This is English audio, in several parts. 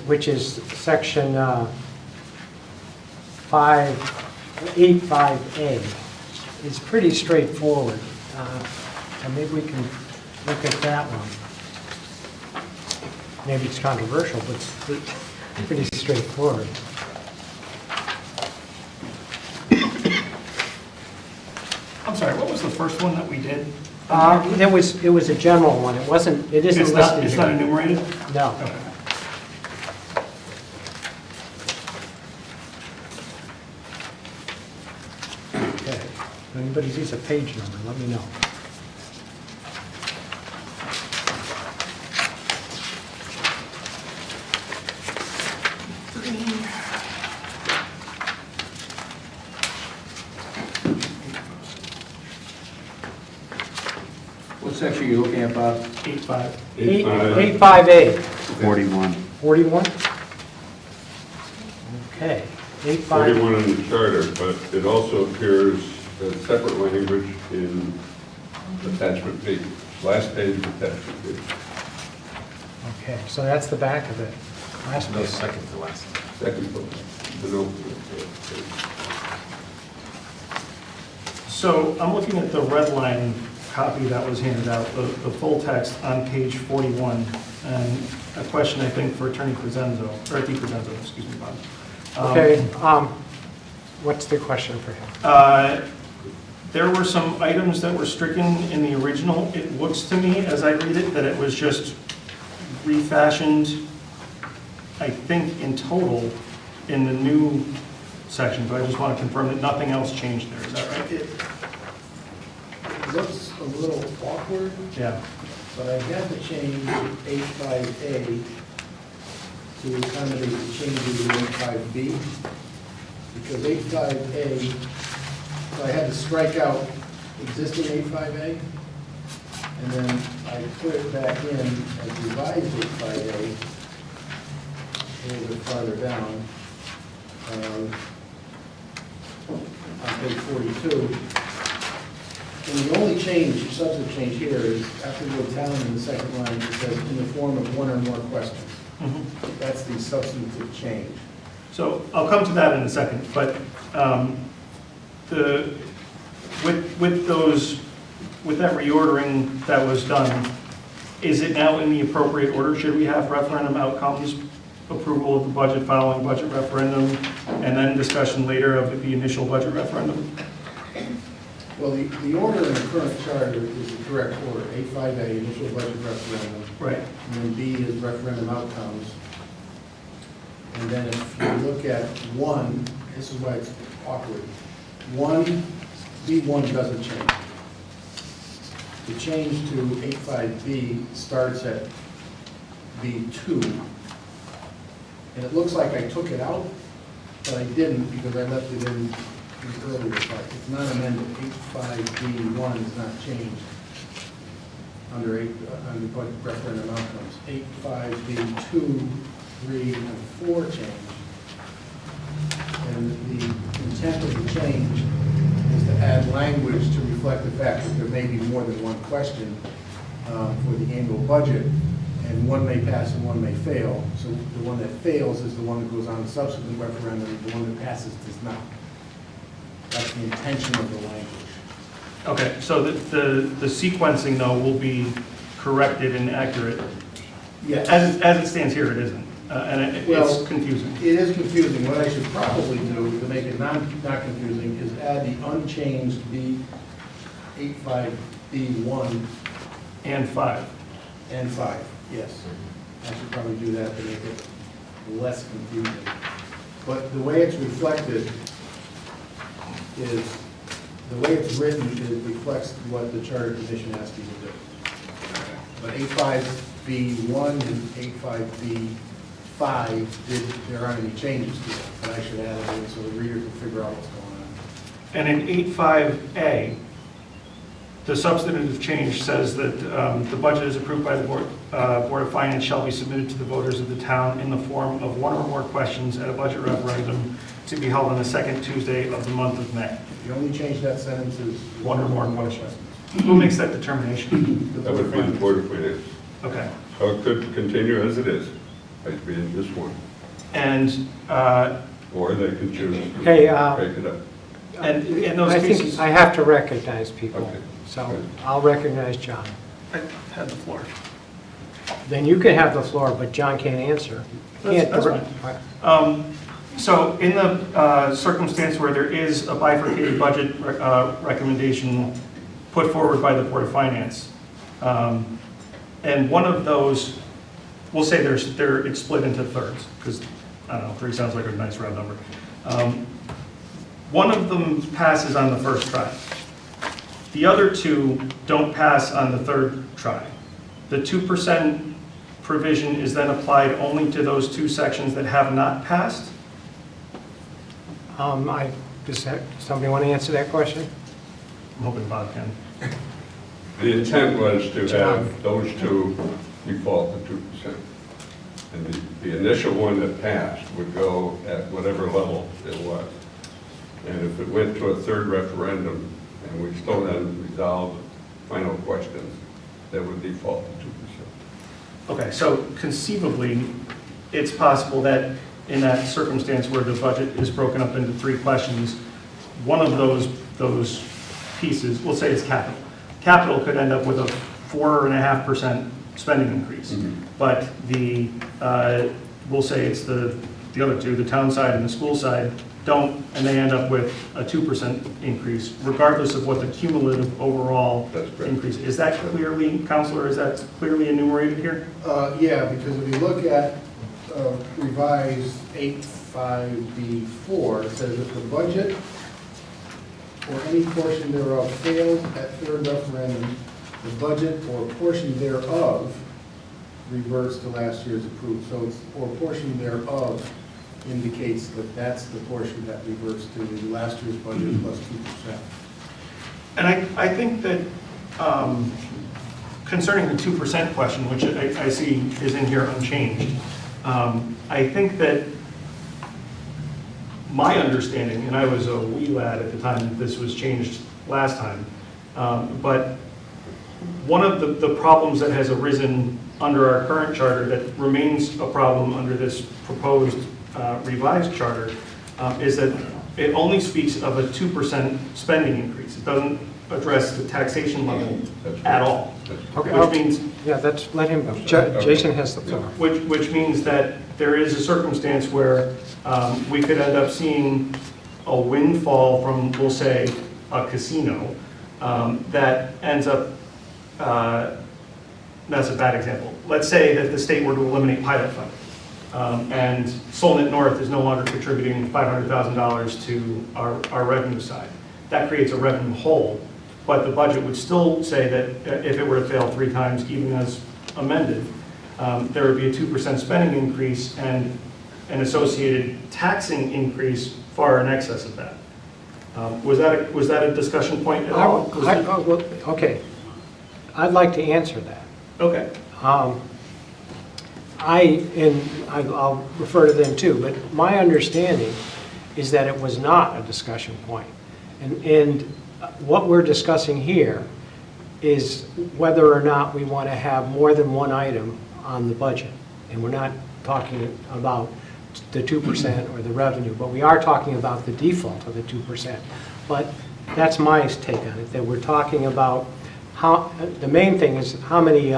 which is section 85A, is pretty straightforward. So maybe we can look at that one. Maybe it's controversial, but it's pretty straightforward. I'm sorry, what was the first one that we did? It was a general one. It wasn't, it isn't listed. It's not enumerated? No. Okay. Okay. If anybody sees a page number, let me know. What section are you looking at, Bob? 8.5. 85A. 41. 41? Okay. 85. 41 in the charter, but it also appears as separate language in attachment B, last page of attachment B. Okay, so that's the back of it. Last No, page. second to last. Second book, the note. So I'm looking at the red line copy that was handed out, the full text on page 41, and a question, I think, for Attorney Crescenzo, or T. Crescenzo, excuse me, Bob. Okay, what's the question for him? There were some items that were stricken in the original. It looks to me, as I read it, that it was just refashioned, I think, in total in the new section, but I just want to confirm that nothing else changed there. Is that right? It looks a little awkward, Yeah. but I had to change 85A to accommodate the changes in 85B, because 85A, so I had to strike out existing 85A, and then I put it back in as revised 85A, a little bit farther down, on page 42. And the only change, substantive change here is after the word town in the second line, it says in the form of one or more questions. Mhm. That's the substantive change. So I'll come to that in a second, but with that reordering that was done, is it now in the appropriate order? Should we have referendum outcomes, approval of the budget following budget referendum, and then discussion later of the initial budget referendum? Well, the order in the current charter is the correct order. 85A, initial budget referendum, Right. and then B is referendum outcomes. And then if you look at 1, this is why it's awkward. B1 doesn't change. The change to 85B starts at B2. And it looks like I took it out, but I didn't because I left it in the earlier part. It's not amended. 85B1 is not changed under budget referendum outcomes. 85B2, 3, and 4 change. And the intent of the change is to add language to reflect the fact that there may be more than one question for the annual budget, and one may pass and one may fail. So the one that fails is the one that goes on the subsequent referendum, the one that passes does not. That's the intention of the language. Okay, so the sequencing, though, will be corrected and accurate. Yeah. As it stands here, it isn't, and Well, it's confusing. It is confusing. What I should probably do to make it not confusing is add the unchanged B85B1 And 5. and 5, yes. I should probably do that to make it less confusing. But the way it's reflected is, the way it's written, it reflects what the Charter Commission asked you to do. But 85B1 and 85B5, there aren't any changes to it, but I should add it in so the reader can figure out what's going on. And in 85A, the substantive change says that the budget is approved by the Board of Finance shall be submitted to the voters of the town in the form of one or more questions at a budget referendum to be held on the second Tuesday of the month of May. The only change to that sentence is One or more questions. Who makes that determination? That would be the Board of Finance. Okay. So it could continue as it is. I'd be in this one, And, or they could choose to Okay, break it up. and in those I think cases, I have to recognize people, Okay. so I'll recognize John. I had the floor. Then you can have the floor, but John can't answer. That's fine. So in the circumstance where there is a bifurcated budget recommendation put forward by the Board of Finance, and one of those, we'll say it's split into thirds, because, I don't know, 3 sounds like a nice round number. One of them passes on the first try. The other 2 don't pass on the third try. The 2% provision is then applied only to those 2 sections that have not passed? Does somebody want to answer that question? I'm hoping Bob can. The intent was to John. have those 2 default to 2%. And the initial one that passed would go at whatever level it was. And if it went to a third referendum, and we still hadn't resolved the final questions, that would default to 2%. Okay, so conceivably, it's possible that in that circumstance where the budget is broken up into 3 questions, one of those pieces, we'll say it's capital. Capital could end up with a 4.5% spending increase. But we'll say it's the other 2, the town side and the school side, don't, and they end up with a 2% increase, regardless of what the cumulative overall That's correct. increase. Is that clearly, Counselor, is that clearly enumerated here? Yeah, because if you look at revised 85B4, it says if the budget or any portion thereof fails at third referendum, the budget or portion thereof reverts to last year's approved. So it's, or portion thereof indicates that that's the portion that reverts to the last year's budget plus 2%. And I think that concerning the 2% question, which I see is in here unchanged, I think that my understanding, and I was a wee lad at the time that this was changed last time, but one of the problems that has arisen under our current charter that remains a problem under this proposed revised charter is that it only speaks of a 2% spending increase. It doesn't address the taxation level at all. Okay, Which means, let him go. Jason has the floor. which means that there is a circumstance where we could end up seeing a windfall from, we'll say, a casino that ends up, that's a bad example. Let's say that the state were to eliminate pilot funding. And Solent North is no longer contributing $500,000 to our revenue side. That creates a revenue hole, but the budget would still say that if it were to fail 3 times, even as amended, there would be a 2% spending increase and an associated taxing increase far in excess of that. Was that a discussion point at all? Okay, I'd like to answer that. Okay. I'll refer to them too, but my understanding is that it was not a discussion point. And what we're discussing here is whether or not we want to have more than one item on the budget. And we're not talking about the 2% or the revenue, but we are talking about the default of the 2%. But that's my take on it, that we're talking about how, the main thing is how many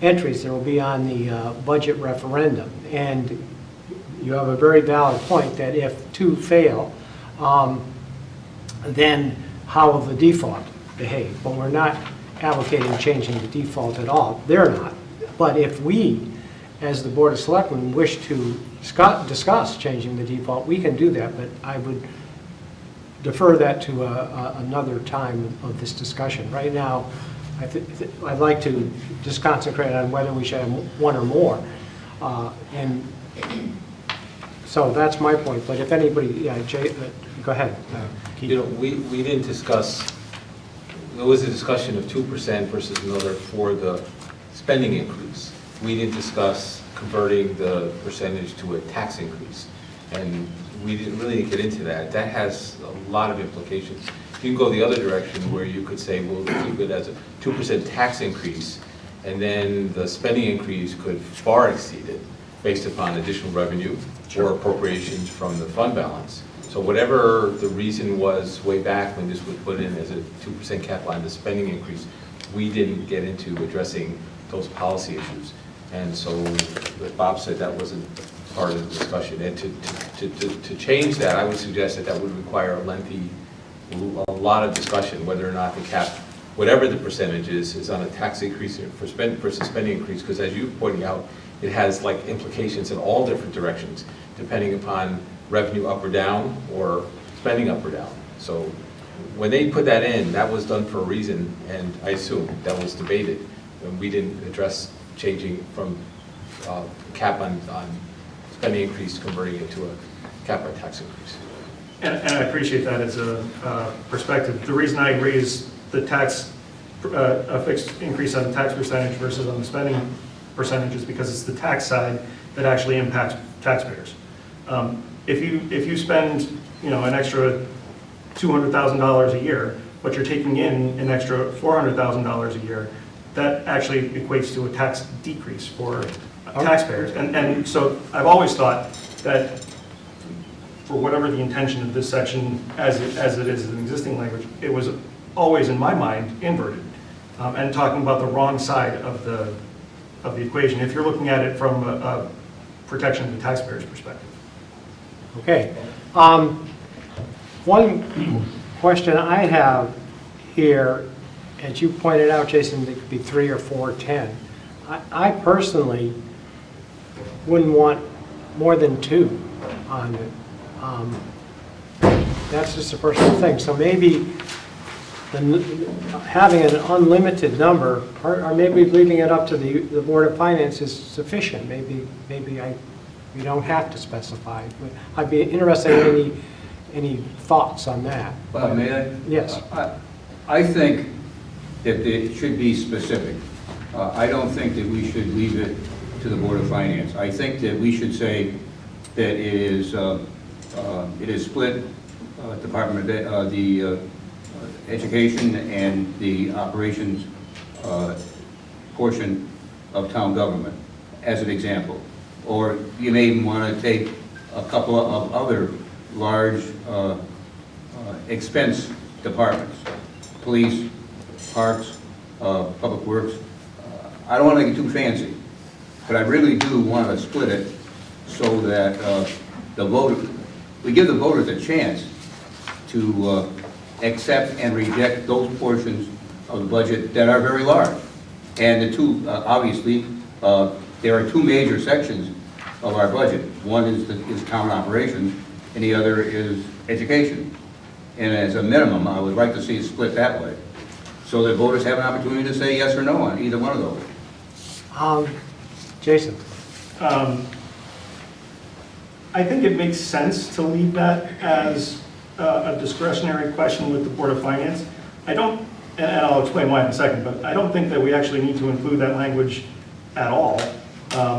entries there will be on the budget referendum. And you have a very valid point that if 2 fail, then how will the default behave? But we're not advocating changing the default at all. They're not. But if we, as the Board of Selectmen, wish to discuss changing the default, we can do that, but I would defer that to another time of this discussion. Right now, I'd like to just concentrate on whether we should have 1 or more. And so that's my point, but if anybody, yeah, Jay, go ahead. You know, we didn't discuss, there was a discussion of 2% versus another for the spending increase. We didn't discuss converting the percentage to a tax increase. And we didn't really get into that. That has a lot of implications. You can go the other direction where you could say, well, keep it as a 2% tax increase, and then the spending increase could far exceed it. based upon additional revenue or appropriations from the fund balance. So whatever the reason was way back when this was put in as a 2% cap on the spending increase, we didn't get into addressing those policy issues. And so, like Bob said, that wasn't part of the discussion. And to change that, I would suggest that that would require a lot of discussion, whether or not the cap, whatever the percentage is on a tax increase versus spending increase, because as you're pointing out, it has like implications in all different directions, depending upon revenue up or down, or spending up or down. So when they put that in, that was done for a reason, and I assume that was debated, and we didn't address changing from cap on spending increase, converting it to a cap on tax increase. And I appreciate that as a perspective. The reason I raise the tax, a fixed increase on the tax percentage versus on the spending percentage is because it's the tax side that actually impacts taxpayers. If you spend, an extra $200,000 a year, but you're taking in an extra $400,000 a year, that actually equates to a tax decrease for taxpayers. And so I've always thought that for whatever the intention of this section, as it is in existing language, it was always, in my mind, inverted, and talking about the wrong side of the equation, if you're looking at it from a protection of the taxpayer's perspective. Okay. One question I have here, as you pointed out, Jason, it could be 3 or 4, 10. I personally wouldn't want more than 2 on it. That's just a personal thing. So maybe having an unlimited number, or maybe leaving it up to the Board of Finance is sufficient. Maybe you don't have to specify. But I'd be interested in any thoughts on that. Bob, may I? Yes. I think that it should be specific. I don't think that we should leave it to the Board of Finance. I think that we should say that it is split, Department of the Education and the operations portion of town government, as an example. Or you may even want to take a couple of other large expense departments, police, parks, public works. I don't want to get too fancy, but I really do want to split it so that we give the voters a chance to accept and reject those portions of the budget that are very large. And the two, obviously, there are 2 major sections of our budget. One is town operations, and the other is education. And as a minimum, I would like to see it split that way, so that voters have an opportunity to say yes or no on either one of those. Jason? I think it makes sense to leave that as a discretionary question with the Board of Finance. I don't, and I'll explain why in a second, but I don't think that we actually need to include that language at all,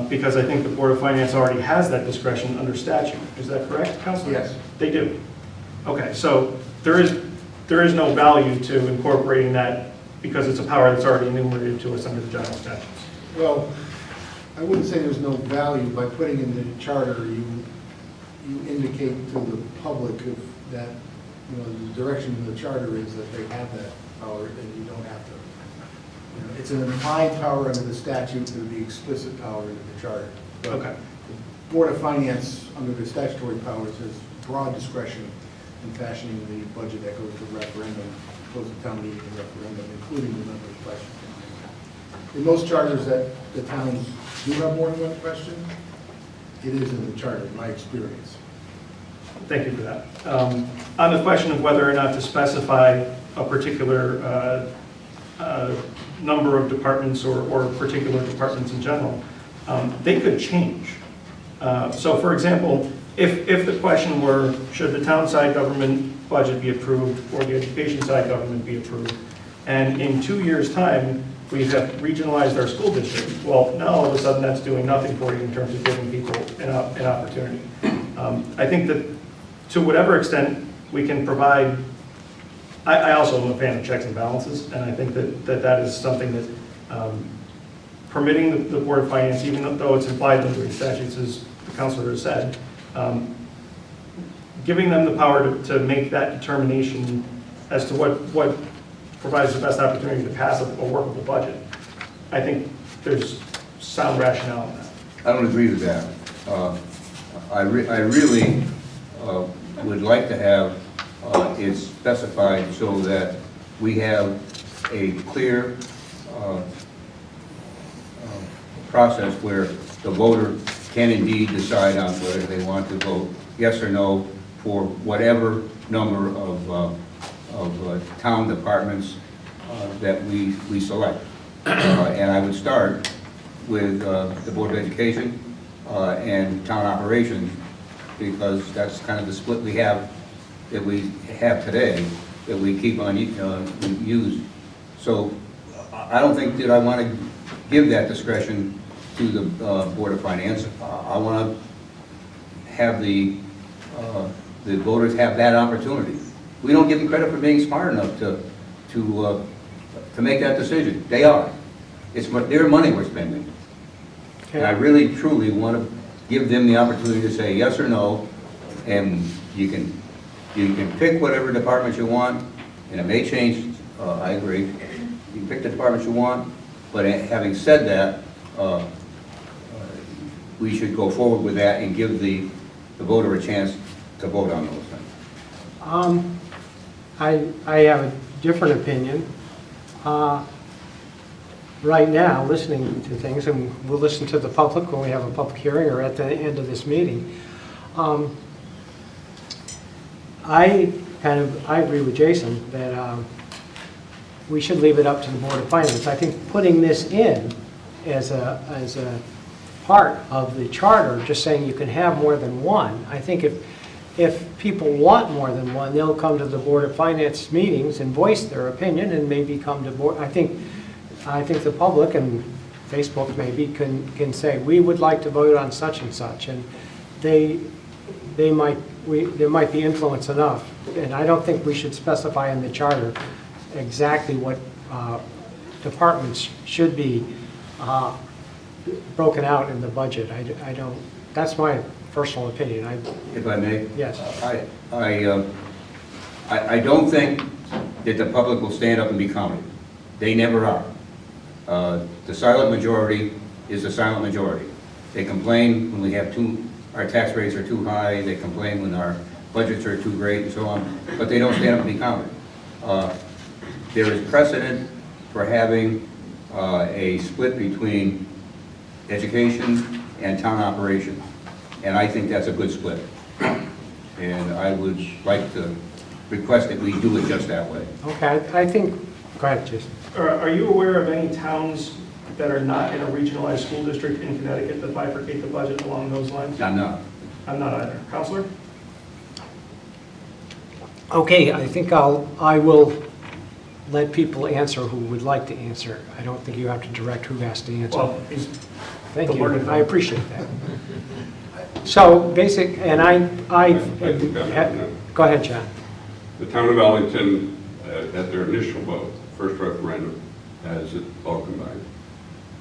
because I think the Board of Finance already has that discretion under statute. Is that correct, Councilor? Yes. They do. Okay, so there is no value to incorporating that because it's a power that's already enumerated to us under the general statutes. Well, I wouldn't say there's no value. By putting in the charter, you indicate to the public that, the direction of the charter is that they have that power, and you don't have to. It's an implied power under the statute and the explicit power under the charter. But Okay. the Board of Finance, under the statutory powers, has broad discretion in fashioning the budget that goes to referendum, goes to town meeting and referendum, including the number of questions. In most charters that the towns do have more than one question, it is in the charter, in my experience. Thank you for that. On the question of whether or not to specify a particular number of departments or particular departments in general, they could change. So for example, if the question were, should the town side government budget be approved or the education side government be approved, and in 2 years' time, we have regionalized our school district, well, now all of a sudden that's doing nothing for you in terms of giving people an opportunity. I think that to whatever extent we can provide, I also am a fan of checks and balances, and I think that is something that permitting the Board of Finance, even though it's implied under the statutes, as the counselor has said, giving them the power to make that determination as to what provides the best opportunity to pass a workable budget. I think there's sound rationale in that. I don't agree with that. I really would like to have it specified so that we have a clear process where the voter can indeed decide on whether they want to vote yes or no for whatever number of town departments that we select. And I would start with the Board of Education and town operations, because that's kind of the split we have, that we have today, that we keep on using. So I don't think that I want to give that discretion to the Board of Finance. I want to have the voters have that opportunity. We don't give them credit for being smart enough to make that decision. They are. It's their money we're spending. And I really, truly want to give them the opportunity to say yes or no, and you can pick whatever department you want, and it may change, I agree. You can pick the department you want, but having said that, we should go forward with that and give the voter a chance to vote on those things. I have a different opinion. Right now, listening to things, and we'll listen to the public when we have a public hearing or at the end of this meeting, I agree with Jason that we should leave it up to the Board of Finance. I think putting this in as a part of the charter, just saying you can have more than one, I think if people want more than one, they'll come to the Board of Finance meetings and voice their opinion and maybe come to board. I think the public and Facebook maybe can say, we would like to vote on such and such, and there might be influence enough. And I don't think we should specify in the charter exactly what departments should be broken out in the budget. I don't, that's my personal opinion. If I may? Yes. I don't think that the public will stand up and be counted. They never are. The silent majority is the silent majority. They complain when we have our tax rates are too high, they complain when our budgets are too great and so on, but they don't stand up and be counted. There is precedent for having a split between education and town operations, and I think that's a good split. And I would like to request that we do it just that way. Okay, I think, go ahead, Jason. Are you aware of any towns that are not in a regionalized school district in Connecticut that bifurcate the budget along those lines? I'm not. I'm not either. Counselor? Okay, I think I will let people answer who would like to answer. I don't think you have to direct who has to answer. Well, he's Thank the you, learned I one. appreciate that. So basic, and go ahead, John. The town of Ellington, at their initial vote, first referendum, has it all combined.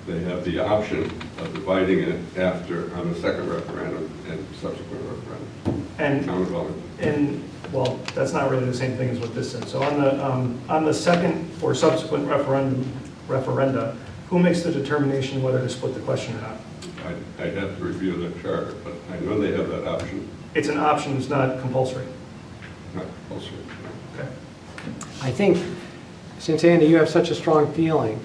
They have the option of dividing it on the second referendum and subsequent referendum. And Town of Ellington. well, that's not really the same thing as what this said. So on the second or subsequent referenda, who makes the determination whether to split the question or not? I'd have to review the charter, but I know they have that option. It's an option, it's not compulsory. Not compulsory. Okay. I think, since Andy, you have such a strong feeling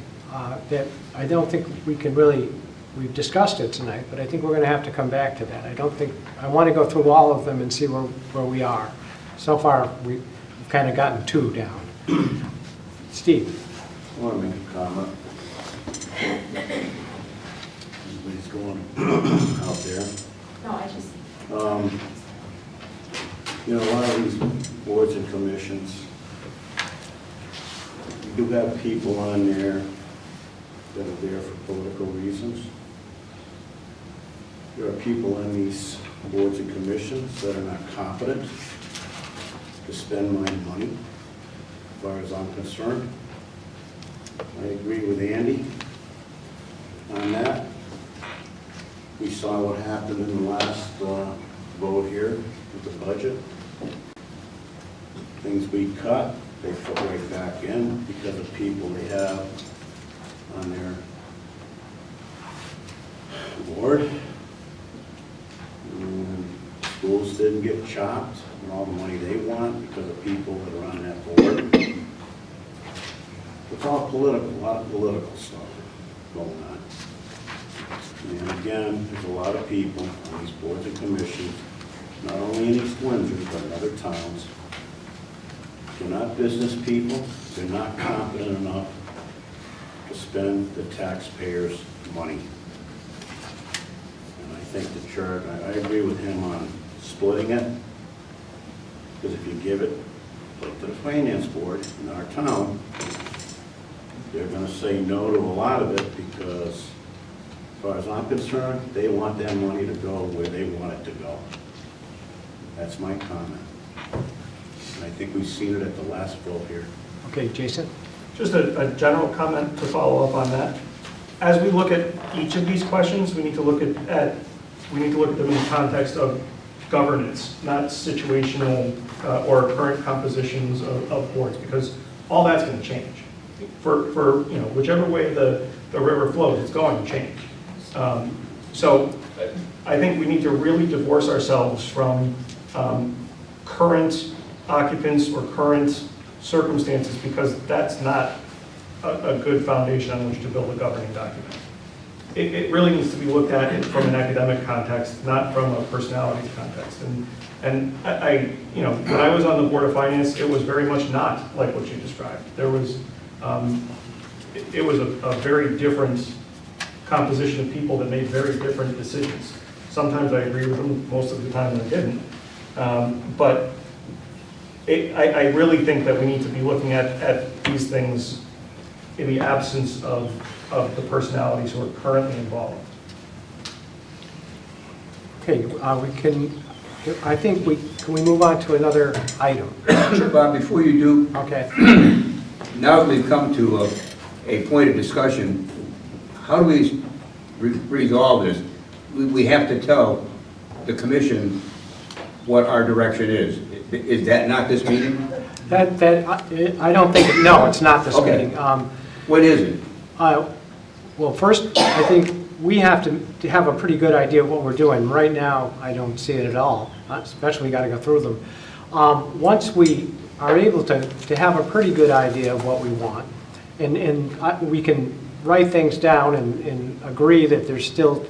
that I don't think we can really, we've discussed it tonight, but I think we're going to have to come back to that. I want to go through all of them and see where we are. So far, we've kind of gotten two down. Steve? I want to make a comment. Everybody's going out there. No, I just, You know, a lot of these boards and commissions, you do have people on there that are there for political reasons. There are people on these boards and commissions that are not competent to spend my money, as far as I'm concerned. I agree with Andy on that. We saw what happened in the last vote here with the budget. Things we cut, they put right back in because of people they have on their board. And schools didn't get chopped and all the money they want because of people that are on that board. It's all political, a lot of political stuff going on. And again, there's a lot of people on these boards and commissions, not only in East Windsor, but in other towns. They're not business people, they're not competent enough to spend the taxpayers' money. And I think the chart, I agree with him on splitting it, because if you give it like to the finance board in our town, they're gonna say no to a lot of it because, as far as I'm concerned, they want that money to go where they want it to go. That's my comment. And I think we've seen it at the last vote here. Okay, Jason? Just a general comment to follow up on that. As we look at each of these questions, we need to look at them in the context of governance, not situational or current compositions of boards, because all that's going to change. For you know, whichever way the river flows, it's going to change. So I think we need to really divorce ourselves from current occupants or current circumstances, because that's not a good foundation on which to build a governing document. It really needs to be looked at from an academic context, not from a personality context. And I, you know, when I was on the Board of Finance, it was very much not like what you described. There was, it was a very different composition of people that made very different decisions. Sometimes I agree with them, most of the time I didn't. But I really think that we need to be looking at these things in the absence of the personalities who are currently involved. Okay, I think can we move on to another item? Sure, Bob, before you do, Okay. now that we've come to a point of discussion, how do we resolve this? We have to tell the commission what our direction is. Is that not this meeting? I don't think, no, it's not this Okay. meeting. What is it? Well, first, I think we have to have a pretty good idea of what we're doing. Right now, I don't see it at all, especially we got to go through them. Once we are able to have a pretty good idea of what we want, and we can write things down and agree that there's still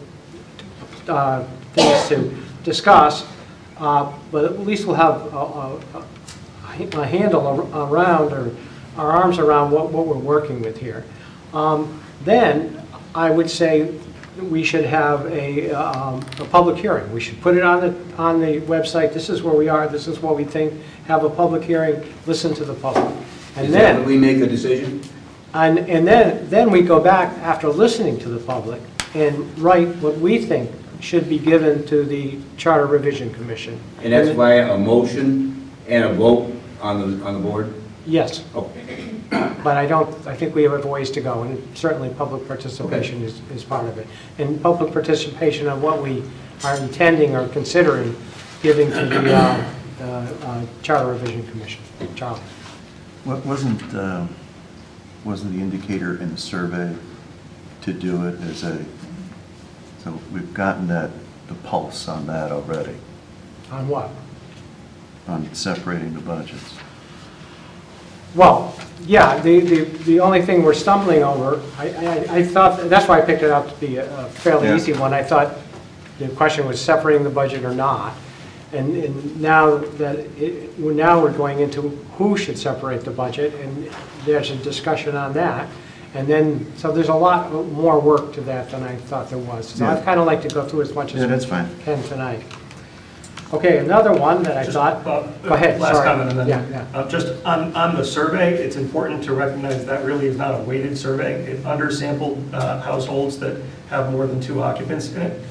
things to discuss, but at least we'll have a handle around, or our arms around what we're working with here. Then I would say we should have a public hearing. We should put it on the website. This is where we are. This is what we think. Have a public hearing. Listen to the public, and Is then that when we make a decision? and then we go back after listening to the public and write what we think should be given to the Charter Revision Commission. And that's via a motion and a vote on the board? Yes. Okay. But I think we have a ways to go, and certainly public participation is part of it. And public participation on what we are intending or considering giving to the Charter Revision Commission. Charlie? What wasn't the indicator in the survey to do it as so we've gotten the pulse on that already, On what? on separating the budgets. Well, yeah, the only thing we're stumbling over, I thought, that's why I picked it out to be a fairly Yeah. easy one. I thought the question was separating the budget or not. And now we're going into who should separate the budget, and there's a discussion on that. And then, so there's a lot more work to that than I thought there was. So Yeah. I'd kind of like to go through as much as Yeah, that's we fine. can tonight. Okay, another one that I Just, thought, Bob, go ahead, last sorry. comment, and then, Yeah. just on the survey, it's important to recognize that really is not a weighted survey. It undersampled households that have more than 2 occupants in it.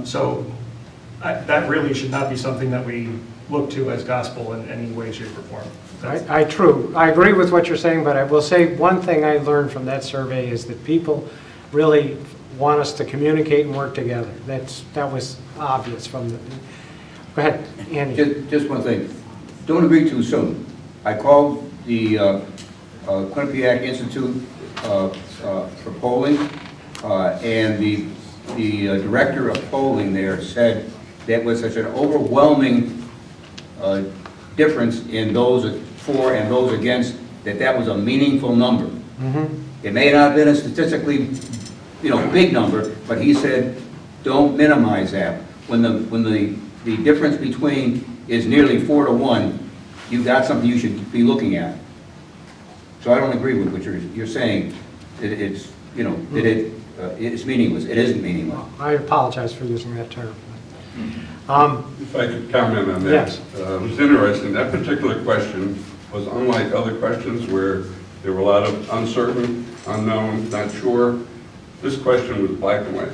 So that really should not be something that we look to as gospel in any way, shape, or form. That's- I agree with what you're saying, but I will say one thing I learned from that survey is that people really want us to communicate and work together. That was obvious from the, go ahead, Andy. Just one thing, don't agree too soon. I called the Quinnipiac Institute for polling, and the director of polling there said that was such an overwhelming difference in those for and those against, that was a meaningful number. It may not have been a statistically, big number, but he said, don't minimize that. When the difference between is nearly 4 to 1, you got something you should be looking at. So I don't agree with what you're saying. It's it's meaningless. It isn't meaningless. I apologize for using that term. If I could comment on that. Yes. It was interesting. That particular question was unlike other questions where there were a lot of uncertain, unknown, not sure. This question was black and white.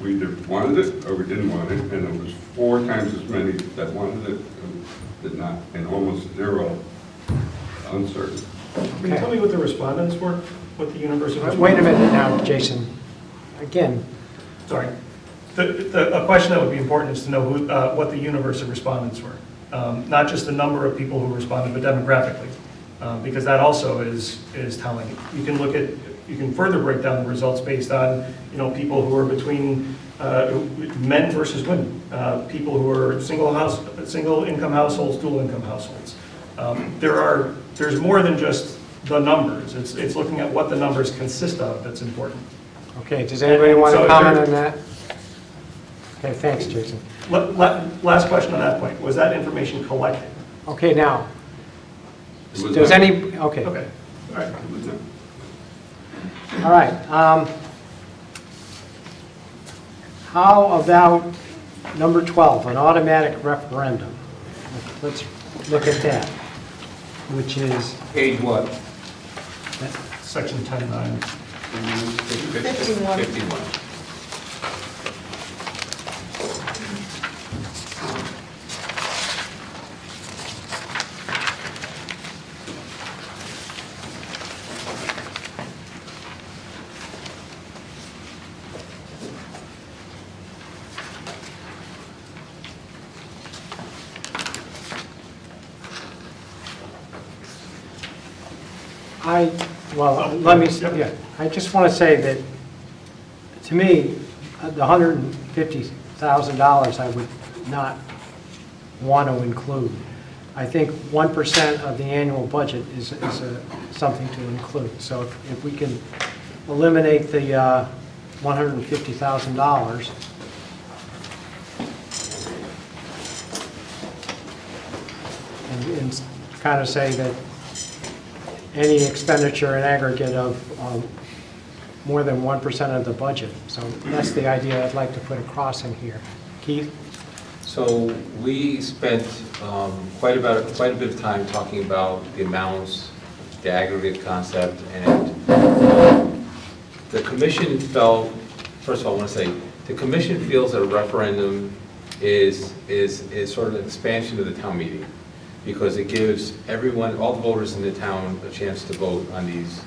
We either wanted it or we didn't want it, and it was 4 times as many that wanted it and did not, and almost 0 uncertain. Can you tell me what the respondents were, what the university? Wait a minute now, Jason. Again, Sorry. A question that would be important is to know who, what the universe of respondents were. Not just the number of people who responded, but demographically. Because that also is telling. You can further break down the results based on, people who are between men versus women, people who are single income households, dual income households. There's more than just the numbers. It's looking at what the numbers consist of that's important. okay, does anybody want to So comment there- on that? Okay, thanks, Jason. Last question on that point. Was that information collected? Okay, now, It was does not. any, okay, Okay, all right. It was not. all right. How about number 12, an automatic referendum? Let's look at that, which is, Page what? Section 10.9. 51. I just want to say that, to me, the $150,000 I would not want to include. I think 1% of the annual budget is something to include. So if we can eliminate the $150,000, and kind of say that any expenditure in aggregate of more than 1% of the budget. So that's the idea I'd like to put across in here. Keith? So we spent quite a bit of time talking about the amounts, the aggregate concept, and the commission felt, first of all, I want to say, the commission feels that a referendum is sort of an expansion of the town meeting, because it gives everyone, all the voters in the town, a chance to vote on these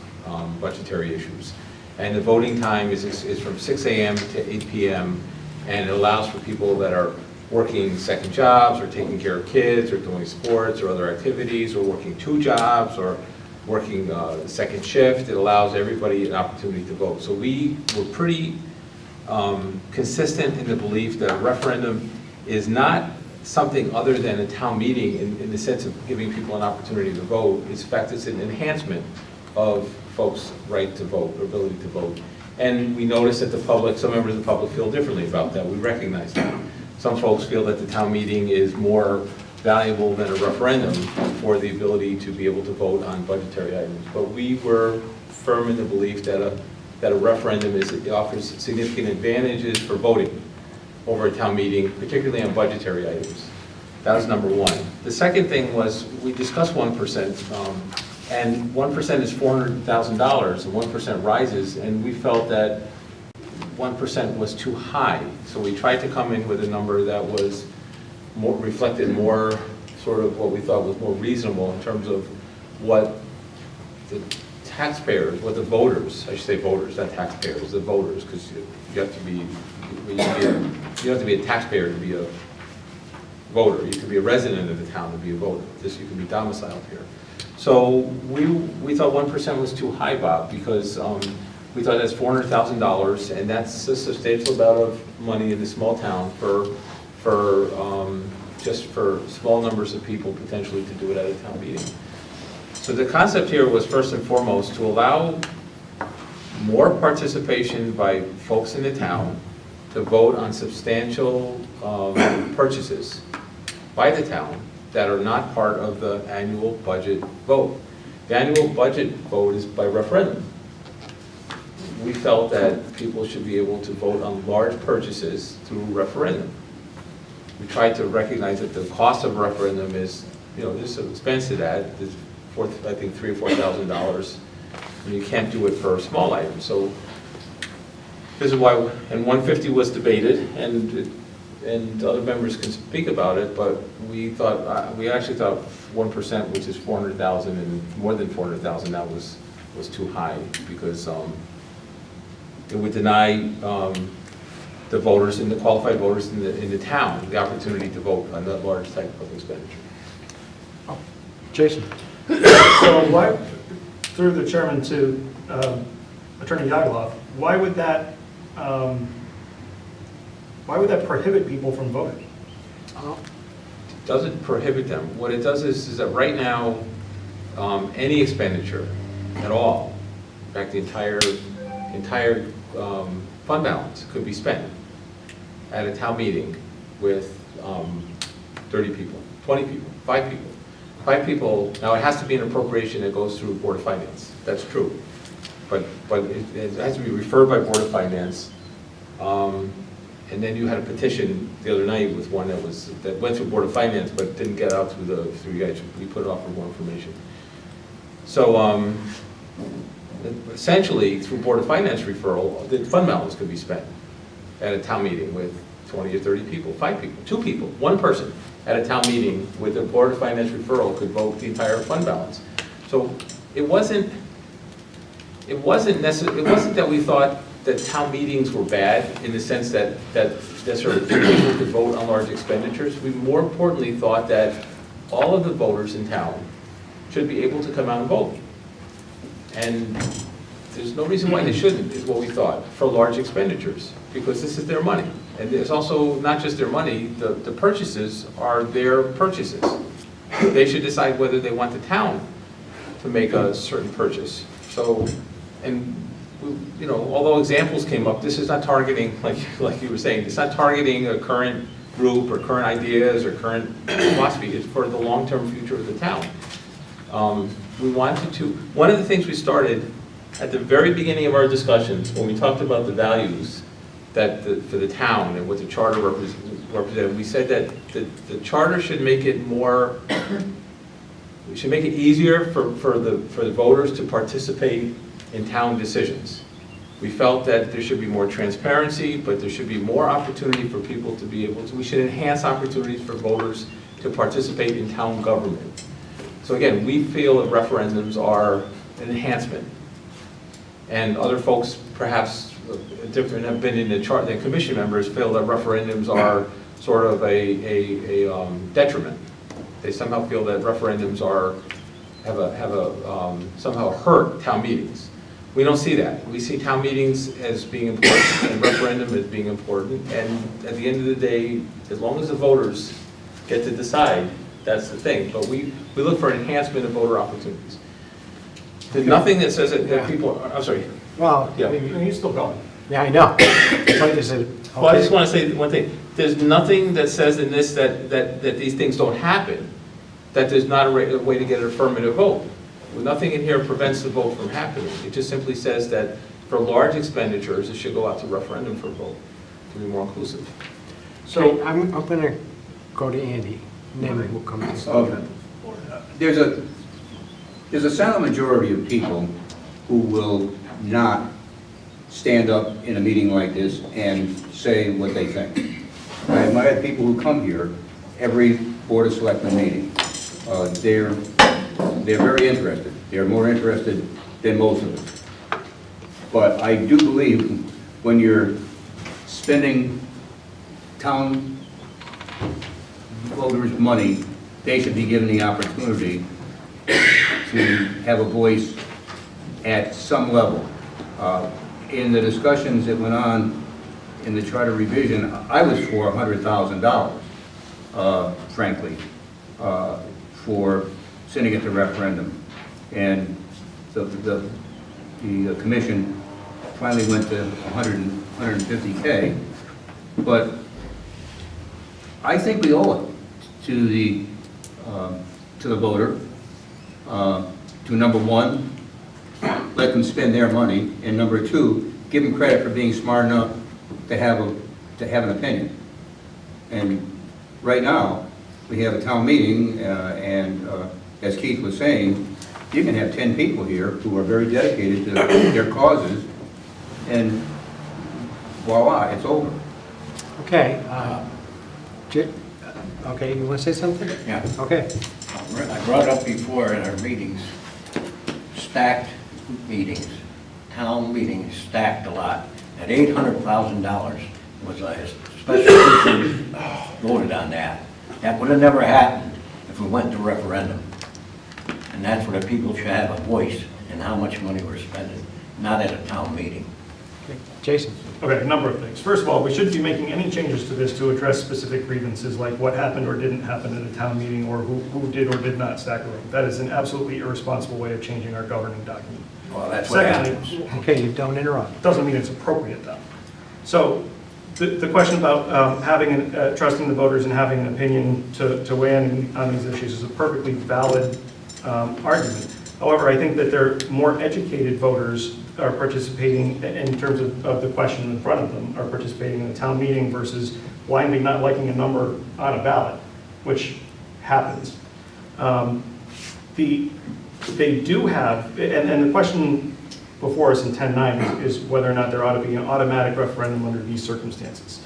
budgetary issues. And the voting time is from 6 a.m. to 8 p.m., and it allows for people that are working second jobs, or taking care of kids, or doing sports, or other activities, or working 2 jobs, or working the second shift. It allows everybody an opportunity to vote. So we were pretty consistent in the belief that a referendum is not something other than a town meeting in the sense of giving people an opportunity to vote. In fact, it's an enhancement of folks' right to vote, or ability to vote. And we notice that the public, some members of the public feel differently about that. We recognize that. Some folks feel that the town meeting is more valuable than a referendum for the ability to be able to vote on budgetary items. But we were firm in the belief that a referendum offers significant advantages for voting over a town meeting, particularly on budgetary items. That was number one. The second thing was, we discussed 1%, and 1% is $400,000, and 1% rises, and we felt that 1% was too high. So we tried to come in with a number that was reflected more sort of what we thought was more reasonable in terms of what the taxpayers, what the voters, I should say voters, not taxpayers, the voters, because you have to be, you have to be a taxpayer to be a voter. You can be a resident of the town to be a voter. This, you can be domiciled here. So we thought 1% was too high, Bob, because we thought that's $400,000, and that's a substantial amount of money in a small town just for small numbers of people potentially to do it at a town meeting. So the concept here was first and foremost to allow more participation by folks in the town to vote on substantial purchases by the town that are not part of the annual budget vote. The annual budget vote is by referendum. We felt that people should be able to vote on large purchases through referendum. We tried to recognize that the cost of referendum is, there's some expense to that. There's I think $3,000 or $4,000, and you can't do it for a small item. So this is why, and 150 was debated, and other members can speak about it, but we actually thought 1%, which is 400,000 and more than 400,000, that was too high, because it would deny the voters and the qualified voters in the town the opportunity to vote on that large type of expenditure. Jason? So why, through the chairman to Attorney Yagloff, why would that prohibit people from voting? Doesn't prohibit them. What it does is that right now, any expenditure at all, in fact, the entire fund balance could be spent at a town meeting with 30 people, 20 people, 5 people. 5 people, now it has to be an appropriation that goes through Board of Finance, that's true. But it has to be referred by Board of Finance. And then you had a petition the other night with one that went through Board of Finance but didn't get out through you guys. We put it off for more information. So essentially, through Board of Finance referral, the fund balance could be spent at a town meeting with 20 or 30 people, 5 people, 2 people, 1 person at a town meeting with a Board of Finance referral could vote the entire fund balance. So it wasn't that we thought that town meetings were bad in the sense that sort of people could vote on large expenditures. We more importantly thought that all of the voters in town should be able to come out and vote. And there's no reason why they shouldn't, is what we thought, for large expenditures, because this is their money. And it's also not just their money, the purchases are their purchases. They should decide whether they want the town to make a certain purchase. So, and although examples came up, this is not targeting, like you were saying, it's not targeting a current group or current ideas or current philosophy. It's for the long-term future of the town. We wanted to, one of the things we started at the very beginning of our discussions, when we talked about the values for the town and what the charter represented, we said that the charter should make it more, we should make it easier for the voters to participate in town decisions. We felt that there should be more transparency, but there should be more opportunity for people to be able to, we should enhance opportunities for voters to participate in town government. So again, we feel that referendums are an enhancement. And other folks perhaps different have been in the commission members feel that referendums are sort of a detriment. They somehow feel that referendums somehow hurt town meetings. We don't see that. We see town meetings as being important and referendum as being important. And at the end of the day, as long as the voters get to decide, that's the thing. But we look for enhancement of voter opportunities. There's nothing that says that people are, I'm sorry. Well, Yeah. He's still going. yeah, I know. But is it okay? Well, I just want to say one thing. There's nothing that says in this that these things don't happen, that there's not a way to get an affirmative vote. Nothing in here prevents the vote from happening. It just simply says that for large expenditures, it should go out to referendum for a vote to be more inclusive. So I'm going to go to Andy, and then we'll come to There's a silent majority of people who will not stand up in a meeting like this and say what they think. I admire people who come here every Board of Selectmen meeting. They're very interested. They're more interested than most of us. But I do believe when you're spending town voters' money, they should be given the opportunity to have a voice at some level. In the discussions that went on in the charter revision, I was for $100,000, frankly, for sending it to referendum. And the commission finally went to 150K, but I think we owe it to the voter, to number one, let them spend their money, and number two, give them credit for being smart enough to have an opinion. And right now, we have a town meeting, and as Keith was saying, you can have 10 people here who are very dedicated to their causes, and voila, it's over. Okay. Okay, you want to say something? Yeah. Okay. I brought up before in our meetings, stacked meetings, town meetings stacked a lot. At $800,000 was a special commission voted on that. That would have never happened if we went to referendum. And that's where the people should have a voice in how much money we're spending, not at a town meeting. Okay. Jason? Okay, a number of things. First of all, we shouldn't be making any changes to this to address specific grievances like what happened or didn't happen in a town meeting or who did or did not stack a room. That is an absolutely irresponsible way of changing our governing document. Well, that's what happens. Secondly, Okay, you don't interrupt. doesn't mean it's appropriate though. So the question about trusting the voters and having an opinion to weigh in on these issues is a perfectly valid argument. However, I think that there are more educated voters are participating in terms of the question in front of them, are participating in a town meeting versus blindly not liking a number on a ballot, which happens. They do have, and the question before us in 10.9 is whether or not there ought to be an automatic referendum under these circumstances.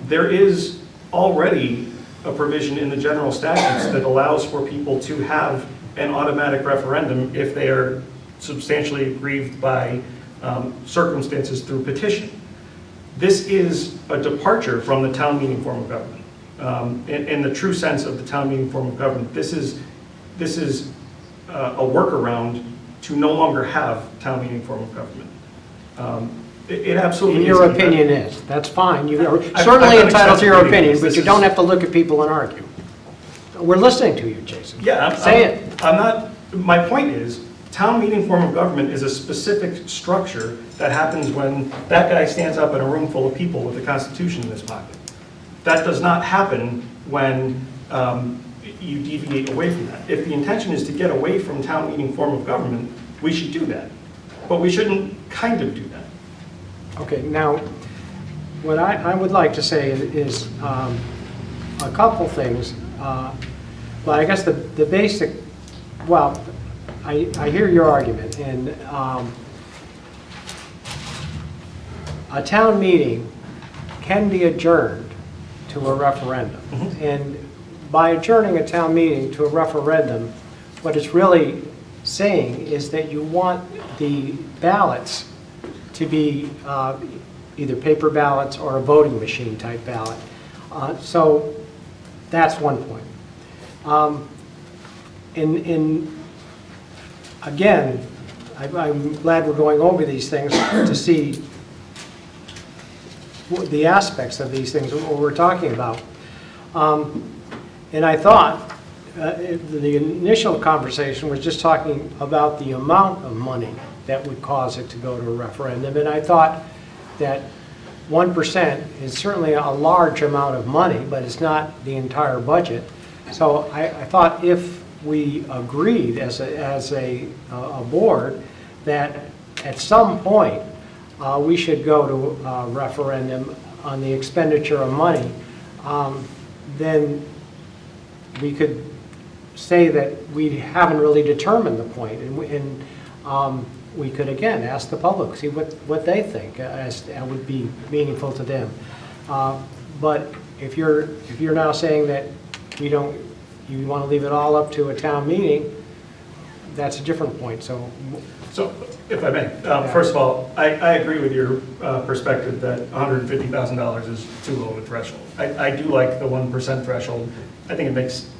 There is already a provision in the general statutes that allows for people to have an automatic referendum if they are substantially aggrieved by circumstances through petition. This is a departure from the town meeting form of government. In the true sense of the town meeting form of government, this is a workaround to no longer have town meeting form of government. It absolutely In is. your opinion is, that's fine. You are I'm certainly not entitled to your accepting opinion, this. but This you is- don't have to look at people and argue. We're listening to you, Jason. Yeah, Say it. I'm not, my point is, town meeting form of government is a specific structure that happens when that guy stands up in a room full of people with the Constitution in his pocket. That does not happen when you deviate away from that. If the intention is to get away from town meeting form of government, we should do that. But we shouldn't kind of do that. Okay, now, what I would like to say is a couple things. But I guess the basic, well, I hear your argument, and a town meeting can be adjourned to a referendum. And by adjourning a town meeting to a referendum, what it's really saying is that you want the ballots to be either paper ballots or a voting machine type ballot. So that's one point. Again, I'm glad we're going over these things to see the aspects of these things, what we're talking about. And I thought the initial conversation was just talking about the amount of money that would cause it to go to a referendum. And I thought that 1% is certainly a large amount of money, but it's not the entire budget. So I thought if we agreed as a board that at some point we should go to a referendum on the expenditure of money, then we could say that we haven't really determined the point, and we could again ask the public, see what they think, as that would be meaningful to them. But if you're now saying that you want to leave it all up to a town meeting, that's a different point, so, So, if I may, first of all, I agree with your perspective that $150,000 is too low of a threshold. I do like the 1% threshold. I think it makes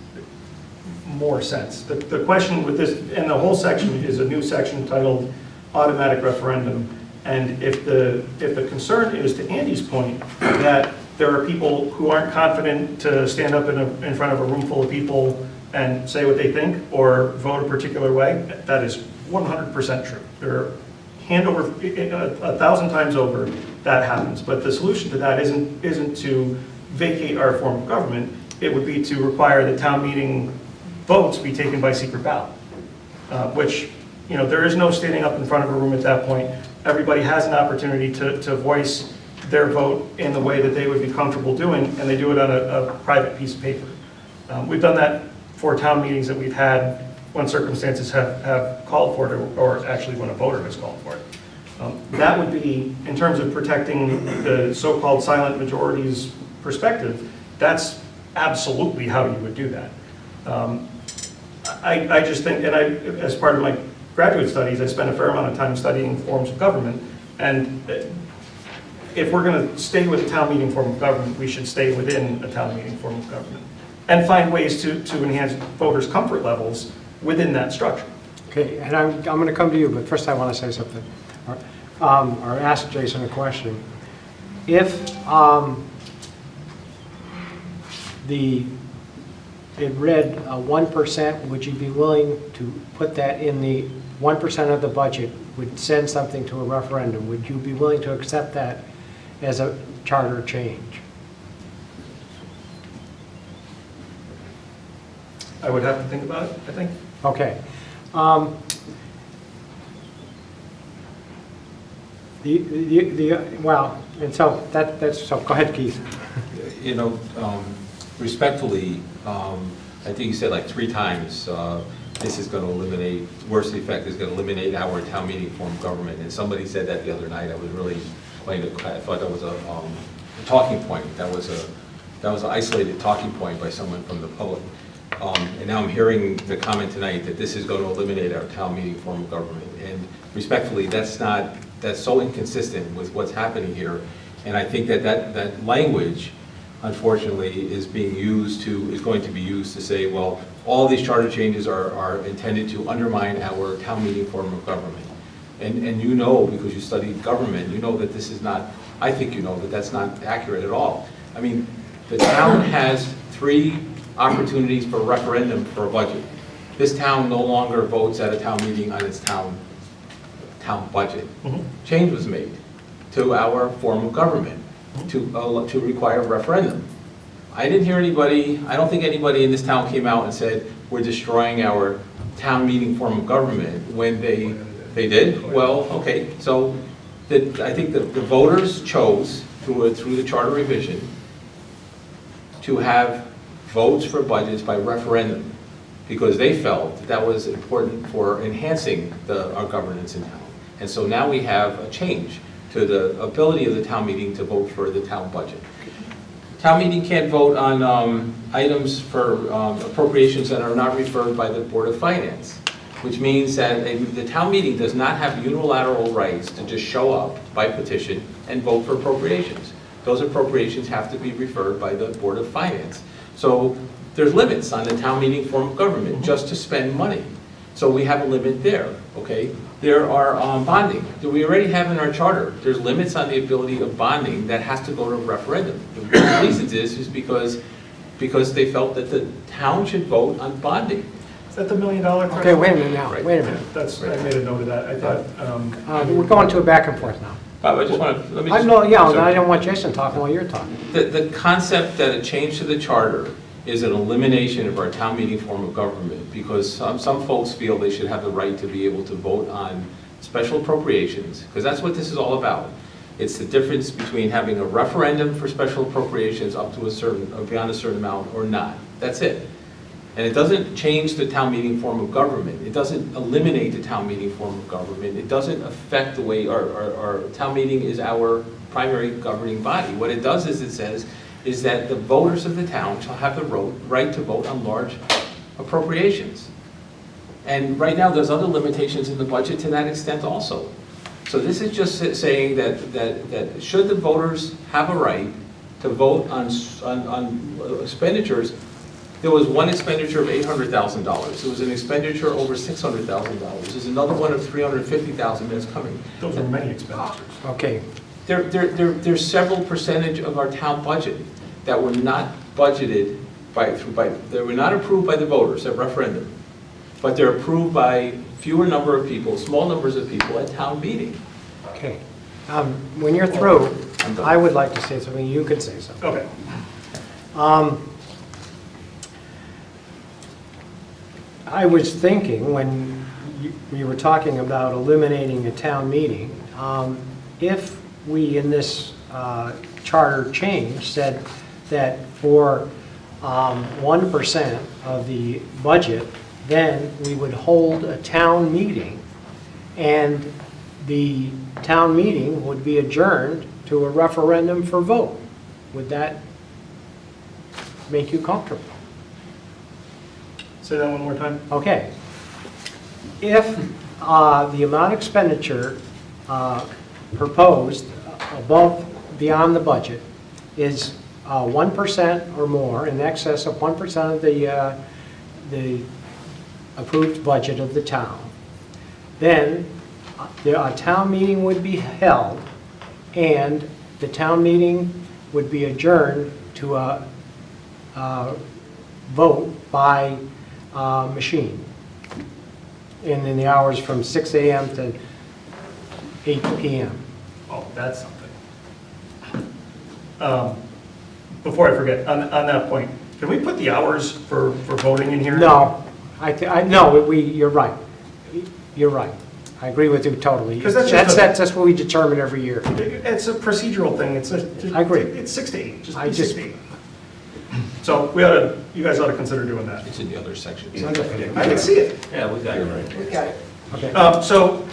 more sense. The question with this, and the whole section is a new section titled automatic referendum. And if the concern is, to Andy's point, that there are people who aren't confident to stand up in front of a room full of people and say what they think or vote a particular way, that is 100% true. There are hand over, 1,000 times over, that happens. But the solution to that isn't to vacate our form of government. It would be to require the town meeting votes be taken by secret ballot, which, there is no standing up in front of a room at that point. Everybody has an opportunity to voice their vote in the way that they would be comfortable doing, and they do it on a private piece of paper. We've done that for town meetings that we've had when circumstances have called for it, or actually when a voter has called for it. That would be, in terms of protecting the so-called silent majority's perspective, that's absolutely how you would do that. I just think, and as part of my graduate studies, I spent a fair amount of time studying forms of government, and if we're going to stay with a town meeting form of government, we should stay within a town meeting form of government and find ways to enhance voters' comfort levels within that structure. okay, and I'm going to come to you, but first I want to say something, or ask Jason a question. If it read 1%, would you be willing to put that in the 1% of the budget would send something to a referendum? Would you be willing to accept that as a charter change? I would have to think about it, I think. Okay. Well, and so that's, so go ahead, Keith. Respectfully, I think you said like 3 times, this is going to eliminate, worst effect is going to eliminate our town meeting form of government. And somebody said that the other night. I was really, I thought that was a talking point. That was an isolated talking point by someone from the public. And now I'm hearing the comment tonight that this is going to eliminate our town meeting form of government. And respectfully, that's so inconsistent with what's happening here. And I think that language, unfortunately, is going to be used to say, well, all these charter changes are intended to undermine our town meeting form of government. And because you studied government, that this is not, I think that that's not accurate at all. I mean, the town has 3 opportunities for referendum for a budget. This town no longer votes at a town meeting on its town budget. Mm-hmm. Change was made to our form of government to require a referendum. I didn't hear anybody, I don't think anybody in this town came out and said, we're destroying our town meeting form of government when they did. Well, okay, so I think the voters chose through the charter revision to have votes for budgets by referendum because they felt that was important for enhancing our governance in town. And so now we have a change to the ability of the town meeting to vote for the town budget. Town meeting can't vote on items for appropriations that are not referred by the Board of Finance, which means that the town meeting does not have unilateral rights to just show up by petition and vote for appropriations. Those appropriations have to be referred by the Board of Finance. So there's limits on the town meeting form of government just to spend money. So we have a limit there, okay? There are bonding that we already have in our charter. There's limits on the ability of bonding that has to go to a referendum. The reason is because they felt that the town should vote on bonding. Is that the $1 million threshold? Okay, wait a minute now, Right. wait a minute. I made a note of that. I thought, We're going to a back and forth now. Bob, I just want to, let me I just... know, yeah, I don't want Jason talking while you're talking. The concept that a change to the charter is an elimination of our town meeting form of government, because some folks feel they should have the right to be able to vote on special appropriations, because that's what this is all about. It's the difference between having a referendum for special appropriations up to beyond a certain amount or not. That's it. And it doesn't change the town meeting form of government. It doesn't eliminate the town meeting form of government. It doesn't affect the way our town meeting is our primary governing body. What it does is it says is that the voters of the town shall have the right to vote on large appropriations. And right now, there's other limitations in the budget to that extent also. So this is just saying that should the voters have a right to vote on expenditures, there was one expenditure of $800,000. There was an expenditure over $600,000. There's another one of $350,000 that's coming. Those are many expenditures. Okay, There's several percentage of our town budget that were not budgeted they were not approved by the voters at referendum, but they're approved by fewer number of people, small numbers of people at town meeting. okay. When you're through, I'm done. I would like to say something, you could say something. Okay. I was thinking, when we were talking about eliminating a town meeting, if we, in this charter change, said that for 1% of the budget, then we would hold a town meeting, and the town meeting would be adjourned to a referendum for vote. Would that make you comfortable? Say that one more time. Okay. If the amount of expenditure proposed beyond the budget is 1% or more, in excess of 1% of the approved budget of the town, then a town meeting would be held, and the town meeting would be adjourned to a vote by machine, and in the hours from 6 a.m. to 8 p.m. Oh, that's something. Before I forget, on that point, can we put the hours for voting in here? No, no, you're right. You're right. I agree with you totally. 'Cause that's what we determine every year. It's a procedural thing. I agree. It's 6 to 8, I just 6 to 8. So you guys ought to consider doing that. It's in the other section. I can see it. Yeah, we got it right. We got it. Okay. So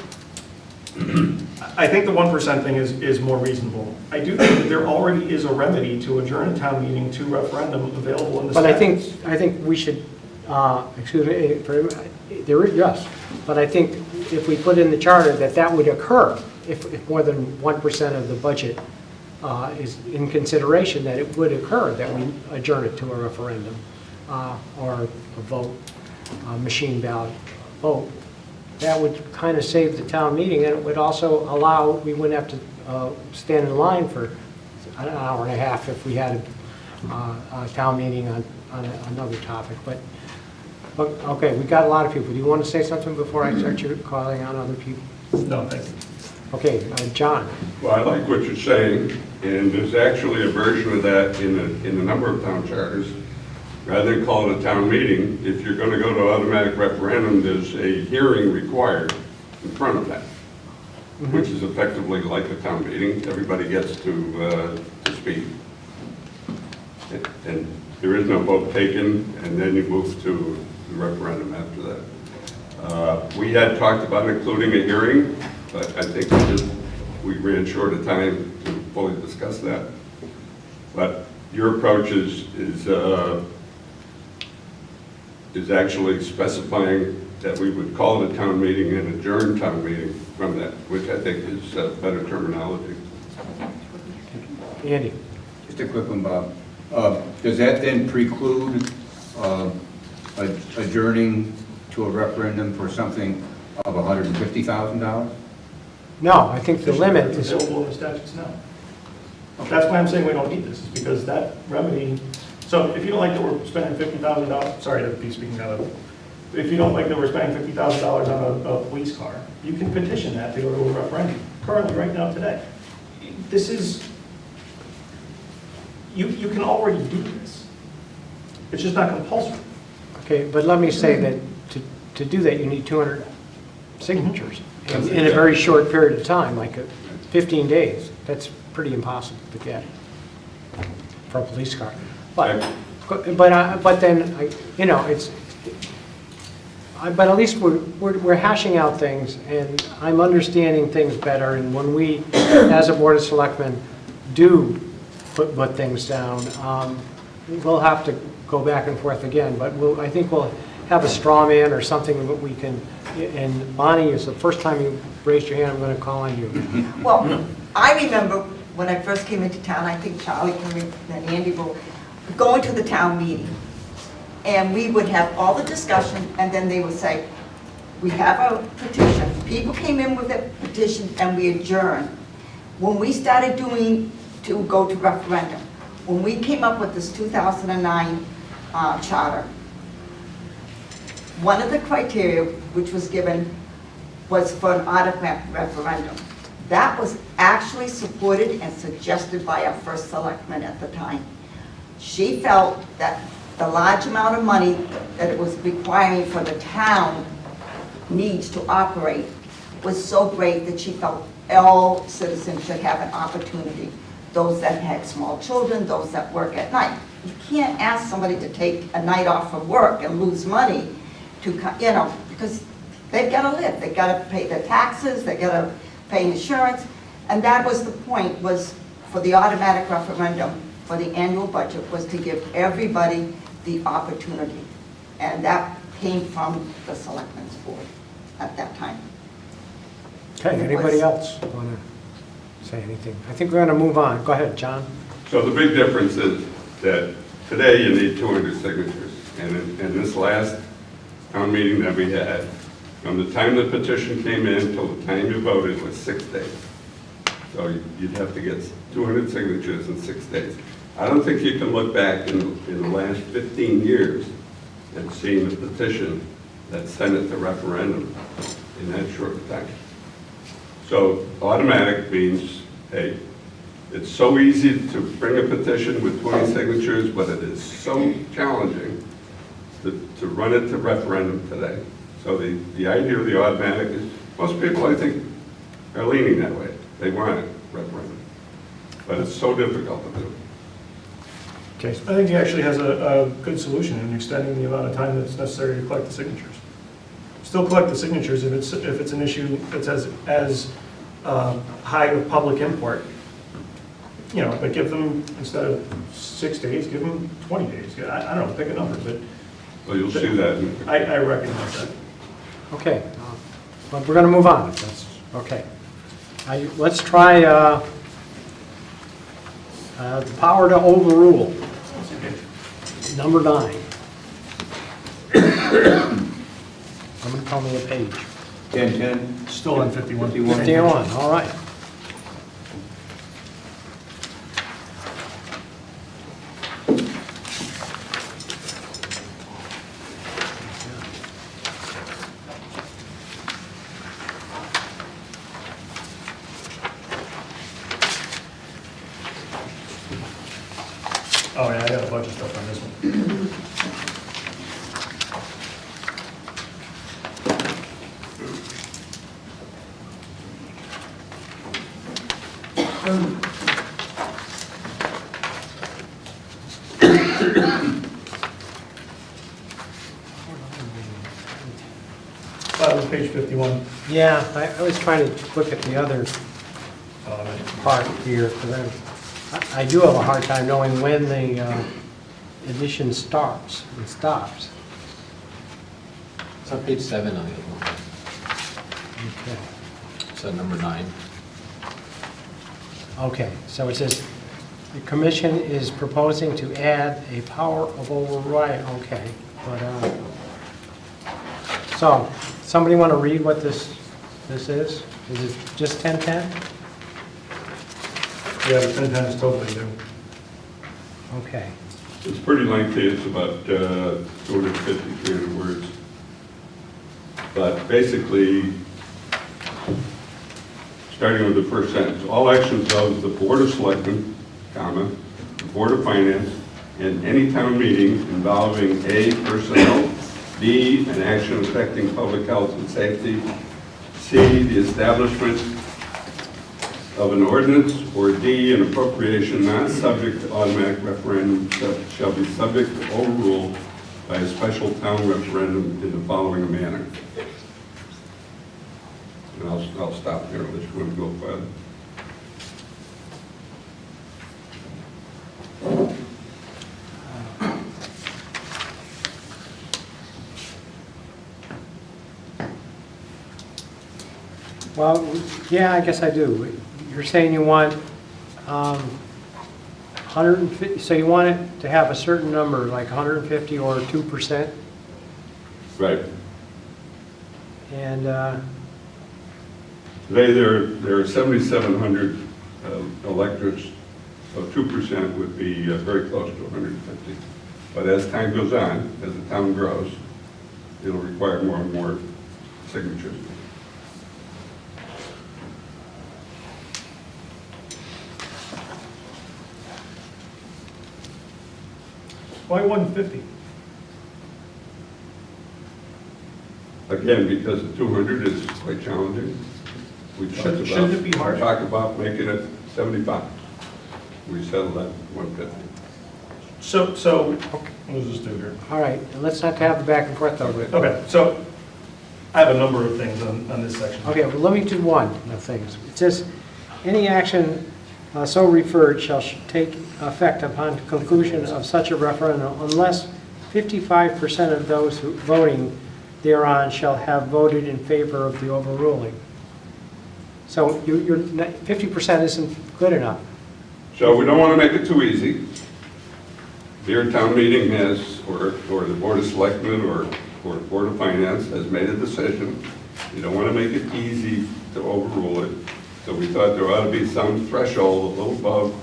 I think the 1% thing is more reasonable. I do think that there already is a remedy to adjourn a town meeting to referendum available in the But statutes. I think we should, excuse me, yes, but I think if we put in the charter that would occur if more than 1% of the budget is in consideration, that it would occur that we adjourn it to a referendum or a vote, a machine ballot vote. That would kind of save the town meeting, and it would also allow, we wouldn't have to stand in line for an hour and a half if we had a town meeting on another topic. But okay, we got a lot of people. Do you want to say something before I start calling on other people? No, thank you. Okay, John. Well, I like what you're saying, and there's actually a version of that in a number of town charters. Rather than call it a town meeting, if you're going to go to automatic referendum, there's a hearing required in front of that, which is effectively like a town meeting. Everybody gets to speak. And there is no vote taken, and then you move to the referendum after that. We had talked about including a hearing, but I think we ran short of time to fully discuss that. But your approach is actually specifying that we would call it a town meeting and adjourn town meeting from that, which I think is better terminology. Andy. Just a quick one, Bob. Does that then preclude adjourning to a referendum for something of $150,000? No, I think the limit It's is, available in the statutes now. That's why I'm saying we don't need this, is because that remedy, so if you don't like that we're spending $50,000, sorry to be speaking out of, if you don't like that we're spending $50,000 on a police car, you can petition that to go to a referendum, currently, right now, today. This is, you can already do this. It's just not compulsory. okay, but let me say that to do that, you need 200 signatures in a very short period of time, like 15 days. That's pretty impossible to get for a police car. But then, it's, but at least we're hashing out things, and I'm understanding things better, and when we, as a Board of Selectmen, do put things down, we'll have to go back and forth again, but I think we'll have a straw man or something that we can, and Bonnie, is the first time you raised your hand, I'm going to call on you. Well, I remember when I first came into town, I think Charlie and Andy were going to the town meeting. And we would have all the discussion, and then they would say, we have a petition. People came in with a petition, and we adjourned. When we started to go to referendum, when we came up with this 2009 charter, one of the criteria which was given was for an automatic referendum. That was actually supported and suggested by our first selectman at the time. She felt that the large amount of money that it was requiring for the town needs to operate was so great that she felt all citizens should have an opportunity. Those that had small children, those that work at night. You can't ask somebody to take a night off from work and lose money to, because they've got to live. They've got to pay their taxes, they've got to pay insurance. And that was the point, was for the automatic referendum for the annual budget, was to give everybody the opportunity. And that came from the Selectmen's Board at that time. Okay, anybody else want to say anything? I think we're going to move on. Go ahead, John. So the big difference is that today you need 200 signatures. And in this last town meeting that we had, from the time the petition came in till the time you voted was 6 days. So you'd have to get 200 signatures in 6 days. I don't think you can look back in the last 15 years and seen a petition that sent it to referendum in that short time. So automatic means, hey, it's so easy to bring a petition with 20 signatures, but it is so challenging to run it to referendum today. So the idea of the automatic is, most people, I think, are leaning that way. They want it referendum. But it's so difficult to do. Okay. I think he actually has a good solution in extending the amount of time that's necessary to collect the signatures. Still collect the signatures if it's an issue that's as high of public import. But give them, instead of 6 days, give them 20 days. I don't know, pick a number, but. So you'll see that. I recognize that. Okay, well, we're going to move on. That's okay. Let's try the power to overrule. Number 9. Someone call me a page. 10-10. Still on 51. 51, all right. Oh, yeah, I got a bunch of stuff on this one. That was page 51. Yeah, I was trying to look at the other part here, because I do have a hard time knowing when the edition starts and stops. It's on page 7 on it. Okay. So number 9. Okay, so it says, the commission is proposing to add a power of override, okay, but, so, somebody want to read what this is? Is it just 1010? Yeah, the 10 times totally new. Okay, It's pretty lengthy. It's about 250, 300 words. But basically, starting with the first sentence, all actions of the Board of Selectmen, comma, the Board of Finance, and any town meeting involving A, personnel, B, an action affecting public health and safety, C, the establishment of an ordinance, or D, an appropriation not subject to automatic referendum shall be subject to overrule by a special town referendum in the following manner. And I'll stop there unless you want to go further. Well, yeah, I guess I do. You're saying you want 150, so you want it to have a certain number, like 150 or 2%? Right. And, Today, there are 7,700 electors, so 2% would be very close to 150. But as time goes on, as the town grows, it'll require more and more signatures. Why 150? Again, because the 200 is quite challenging. We talked about. Shouldn't it be hard? We talked about making it 75. We settled at 150. So, let's just do it here. all right, and let's not have the back and forth over it. Okay, so I have a number of things on this section. Okay, well, let me do one of the things. It says, any action so referred shall take effect upon conclusion of such a referendum unless 55% of those voting thereon shall have voted in favor of the overruling. So you're 50% isn't good enough. So we don't want to make it too easy. Your town meeting has, or the Board of Selectmen or Board of Finance has made a decision. You don't want to make it easy to overrule it. So we thought there ought to be some threshold, a little above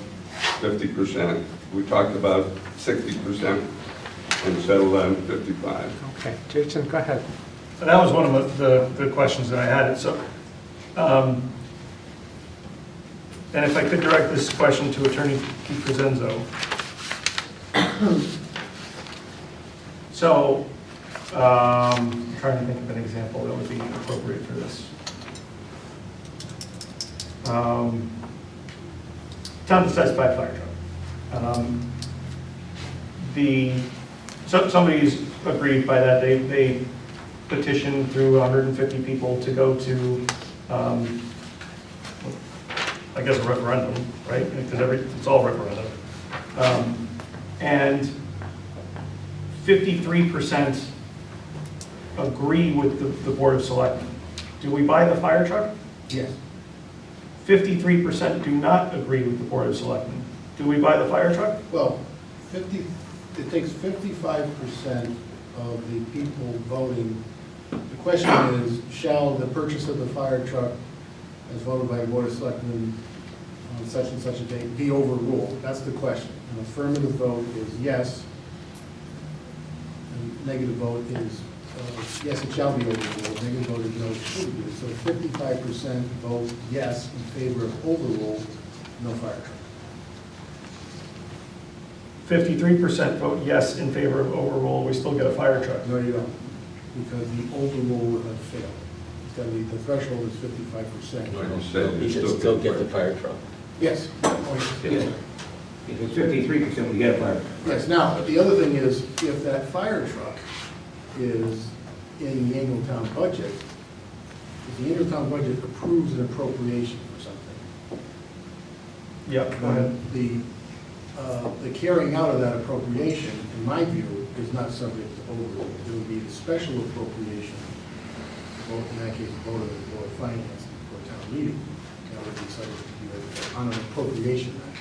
50%. We talked about 60% and settled on 55. Okay, Jason, go ahead. And that was one of the questions that I had. So, and if I could direct this question to Attorney Crescenzo. So, I'm trying to think of an example that would be appropriate for this. Town decides to buy a fire truck. Somebody's agreed by that. They petitioned through 150 people to go to, I guess, a referendum, right? Because it's all referendum. And 53% agree with the Board of Selectmen. Do we buy the fire truck? Yes. 53% do not agree with the Board of Selectmen. Do we buy the fire truck? Well, it takes 55% of the people voting. The question is, shall the purchase of the fire truck, as voted by the Board of Selectmen on such and such a date, be overruled? That's the question. An affirmative vote is yes. And negative vote is, yes, it shall be overruled. Negative vote is no, it shouldn't be. So 55% vote yes in favor of overrule, no fire truck. 53% vote yes in favor of overrule, we still get a fire truck. No, you don't, because the overrule would have failed. It's got to be, the threshold is 55%. Like you said, You you should still get the fire truck. Yes. If it's 53%, we get a fire truck. Yes, now, the other thing is, if that fire truck is in the annual town budget, if the annual town budget approves an appropriation for something, Yep, go ahead. the carrying out of that appropriation, in my view, is not subject to overrule. It would be the special appropriation, vote, in that case, vote of the Board of Finance for town meeting, that would be subject to be on an appropriation act.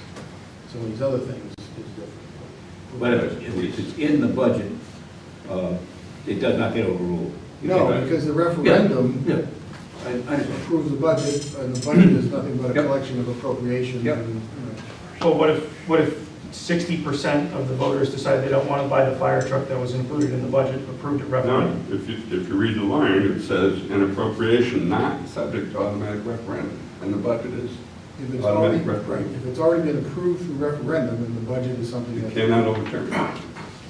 So these other things is different. But if it's in the budget, it does not get overruled. No, because the referendum Yeah, I understand. approves the budget, and the budget is nothing but a Yep. collection of appropriations. Yep. And, you know. Well, what if 60% of the voters decide they don't want to buy the fire truck that was included in the budget, approved at No, referendum? if you read the line, it says an appropriation not subject to automatic referendum, and the budget is If it's already, automatic right, referendum. if it's already been approved through referendum, then the budget is something You that, cannot overturn it.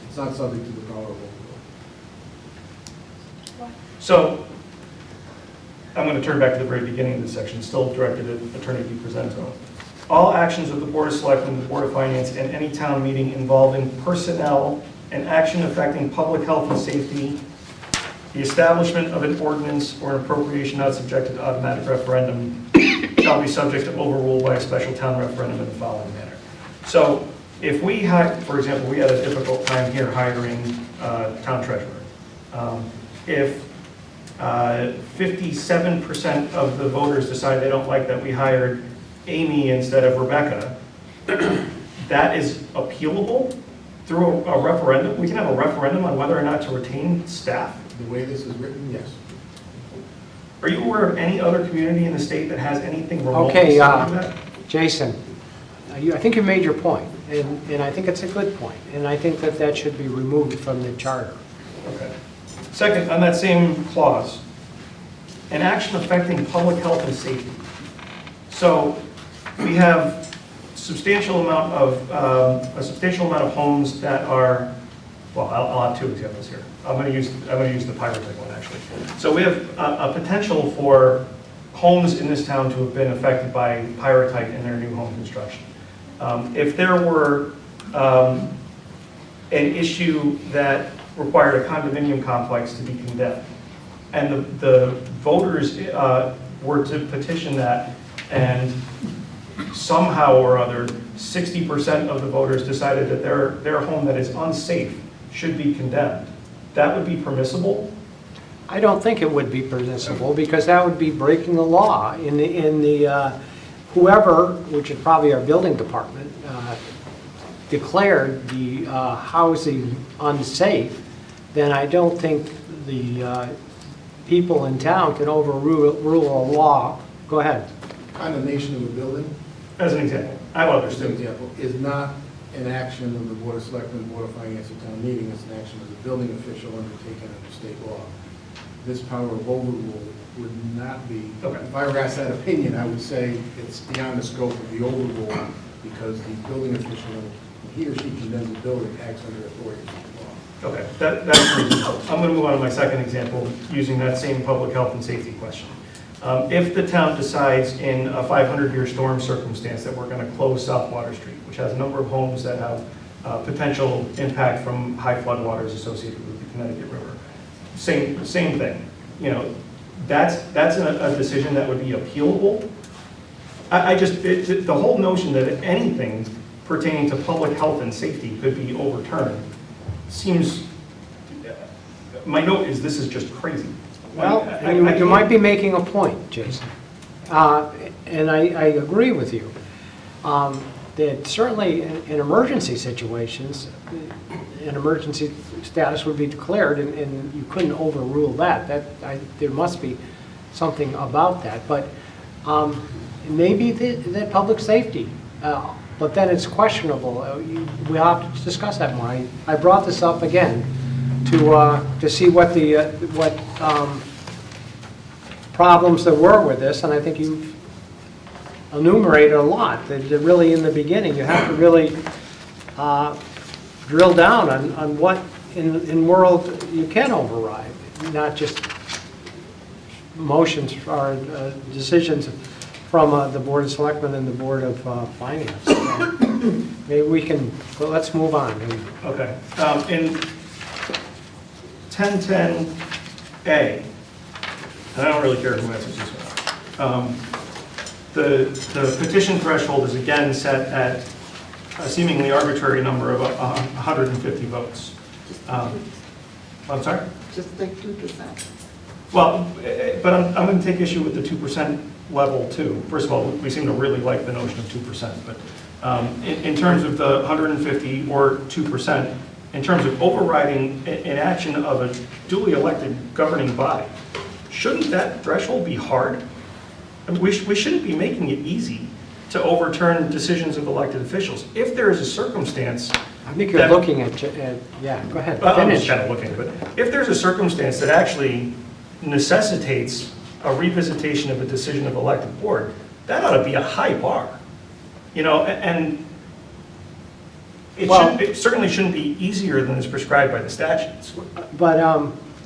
it's not subject to the power of overrule. So, I'm going to turn back to the very beginning of this section, still directed at Attorney DiCrescenzo. All actions of the Board of Selectmen, the Board of Finance, and any town meeting involving personnel and action affecting public health and safety, the establishment of an ordinance or an appropriation not subjected to automatic referendum shall be subject to overrule by a special town referendum in the following manner. So, if we had, for example, we had a difficult time here hiring town treasurer. If 57% of the voters decide they don't like that we hired Amy instead of Rebecca, that is appealable through a referendum? We can have a referendum on whether or not to retain staff? The way this is written, yes. Are you aware of any other community in the state that has anything remotely Okay, similar to that? Jason, I think you made your point, and I think it's a good point, and I think that that should be removed from the charter. Okay. Second, on that same clause, an action affecting public health and safety. So we have a substantial amount of homes that are, well, I'll have two examples here. I'm going to use the pyrotech one actually. So we have a potential for homes in this town to have been affected by pyrotech in their new home construction. If there were an issue that required a condominium complex to be condemned, and the voters were to petition that, and somehow or other, 60% of the voters decided that their home that is unsafe should be condemned, that would be permissible? I don't think it would be permissible, because that would be breaking the law. In the whoever, which is probably our building department, declared the housing unsafe, then I don't think the people in town can overrule a law. Go ahead. Condemnation of a building, As an example, I have others as an too. example, is not an action of the Board of Selectmen, Board of Finance, or town meeting. It's an action of the building official undertaken under state law. This power of overrule would not be, Okay. if I were asked that opinion, I would say it's beyond the scope of the overrule, because the building official, when he or she condemns a building, acts under authority of state law. Okay, that's reasonable. I'm going to move on to my second example, using that same public health and safety question. If the town decides in a 500-year storm circumstance that we're going to close South Water Street, which has a number of homes that have potential impact from high floodwaters associated with the Connecticut River, same thing. You know, that's a decision that would be appealable. The whole notion that anything pertaining to public health and safety could be overturned seems, my note is this is just crazy. Well, you might be making a point, Jason. And I agree with you. That certainly in emergency situations, an emergency status would be declared, and you couldn't overrule that. There must be something about that. But maybe that public safety, but then it's questionable. We'll have to discuss that more. I brought this up again to see what problems there were with this, and I think you've enumerated a lot. That really, in the beginning, you have to really drill down on what in world you can override, not just motions or decisions from the Board of Selectmen and the Board of Finance. So maybe we can, let's move on. Okay. In 1010A, and I don't really care who answers this one, the petition threshold is again set at a seemingly arbitrary number of 150 votes. I'm sorry? Just like 2%. Well, but I'm going to take issue with the 2% level too. First of all, we seem to really like the notion of 2%, but in terms of the 150 or 2%, in terms of overriding an action of a duly elected governing body, shouldn't that threshold be hard? I mean, we shouldn't be making it easy to overturn decisions of elected officials. If there is a circumstance, I think you're looking at, yeah, go ahead, I'm finish. just kind of looking, but if there's a circumstance that actually necessitates a revisitation of a decision of elected board, that ought to be a high bar, you know, and it certainly shouldn't be easier than is prescribed by the statutes. But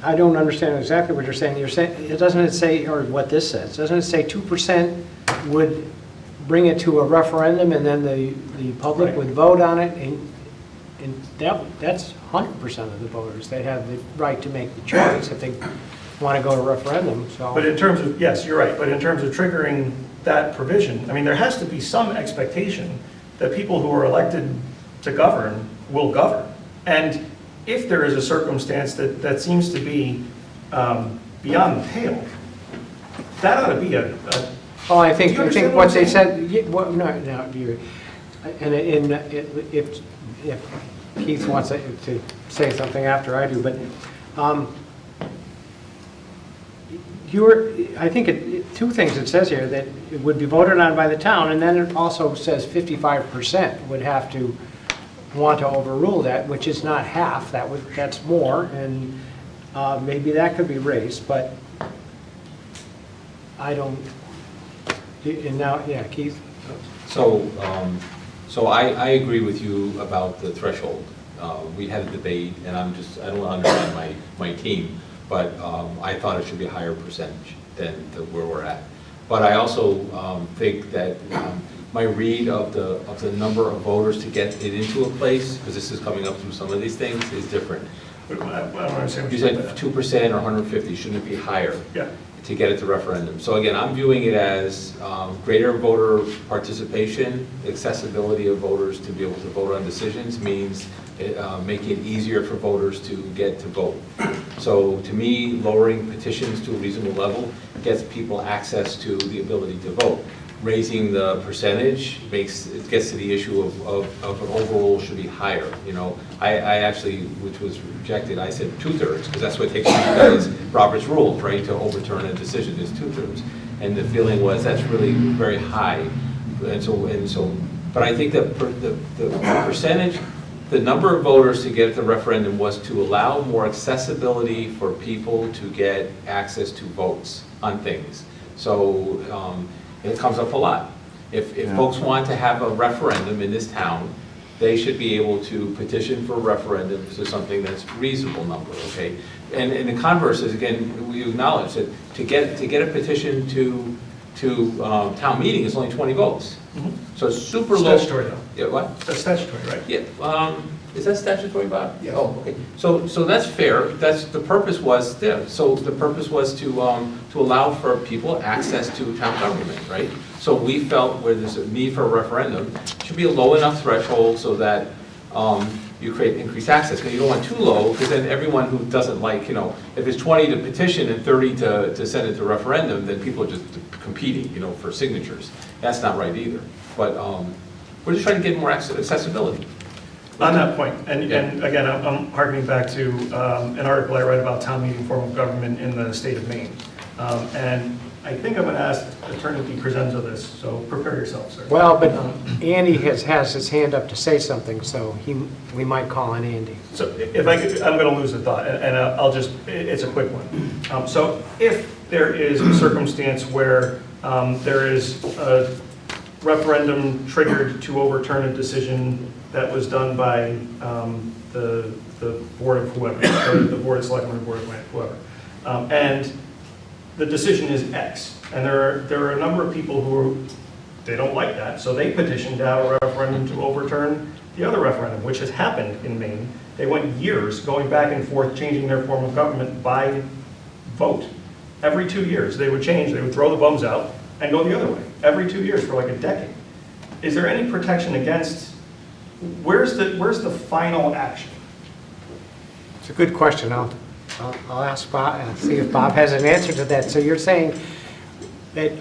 I don't understand exactly what you're saying. You're saying, doesn't it say, or what this says, doesn't it say 2% would bring it to a referendum and then the public Right. would vote on it? And that's 100% of the voters. They have the right to make the choice if they want to go to referendum, so. But in terms of, yes, you're right, but in terms of triggering that provision, I mean, there has to be some expectation that people who are elected to govern will govern. And if there is a circumstance that seems to be beyond the pale. That ought to be a Oh, I Do think you understand what what they I'm said, well, no, you, and if Keith wants to say something after I do, but I think two things it says here, that it would be voted on by the town, and then it also says 55% would have to want to overrule that, which is not half, that's more, and maybe that could be raised, but I don't, and now, yeah, Keith? So, I agree with you about the threshold. We had a debate, and I don't understand my team, but I thought it should be a higher percentage than where we're at. But I also think that my read of the number of voters to get it into a place, because this is coming up through some of these things, is different. I don't understand what You you said said. 2% or 150, shouldn't it be higher? Yeah. To get it to referendum. So again, I'm viewing it as greater voter participation, accessibility of voters to be able to vote on decisions means making it easier for voters to get to vote. So to me, lowering petitions to a reasonable level gets people access to the ability to vote. Raising the percentage it gets to the issue of an overall should be higher. You know, I actually, which was rejected, I said 2/3, because that's what it takes for you guys, Robert's rules, right, to overturn a decision is 2/3. And the feeling was that's really very high. And so, but I think that the percentage, the number of voters to get at the referendum was to allow more accessibility for people to get access to votes on things. So, it comes up a lot. If folks want to have a referendum in this town, they should be able to petition for a referendum to something that's reasonable number, okay? And the converse is, again, we acknowledge that to get a petition to town meeting is only 20 votes. Mhm. So it's super low. Statutory though. Yeah, what? That's statutory, right? Yeah, is that statutory, Bob? Yes. Oh, okay. So that's fair. The purpose was, yeah, so the purpose was to allow for people access to town government, right? So we felt where there's a need for a referendum, it should be a low enough threshold so that you create increased access. Because you don't want too low, because then everyone who doesn't like, if it's 20 to petition and 30 to send it to referendum, then people are just competing, for signatures. That's not right either. But we're just trying to get more accessibility. On that point, and again, I'm harkening back to an article I read about town meeting form of government in the state of Maine. And I think I'm going to ask Attorney DiCrescenzo this, so prepare yourself, sir. Well, but Andy has his hand up to say something, so we might call on Andy. So if I could, I'm going to lose the thought, and I'll just, it's a quick one. So if there is a circumstance where there is a referendum triggered to overturn a decision that was done by the board of whoever, or the board of selectmen, or board of whoever, and the decision is X, and there are a number of people who they don't like that, so they petitioned to have a referendum to overturn the other referendum, which has happened in Maine. They went years going back and forth, changing their form of government by vote. Every 2 years, they would change, they would throw the bums out and go the other way, every 2 years for like a decade. Is there any protection against, where's the final action? It's a good question. I'll ask Bob, and see if Bob has an answer to that. So you're saying that,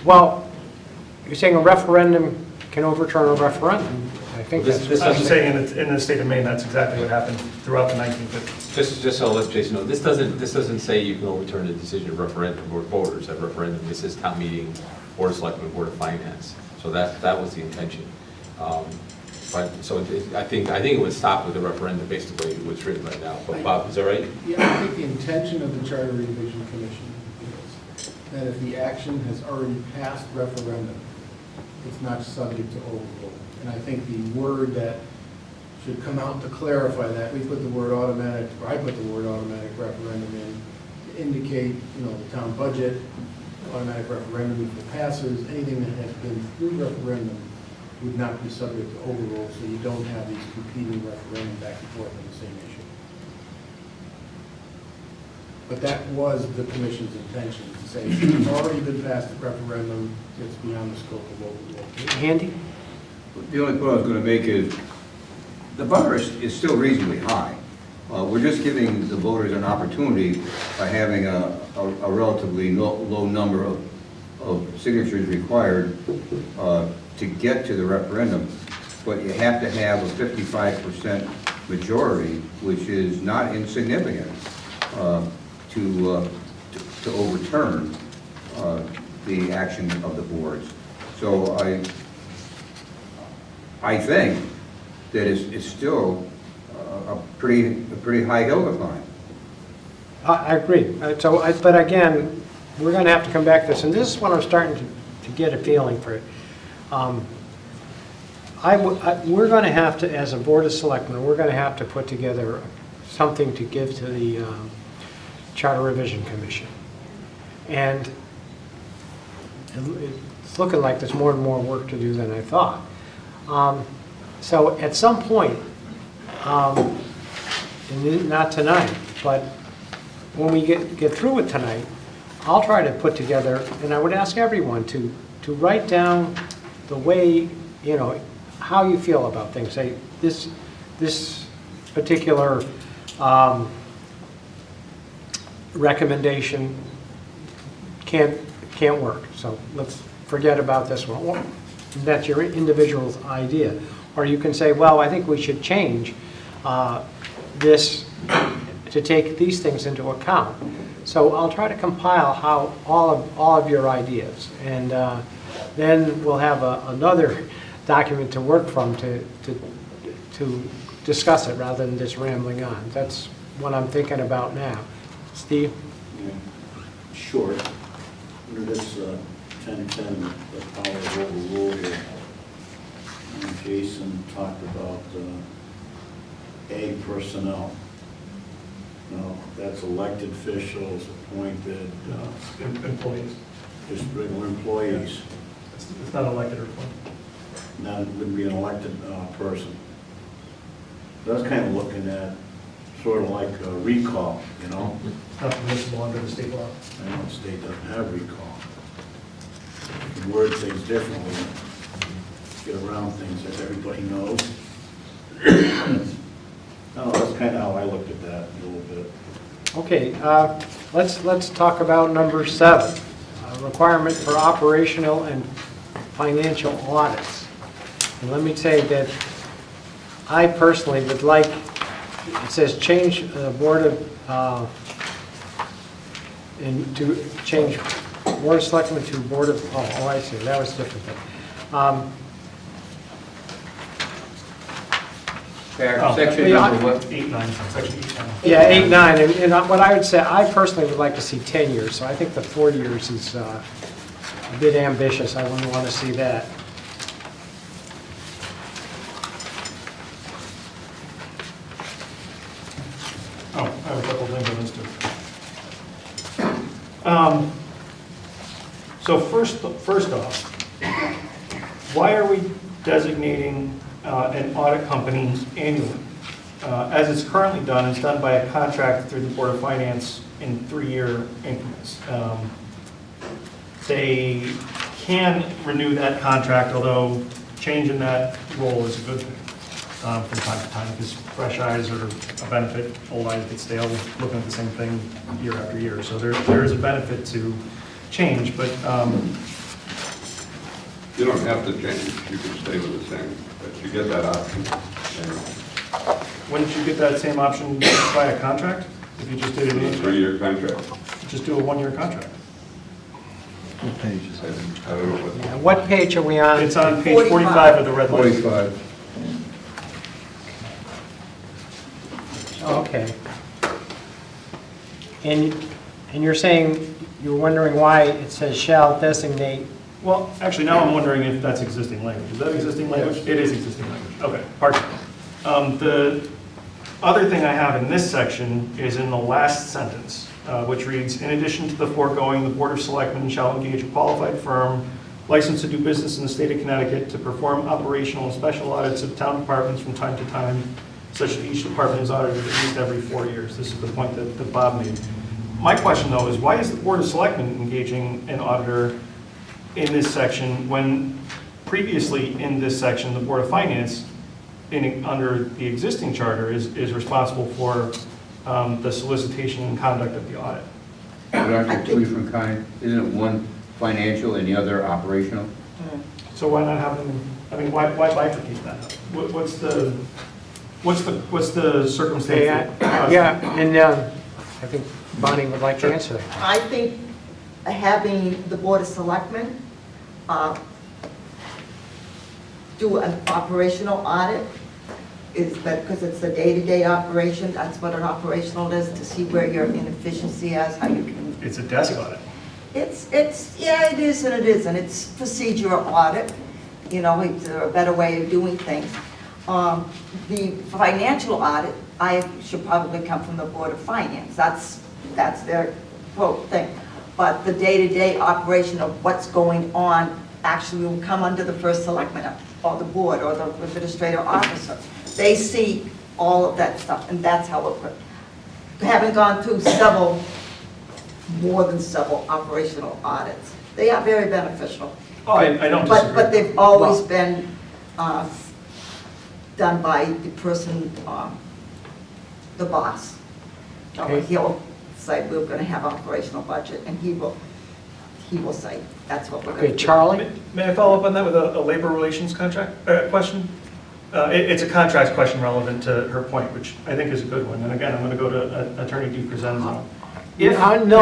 you're saying a referendum can overturn a referendum. I think that's. I'm saying in the state of Maine, that's exactly what happened throughout the 1950s. Just so I'll let Jason know, this doesn't say you can overturn a decision of referendum or voters at referendum. This is town meeting, board of selectmen, board of finance. So that was the intention. But so I think it would stop with the referendum based on the way it's written right now. But Bob, is that right? Yeah, I think the intention of the Charter Revision Commission is that if the action has already passed referendum, it's not subject to overrule. And I think the word that should come out to clarify that, we put the word automatic, or I put the word automatic referendum in to indicate, the town budget, automatic referendum if it passes, anything that has been through referendum would not be subject to overrule, so you don't have these competing referendum back and forth on the same issue. But that was the commission's intention, to say it's already been passed the referendum, it's beyond the scope of overrule. Andy? The only point I was going to make is, the bar is still reasonably high. We're just giving the voters an opportunity by having a relatively low number of signatures required to get to the referendum. But you have to have a 55% majority, which is not insignificant, to overturn the action of the boards. So I think that it's still a pretty high hill to climb. I agree. But again, we're going to have to come back to this, and this is what I'm starting to get a feeling for it. We're going to have to, as a Board of Selectmen, we're going to have to put together something to give to the Charter Revision Commission. And it's looking like there's more and more work to do than I thought. So at some point, and not tonight, but when we get through with tonight, I'll try to put together, and I would ask everyone to write down the way, how you feel about things. Say, this particular recommendation can't work, so let's forget about this one. Well, that's your individual's idea. Or you can say, well, I think we should change this to take these things into account. So I'll try to compile how all of your ideas, and then we'll have another document to work from to discuss it rather than just rambling on. That's what I'm thinking about now. Steve? Yeah. Short. Under this 1010, the power of overrule here. And Jason talked about A, personnel. Now, that's elected officials, appointed, Employees. just regular employees. It's not elected or appointed. Not, it wouldn't be an elected person. So I was kind of looking at sort of like a recall, It's not permissible under the state law. I know the state doesn't have recall. You can word things differently, get around things that everybody knows. No, that's kind of how I looked at that a little bit. Okay, let's talk about number 7, requirement for operational and financial audits. And let me say that I personally would like, it says change Board of, and to change Board of Selectmen to Board of, oh, I see, that was a different thing. Section yeah, number what? 8-9, section 8-9. Yeah, 8, 9, and what I would say, I personally would like to see 10 years, so I think the 4 years is a bit ambitious. I wouldn't want to see that. Oh, I have a couple things on this too. So first off, why are we designating an audit company annually? As it's currently done, it's done by a contract through the Board of Finance in 3-year increments. They can renew that contract, although change in that role is a good thing from time to time, because fresh eyes are a benefit, old eyes get stale looking at the same thing year after year. So there is a benefit to change, but You don't have to change, you can stay with the same, but you get that option. wouldn't you get that same option by a contract? If you just did And it, a 3-year contract. just do a 1-year contract. What page is I that? don't know what. Yeah, what page are we on? It's on page 45 of the red line. 45. Okay. And you're saying, you're wondering why it says shall designate, Well, actually, now I'm wondering if that's existing language. Is that existing language? It is existing language. Okay, pardon. The other thing I have in this section is in the last sentence, which reads, in addition to the foregoing, the Board of Selectmen shall engage a qualified firm licensed to do business in the state of Connecticut to perform operational and special audits of town departments from time to time, such that each department is audited at least every 4 years. This is the point that Bob made. My question, though, is why is the Board of Selectmen engaging an auditor in this section when previously in this section, the Board of Finance under the existing charter, is responsible for the solicitation and conduct of the audit. But aren't there two different kinds? Isn't it one financial and the other operational? So why not have them, I mean, why bifurcate that? What's the circumstance? that- Yeah, and I think Bonnie would like to answer that. I think having the Board of Selectmen do an operational audit is that, because it's the day-to-day operation, that's what an operational is, to see where your inefficiency is, how you can. It's a desk audit. Yeah, it is and it isn't. It's procedural audit, you know, it's a better way of doing things. The financial audit, I should probably come from the Board of Finance. That's their quote thing. But the day-to-day operation of what's going on actually will come under the first selectman or the board or the administrative officer. They see all of that stuff, and that's how it works. Having gone through more than several operational audits, they are very beneficial. Oh, I don't disagree. But they've always been done by the person, the boss. Okay. He'll say, we're going to have operational budget, and he will say, that's what we're going to do. Okay, Charlie? May I follow up on that with a labor relations contract question? It's a contract question relevant to her point, which I think is a good one. And again, I'm going to go to Attorney DiCrescenzo. No,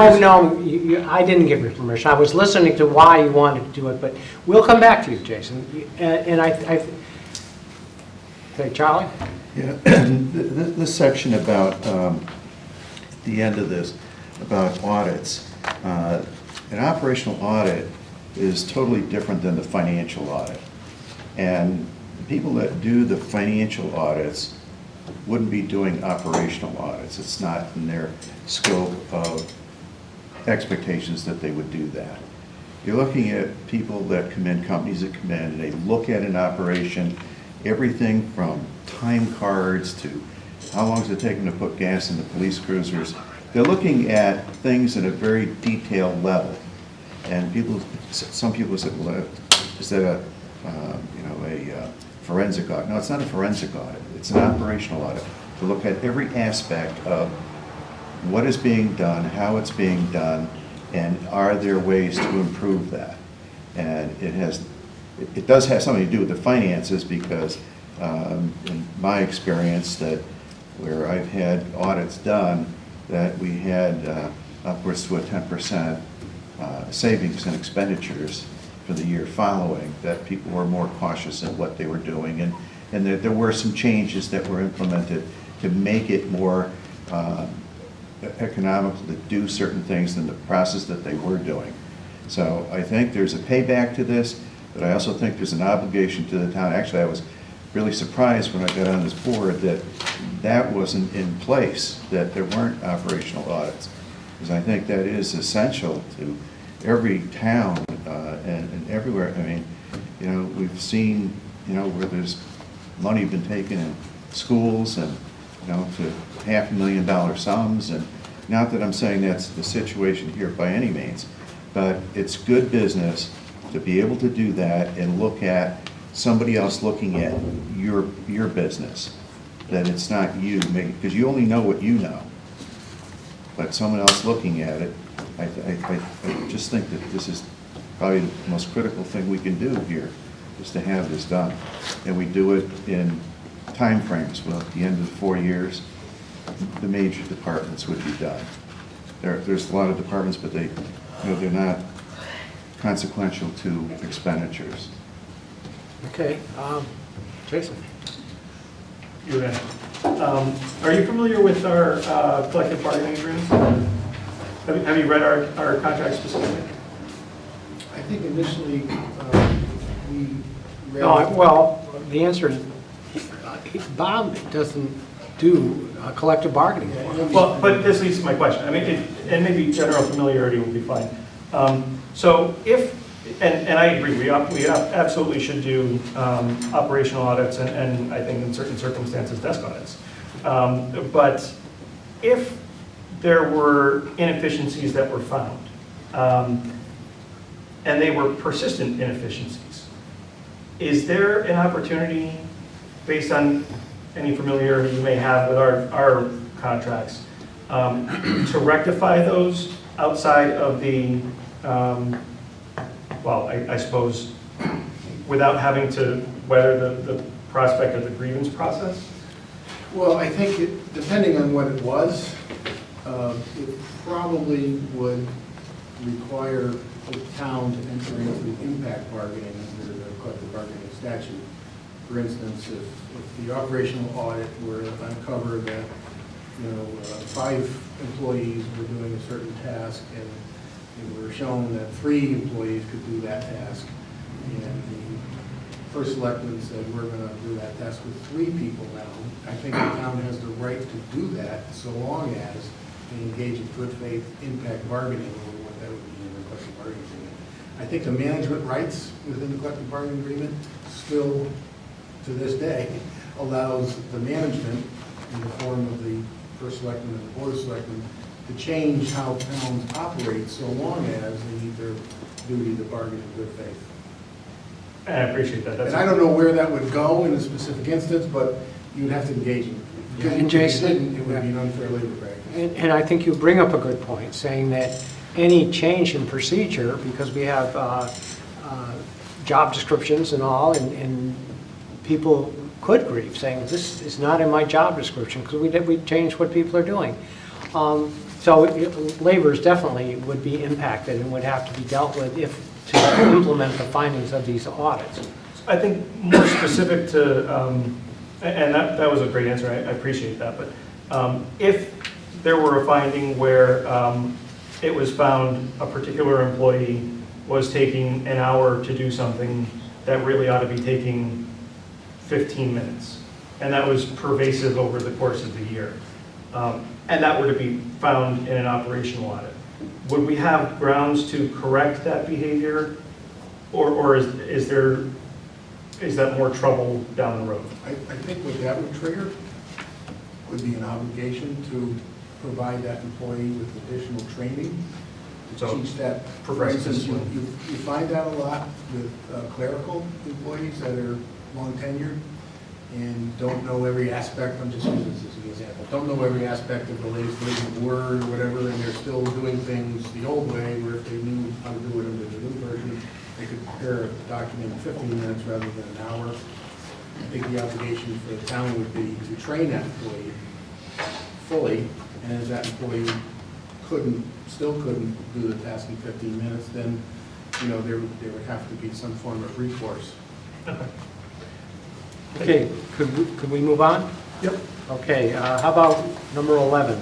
I didn't give you permission. I was listening to why you wanted to do it, but we'll come back to you, Jason. And okay, Charlie? Yeah, this section about, the end of this, about audits. An operational audit is totally different than the financial audit. And the people that do the financial audits wouldn't be doing operational audits. It's not in their scope of expectations that they would do that. You're looking at people that come in, companies that come in, and they look at an operation, everything from time cards to how long is it taking to put gas in the police cruisers. They're looking at things at a very detailed level. And some people say, well, is that a forensic audit? No, it's not a forensic audit. It's an operational audit to look at every aspect of what is being done, how it's being done, and are there ways to improve that? And it does have something to do with the finances, because in my experience, that where I've had audits done, that we had upwards to a 10% savings in expenditures for the year following, that people were more cautious in what they were doing, and there were some changes that were implemented to make it more economical to do certain things than the process that they were doing. So I think there's a payback to this, but I also think there's an obligation to the town. Actually, I was really surprised when I got on this board that that wasn't in place, that there weren't operational audits, because I think that is essential to every town and everywhere. I mean, you know, we've seen, you know, where there's money been taken in schools and, you know, to $500,000 sums, and not that I'm saying that's the situation here by any means, but it's good business to be able to do that and look at somebody else looking at your business, that it's not you, because you only know what you know, but someone else looking at it. I just think that this is probably the most critical thing we can do here, is to have this done. And we do it in time frames. Well, at the end of 4 years, the major departments would be done. There's a lot of departments, but they're not consequential to expenditures. Okay, Jason? You're in. Are you familiar with our collective bargaining agreements? Have you read our contract specifically? I think initially, we read. No, well, the answer is, Bob doesn't do collective bargaining. Well, but this leads to my question. I mean, and maybe general familiarity will be fine. So if, and I agree, we absolutely should do operational audits and I think in certain circumstances, desk audits. But if there were inefficiencies that were found, and they were persistent inefficiencies, is there an opportunity based on any familiarity you may have with our contracts, to rectify those outside of the, well, I suppose, without having to weather the prospect of the grievance process? Well, I think, depending on what it was, it probably would require the town to enter into impact bargaining under the collective bargaining statute. For instance, if the operational audit were to uncover that, 5 employees were doing a certain task, and it were shown that 3 employees could do that task, and the first selectman said, we're going to do that task with 3 people now, I think the town has the right to do that, so long as they engage in good faith impact bargaining, or what that would be in the collective bargaining agreement. I think the management rights within the collective bargaining agreement still, to this day, allows the management, in the form of the first selectman and the board of selectmen, to change how towns operate, so long as they meet their duty to bargain in good faith. And I appreciate that. And I don't know where that would go in a specific instance, but you'd have to engage in it. Because And if you Jason- didn't, it would be an unfair labor practice. And I think you bring up a good point, saying that any change in procedure, because we have job descriptions and all, and people could grieve, saying, this is not in my job description, because we changed what people are doing. So laborers definitely would be impacted and would have to be dealt with if to implement the findings of these audits. I think more specific to, and that was a great answer, I appreciate that, but if there were a finding where it was found a particular employee was taking an hour to do something that really ought to be taking 15 minutes, and that was pervasive over the course of the year, and that were to be found in an operational audit, would we have grounds to correct that behavior, or is that more trouble down the road? I think what that would trigger would be an obligation to provide that employee with additional training to So, teach that. For progressive instance, you discipline. you find that a lot with clerical employees that are long tenured and don't know every aspect, I'm just using this as an example, don't know every aspect of the latest version of Word or whatever, and they're still doing things the old way, where if they knew how to do it under the new version, they could prepare a document in 15 minutes rather than an hour. I think the obligation for the town would be to train that employee fully, and if that employee still couldn't do the task in 15 minutes, then, there would have to be some form of recourse. Okay, could we move on? Yep. Okay, how about number 11?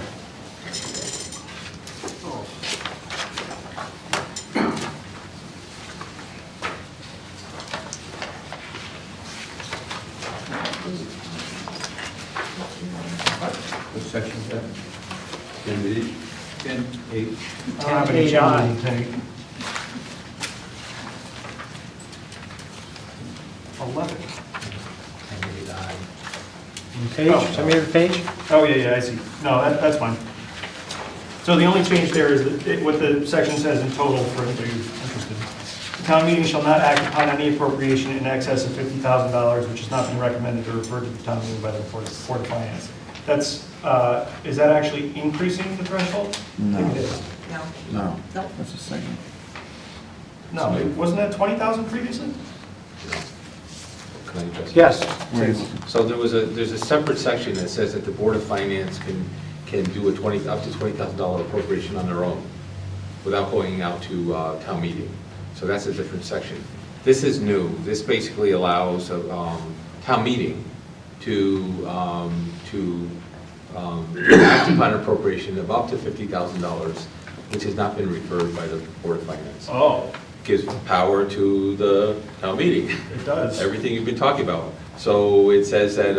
What section is that? 10B? 10A? I don't have any changes to take. 11. Page, send me the page. Oh, yeah, I see. No, that's fine. So the only change there is that what the section says in total for anybody who's interested. The town meeting shall not act upon any appropriation in excess of $50,000 which has not been recommended or referred to the town meeting by the Board of Finance. That's, is that actually increasing the threshold? No, It is. no, that's the second. No, wasn't that 20,000 previously? Can I address that? Yes. Where are you looking? So there's a separate section that says that the Board of Finance can do up to $20,000 appropriation on their own without going out to town meeting. So that's a different section. This is new. This basically allows town meeting to act upon appropriation of up to $50,000, which has not been referred by the Board of Finance. Oh, Gives power to the town meeting. it does. Everything you've been talking about. So it says that,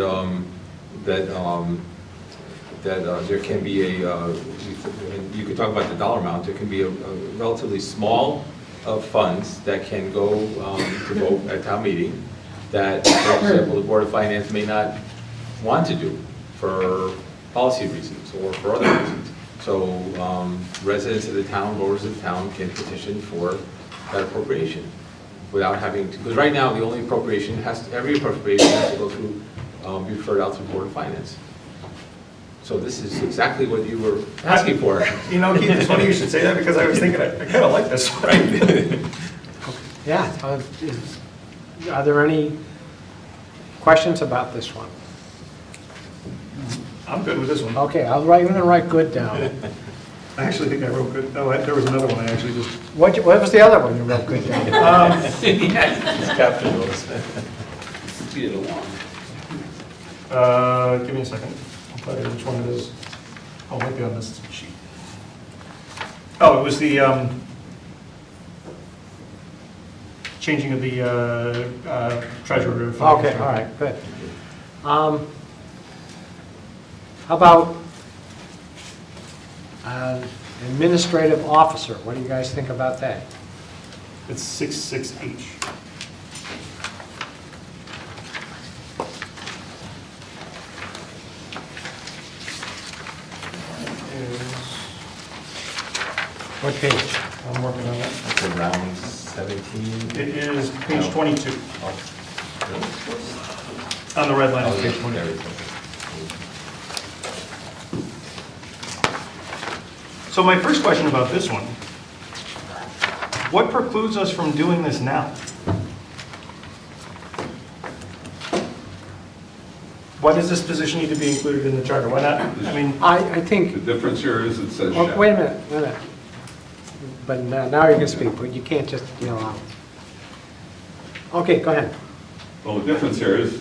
there can be and you could talk about the dollar amount, there can be a relatively small of funds that can go to vote at town meeting that, for example, the Board of Finance may not want to do for policy reasons or for other reasons. So residents of the town, voters of the town can petition for that appropriation without having to, because right now the only appropriation every appropriation has to go through be referred out to the Board of Finance. So this is exactly what you were asking for. You know, Keith, it's funny you should say that, because I was thinking, I kind of like this, right? Yeah, are there any questions about this one? I'm good with this one. Okay, I'm gonna write good down. I actually think I wrote good, oh, there was another one I actually just, What was the other one you wrote good down? He's captured those. give me a second. I'll tell you which one it is. Oh, might be on this sheet. Oh, it was the, changing of the, treasurer. to finance Okay, all director. right, good. How about administrative officer? What do you guys think about that? It's 66H. What page? I'm working on that. That's around 17. It is page No. 22, Oh, on the red line, oh, it's yeah, page 22. there we go. So my first question about this one, what precludes us from doing this now? Why does this position need to be included in the charter? Why not? I mean, I The think, difference here is it says oh, shall. wait a minute. But now you can speak, but you can't just yell out. Okay, go ahead. Well, the difference here is,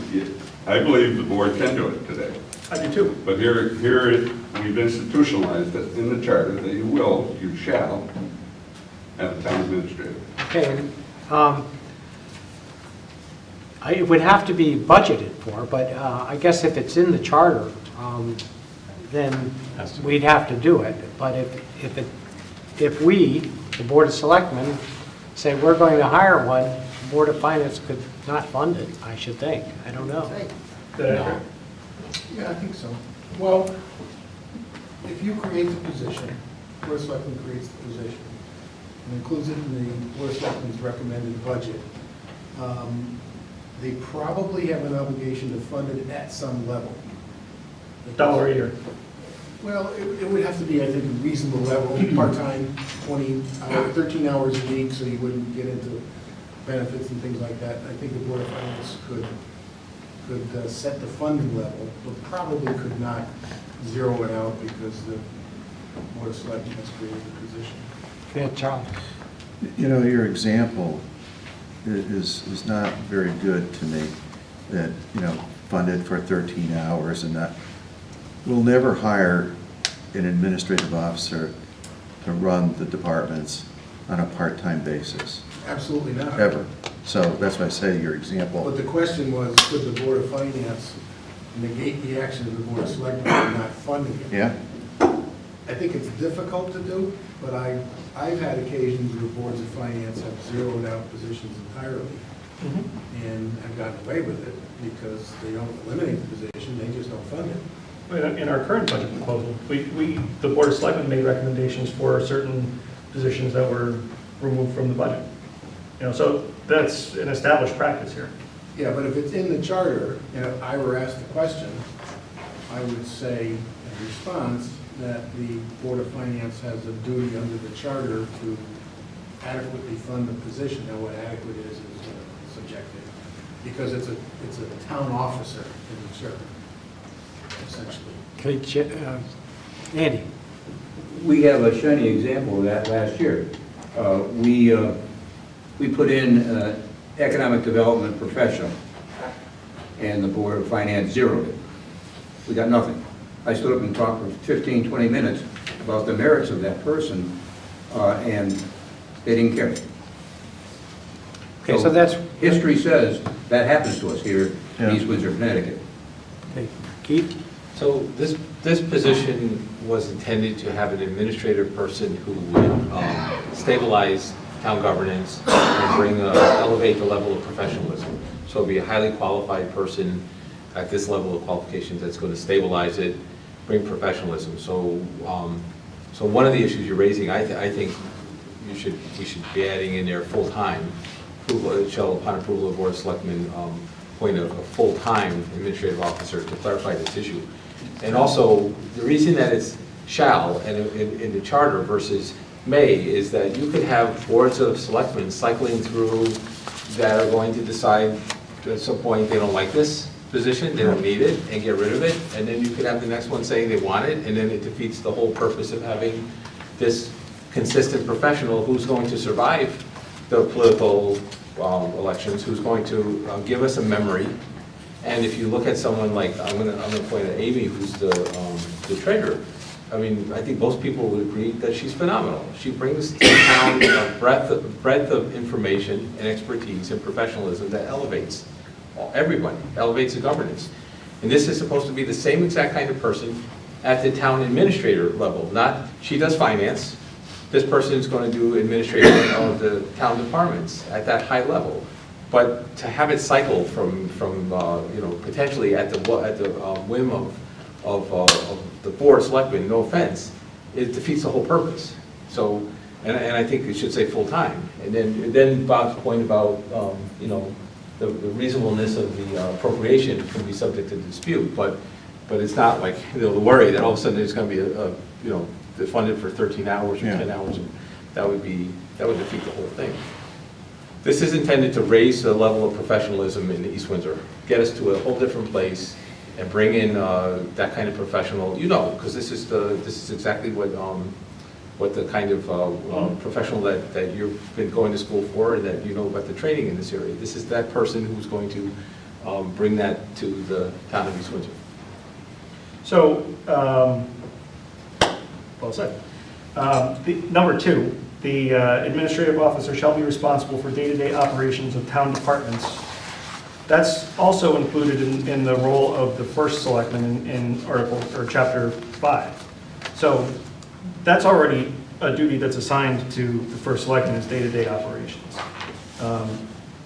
I believe the board can do it today. I do too. But here we've institutionalized it in the charter that you shall have a town administrator. Okay, it would have to be budgeted for, but I guess if it's in the charter, then we'd have to do it. But if we, the Board of Selectmen, say we're going to hire one, the Board of Finance could not fund it, I should think. I don't know. No. Yeah, I think so. Well, if you create the position, Board of Selectmen creates the position, and includes it in the Board of Selectmen's recommended budget, they probably have an obligation to fund it at some level. $1 a year. Well, it would have to be, I think, a reasonable level, part-time, 13 hours a week, so you wouldn't get into benefits and things like that. I think the Board of Finance could set the funding level, but probably could not zero it out because the Board of Selectmen has created the position. Yeah, Charlie. You know, your example is not very good to me, that, funded for 13 hours and that. We'll never hire an administrative officer to run the departments on a part-time basis, Absolutely not. ever. So that's why I say your example. But the question was, could the Board of Finance negate the action of the Board of Selectmen by not funding it? Yeah? I think it's difficult to do, but I've had occasions where boards of finance have zeroed out positions entirely, and have gotten away with it because they don't eliminate the position, they just don't fund it. In our current budget proposal, the Board of Selectmen made recommendations for certain positions that were removed from the budget. So that's an established practice here. Yeah, but if it's in the charter, and if I were asked the question, I would say in response that the Board of Finance has a duty under the charter to adequately fund the position. Now, what adequate is subjective, because it's a town officer in the charter, essentially. Okay, Andy. We have a shining example of that last year. We put in economic development professional, and the Board of Finance zeroed it. We got nothing. I stood up and talked for 15, 20 minutes about the merits of that person, and they didn't care. Okay, so that's, History says that happens to us here Yeah. in East Windsor, Connecticut. okay, Keith? So this position was intended to have an administrative person who would stabilize town governance and elevate the level of professionalism. So it'd be a highly qualified person at this level of qualifications that's going to stabilize it, bring professionalism. So one of the issues you're raising, I think we should be adding in there full-time, shall upon approval of the Board of Selectmen appoint a full-time administrative officer to clarify this issue. And also, the reason that it's shall in the charter versus may is that you could have boards of selectmen cycling through that are going to decide at some point they don't like this position, they don't need it, and get rid of it, and then you could have the next one saying they want it, and then it defeats the whole purpose of having this consistent professional who's going to survive the political elections, who's going to give us a memory. And if you look at someone like, I'm gonna point at Amy, who's the treasurer. I mean, I think most people would agree that she's phenomenal. She brings to the town a breadth of information and expertise and professionalism that elevates everybody, elevates the governance. And this is supposed to be the same exact kind of person at the town administrator level. Not, she does finance, this person is going to do administration of the town departments at that high level. But to have it cycle from you know, potentially at the whim of the board of selectmen, no offense, it defeats the whole purpose. So, and I think it should say full-time. And then Bob's point about, you know, the reasonableness of the appropriation can be subject to dispute, but it's not like, you know, the worry that all of a sudden there's going to be you know, they're funded for 13 hours or 10 hours, that would defeat the whole thing. This is intended to raise the level of professionalism in East Windsor, get us to a whole different place, and bring in that kind of professional, you know, because this is exactly what the kind of professional that you've been going to school for, and that you know about the training in this area. This is that person who's going to bring that to the town of East Windsor. So, well said. Number 2, the administrative officer shall be responsible for day-to-day operations of town departments. That's also included in the role of the first selectman in Article, or Chapter 5. So that's already a duty that's assigned to the first selectman, is day-to-day operations.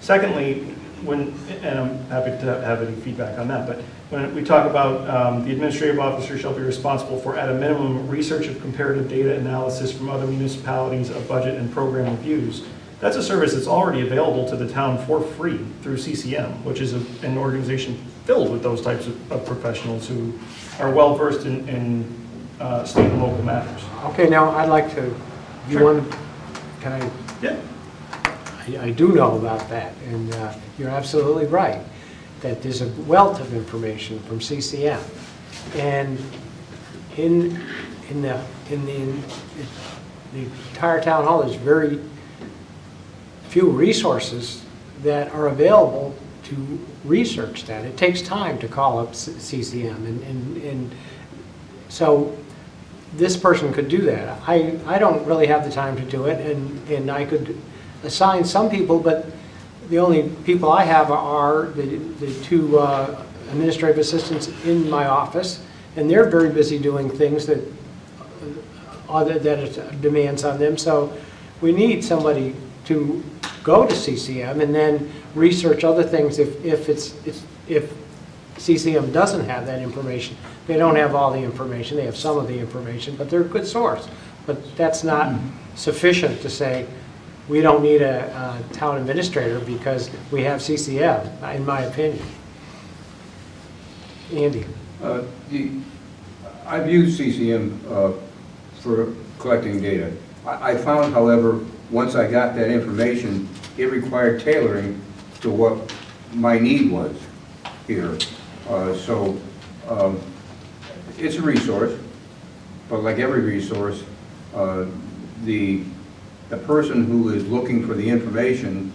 Secondly, and I'm happy to have any feedback on that, but when we talk about the administrative officer shall be responsible for, at a minimum, research of comparative data analysis from other municipalities of budget and program reviews, that's a service that's already available to the town for free through CCM, which is an organization filled with those types of professionals who are well-versed in state and local matters. Okay, now I'd like to, you Sure. want to, can I? Yeah. I do know about that, and you're absolutely right, that there's a wealth of information from CCM. And in the entire town hall, there's very few resources that are available to research that. It takes time to call up CCM, and so this person could do that. I don't really have the time to do it, and I could assign some people, but the only people I have are the 2 administrative assistants in my office, and they're very busy doing things that it demands on them. So we need somebody to go to CCM and then research other things if CCM doesn't have that information. They don't have all the information, they have some of the information, but they're a good source. But that's not sufficient to say, we don't need a town administrator because we have CCM, in my opinion. Andy? I've used CCM for collecting data. I found, however, once I got that information, it required tailoring to what my need was here. So it's a resource, but like every resource, the person who is looking for the information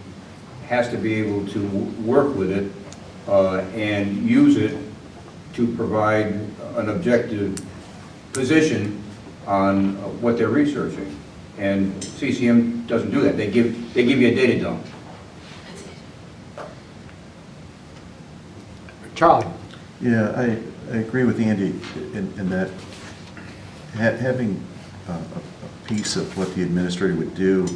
has to be able to work with it and use it to provide an objective position on what they're researching. And CCM doesn't do that. They give you a data dump. Charlie? Yeah, I agree with Andy in that having a piece of what the administrator would do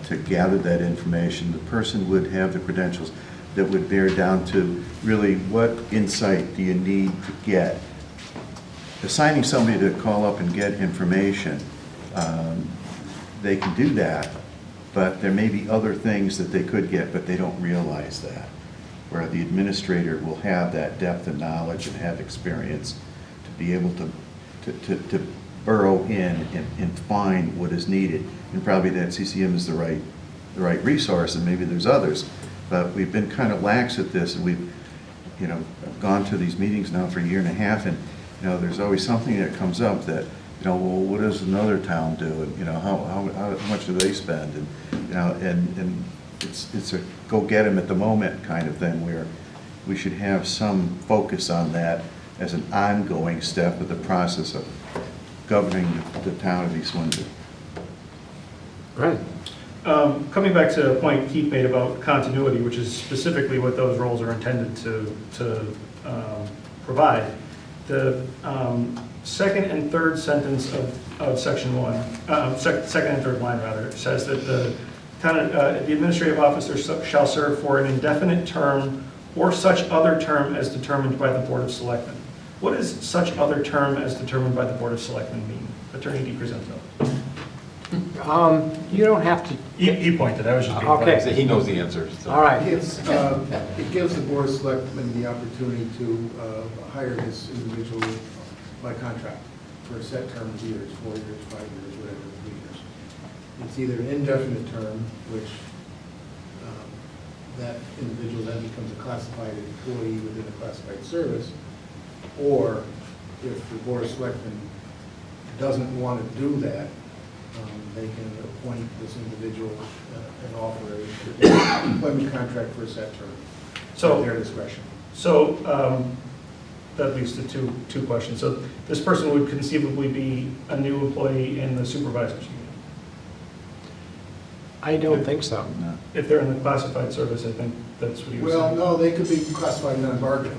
to gather that information, the person would have the credentials that would bear down to really what insight do you need to get. Assigning somebody to call up and get information, they can do that, but there may be other things that they could get, but they don't realize that. where the administrator will have that depth of knowledge and have experience to be able to burrow in and find what is needed. And probably that CCM is the right resource, and maybe there's others. But we've been kind of lax at this, and we've, gone to these meetings now for a year and a half, and, there's always something that comes up that, well, what does another town do? And, how much do they spend? And, and it's a go get 'em at the moment kind of thing, where we should have some focus on that as an ongoing step of the process of governing the town of East Windsor. Right. Coming back to a point Keith made about continuity, which is specifically what those roles are intended to provide, the second and third sentence of section 1, second and third line rather, says that the administrative officer shall serve for an indefinite term or such other term as determined by the Board of Selectmen. What does such other term as determined by the Board of Selectmen mean? Attorney DiCrescenzo. You don't have to. He pointed, I was just being Okay. funny. He knows the answer. So. All right. It gives the Board of Selectmen the opportunity to hire this individual by contract for a set term of years, 4 years, 5 years, whatever, 3 years. It's either an indefinite term, which that individual then becomes a classified employee within a classified service, or if the Board of Selectmen doesn't want to do that, they can appoint this individual and offer an employment contract for a set term, at their discretion. So that leads to two questions. So this person would conceivably be a new employee in the supervisor's union. I don't think so. No. If they're in the classified service, I think that's what he was Well, saying. no, they could be classified non-bargaining.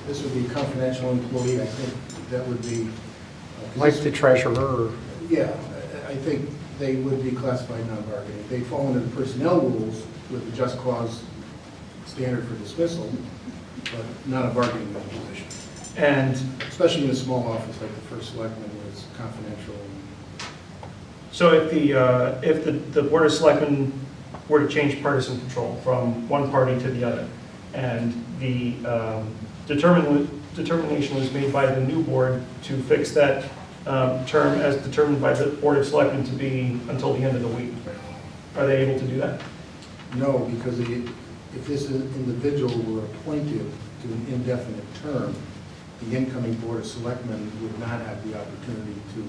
This would be confidential employee, I think that would be. 'Cause Like this- the treasurer. Yeah, I think they would be classified non-bargaining. They fall under the personnel rules with the just cause standard for dismissal, but not a bargaining position. And Especially in a small office like the first selectman where it's confidential. so if the Board of Selectmen were to change partisan control from one party to the other, and the determination was made by the new board to fix that term as determined by the Board of Selectmen to be until the end of the week, are they able to do that? No, because if this individual were appointed to an indefinite term, the incoming Board of Selectmen would not have the opportunity to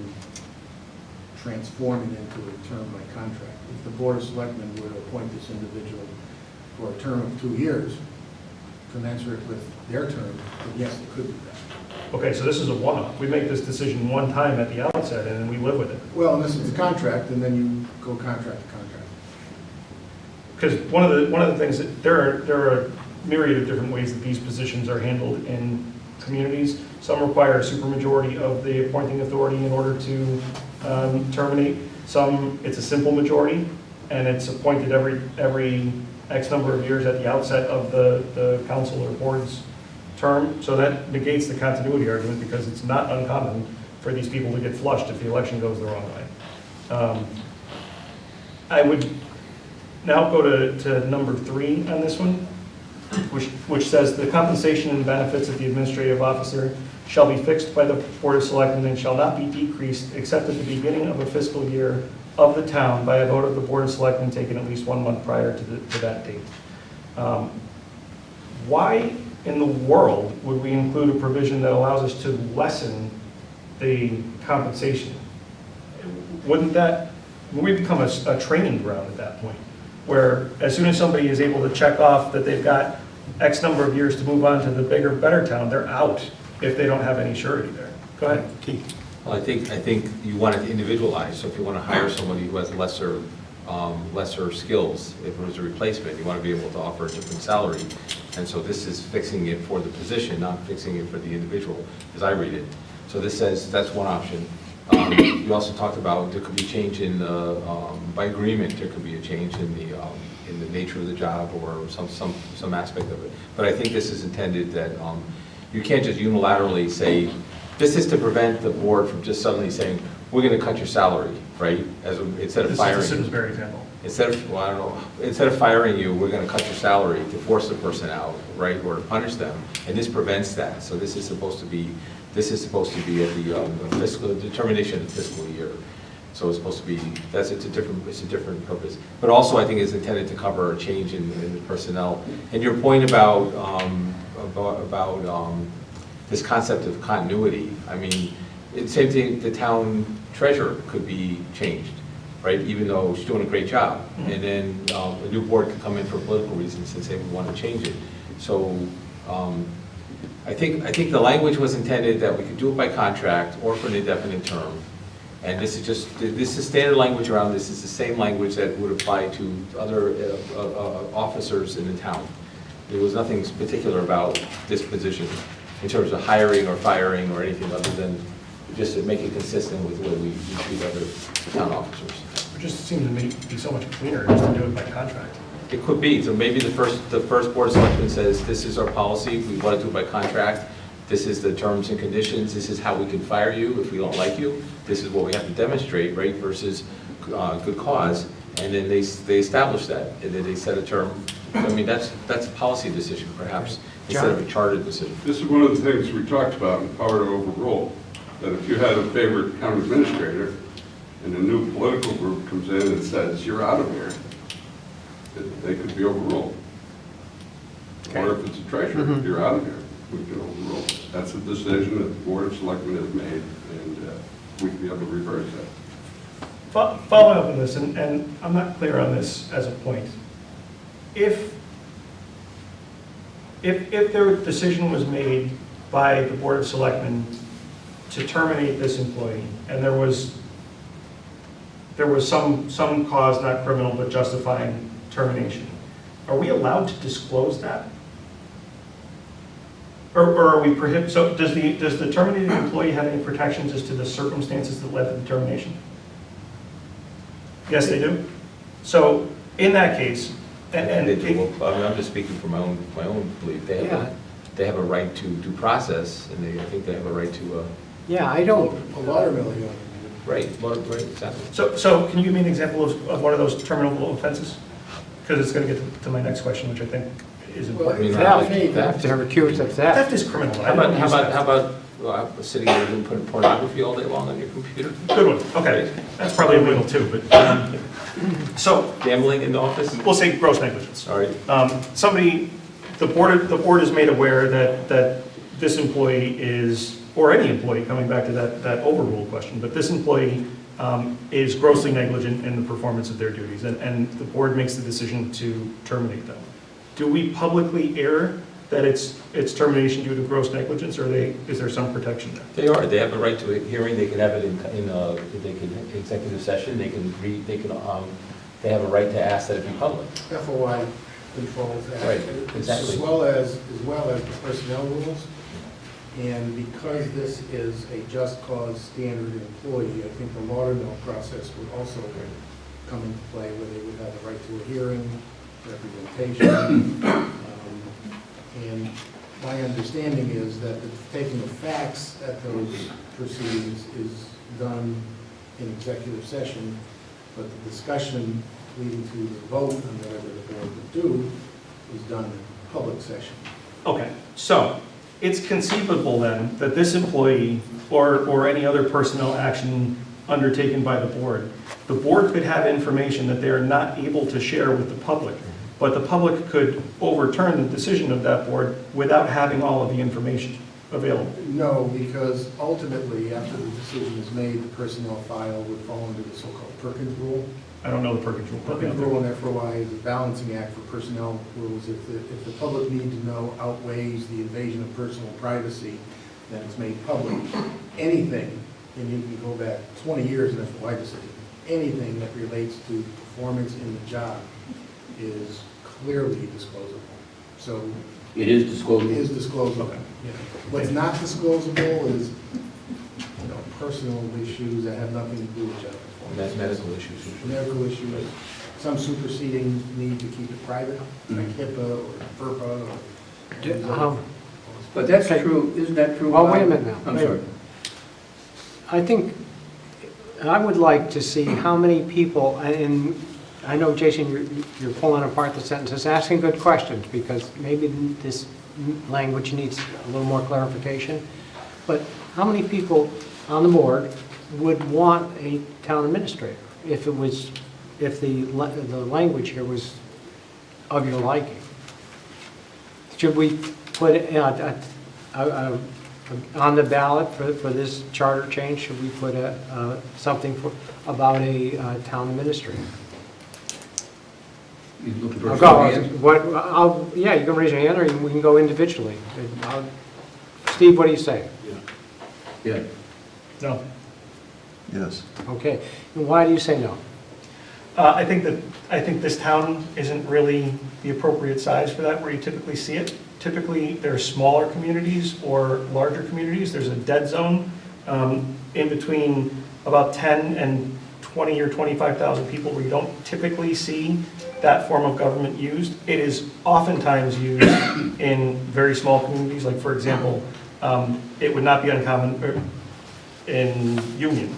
transform it into a term by contract. If the Board of Selectmen were to appoint this individual for a term of 2 years, commensurate with their term, then yes, they could do that. Okay, so this is a one-off. We make this decision one time at the outset, and then we live with it. Well, unless it's a contract, and then you go contract to contract. Because one of the things that there are a myriad of different ways that these positions are handled in communities. Some require a supermajority of the appointing authority in order to terminate. Some, it's a simple majority, and it's appointed every X number of years at the outset of the council or board's term. So that negates the continuity argument, because it's not uncommon for these people to get flushed if the election goes the wrong way. I would now go to number 3 on this one, which says the compensation and benefits of the administrative officer shall be fixed by the Board of Selectmen and shall not be decreased except at the beginning of a fiscal year of the town by a vote of the Board of Selectmen taken at least 1 month prior to that date. Why in the world would we include a provision that allows us to lessen the compensation? Wouldn't that, we become a training ground at that point, where as soon as somebody is able to check off that they've got X number of years to move on to the bigger, better town, they're out if they don't have any surety there. Go ahead, Keith. Well, I think you want it individualized, so if you want to hire somebody who has lesser skills, if it was a replacement, you want to be able to offer a different salary. And so this is fixing it for the position, not fixing it for the individual, as I read it. So this says, that's one option. You also talked about there could be change in, by agreement, there could be a change in the nature of the job or some aspect of it. But I think this is intended that you can't just unilaterally say, this is to prevent the board from just suddenly saying, we're going to cut your salary, right? Instead of firing. This is the Simsbury example. instead of, well, I don't know, instead of firing you, we're gonna cut your salary to force the person out, right, or to punish them, and this prevents that. So this is supposed to be at the fiscal, determination of the fiscal year. So it's supposed to be, it's a different purpose. But also, I think it's intended to cover a change in the personnel. And your point about this concept of continuity, I mean, same thing, the town treasurer could be changed, right? Even though she's doing a great job. And then a new board could come in for political reasons and say we want to change it. So I think the language was intended that we could do it by contract or for an indefinite term. And this is standard language around this. It's the same language that would apply to other officers in the town. There was nothing particular about this position in terms of hiring or firing or anything other than just to make it consistent with the way we treat other town officers. It just seems to me to be so much cleaner just to do it by contract. It could be. So maybe the first board of selectmen says, this is our policy. We want to do it by contract. This is the terms and conditions. This is how we can fire you if we don't like you. This is what we have to demonstrate, right, versus good cause. And then they establish that, and then they set a term. I mean, that's a policy decision, perhaps, instead of a charter decision. This is one of the things we talked about in power to overrule, that if you had a favorite town administrator and a new political group comes in and says, you're out of here, they could be overruled. Or if it's a treasurer, you're out of here, we can overrule. That's a decision that the Board of Selectmen has made, and we can be able to reverse that. Following up on this, and I'm not clear on this as a point. If their decision was made by the Board of Selectmen to terminate this employee, and there was some cause, not criminal, but justifying termination, are we allowed to disclose that? Or are we prohibited? So does the terminated employee have any protections as to the circumstances that led to the termination? Yes, they do. So in that case, I mean, I'm just speaking from my own belief. They have a right to due process, and I think they have a right to. Yeah, I don't, A watermill, you know. Right, exactly. So can you give me an example of one of those terminable offenses? Because it's going to get to my next question, which I think is important. theft, they're accused of theft. Theft is criminal. How about sitting there and putting pornography all day long on your computer? Good one, okay. That's probably illegal too, but, so, Gambling in the office? we'll say gross negligence. All right. The board is made aware that this employee is, or any employee, coming back to that overrule question, but this employee is grossly negligent in the performance of their duties, and the board makes the decision to terminate them. Do we publicly air that it's termination due to gross negligence, or is there some protection there? They are. They have a right to a hearing. They can have it in executive session. They have a right to ask that it be public. FOI controls that. Right, exactly. As well as the personnel rules. And because this is a just cause standard employee, I think the watermill process would also come into play, where they would have a right to a hearing, representation. And my understanding is that the taking of facts at those proceedings is done in executive session, but the discussion leading to the vote on whatever the board would do is done in public session. Okay, so it's conceivable then that this employee or any other personnel action undertaken by the board could have information that they are not able to share with the public, but the public could overturn the decision of that board without having all of the information available. No, because ultimately, after the decision is made, the personnel file would fall under the so-called Perkins rule. I don't know the Perkins rule. Perkins rule and FOI is a balancing act for personnel rules. If the public need to know outweighs the invasion of personal privacy, then it's made public. Anything, and you can go back 20 years in FOI decision, anything that relates to performance in the job is clearly disclosable. So It is it disclosable. is disclosable. Yeah. What's not disclosable is, personal issues that have nothing to do with job performance. Medical issues. Medical issues, some superseding need to keep it private, like HIPAA or FERPA or. But that's Okay. true, isn't that true? Well, wait a minute now. I'm Wait a sorry. minute. I think, I would like to see how many people, and I know, Jason, you're pulling apart the sentences, asking good questions, because maybe this language needs a little more clarification. But how many people on the board would want a town administrator if the language here was of your liking? Should we put it on the ballot for this charter change? Should we put something about a town administrator? You looking for a I'll show go. of hands? Yeah, you can raise your hand, or we can go individually. Steve, what do you say? Yeah. No. Yes. Okay, and why do you say no? I think this town isn't really the appropriate size for that, where you typically see it. Typically, there are smaller communities or larger communities. There's a dead zone in between about 10 and 20 or 25,000 people where you don't typically see that form of government used. It is oftentimes used in very small communities, like, for example, it would not be uncommon in Union,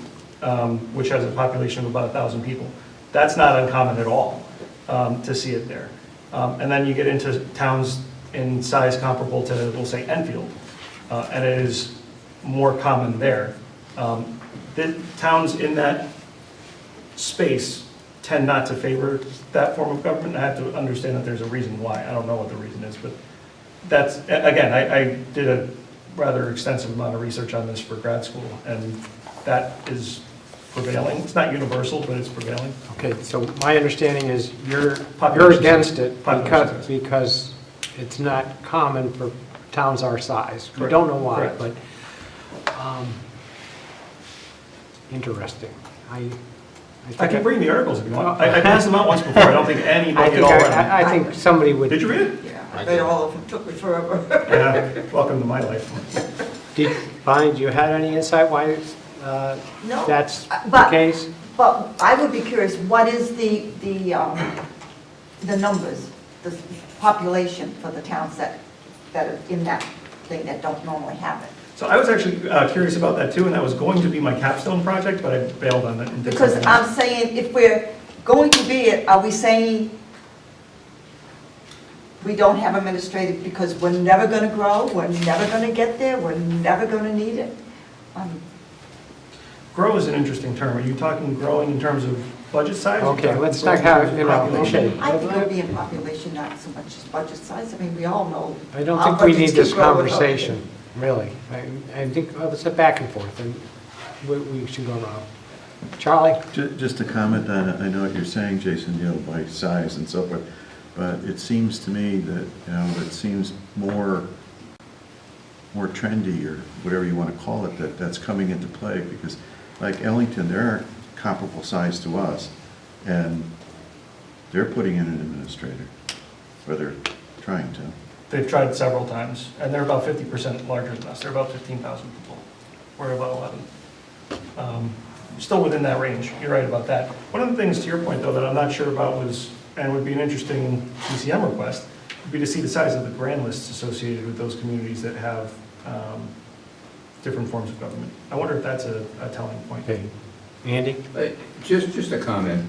which has a population of about 1,000 people. That's not uncommon at all to see it there. And then you get into towns in size comparable to, we'll say, Enfield, and it is more common there. The towns in that space tend not to favor that form of government. I have to understand that there's a reason why. I don't know what the reason is, but that's, again, I did a rather extensive amount of research on this for grad school, and that is prevailing. It's not universal, but it's prevailing. Okay, so my understanding is you're Population against it Population size. because it's not common for towns our size. We Correct. don't know why, Correct. but interesting. I can bring the articles if you want. I passed them out once before. I don't think anybody at all read them. I think somebody would. Did you read it? Yeah, I read all of them, took me forever. Yeah, welcome to my life. Bonnie, do you have any insight why No, that's the but- case? But I would be curious, what is the numbers, the population for the towns that are in that thing that don't normally have it? So I was actually curious about that too, and that was going to be my capstone project, but I bailed on it. and did Because something I'm else. saying, if we're going to be it, are we saying we don't have administrative because we're never going to grow, we're never going to get there, we're never going to need it? Grow is an interesting term. Are you talking growing in terms of budget size? or Okay, talking let's growing not in terms have, of you know, population? okay. I think it'll be in population, not so much as budget size. I mean, we all know. I don't our think we need budgets could this grow without it. conversation, really. I think, let's get back and forth, and we should go around. Charlie? Just to comment on it, I know what you're saying, Jason, by size and so forth, but it seems to me that, it seems more trendy, or whatever you want to call it, that's coming into play, because like Ellington, they're comparable size to us, and they're putting in an administrator, or they're trying to. They've tried several times, and they're about 50% larger than us. They're about 15,000 people. We're about 11. Still within that range. You're right about that. One of the things, to your point, though, that I'm not sure about was, and would be an interesting CCM request, would be to see the size of the grand lists associated with those communities that have different forms of government. I wonder if that's a telling point. Okay. Andy? Just a comment.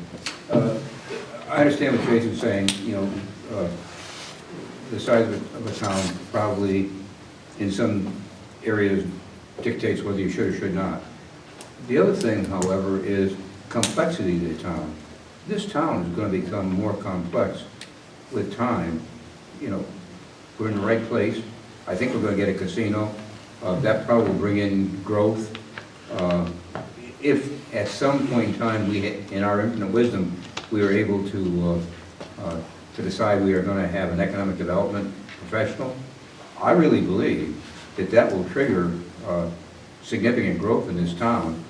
I understand what Jason's saying, the size of a town probably in some areas dictates whether you should or should not. The other thing, however, is complexity of the town. This town is going to become more complex with time. We're in the right place. I think we're going to get a casino. That probably will bring in growth. If at some point in time, in our infinite wisdom, we are able to decide we are going to have an economic development professional, I really believe that will trigger significant growth in this town.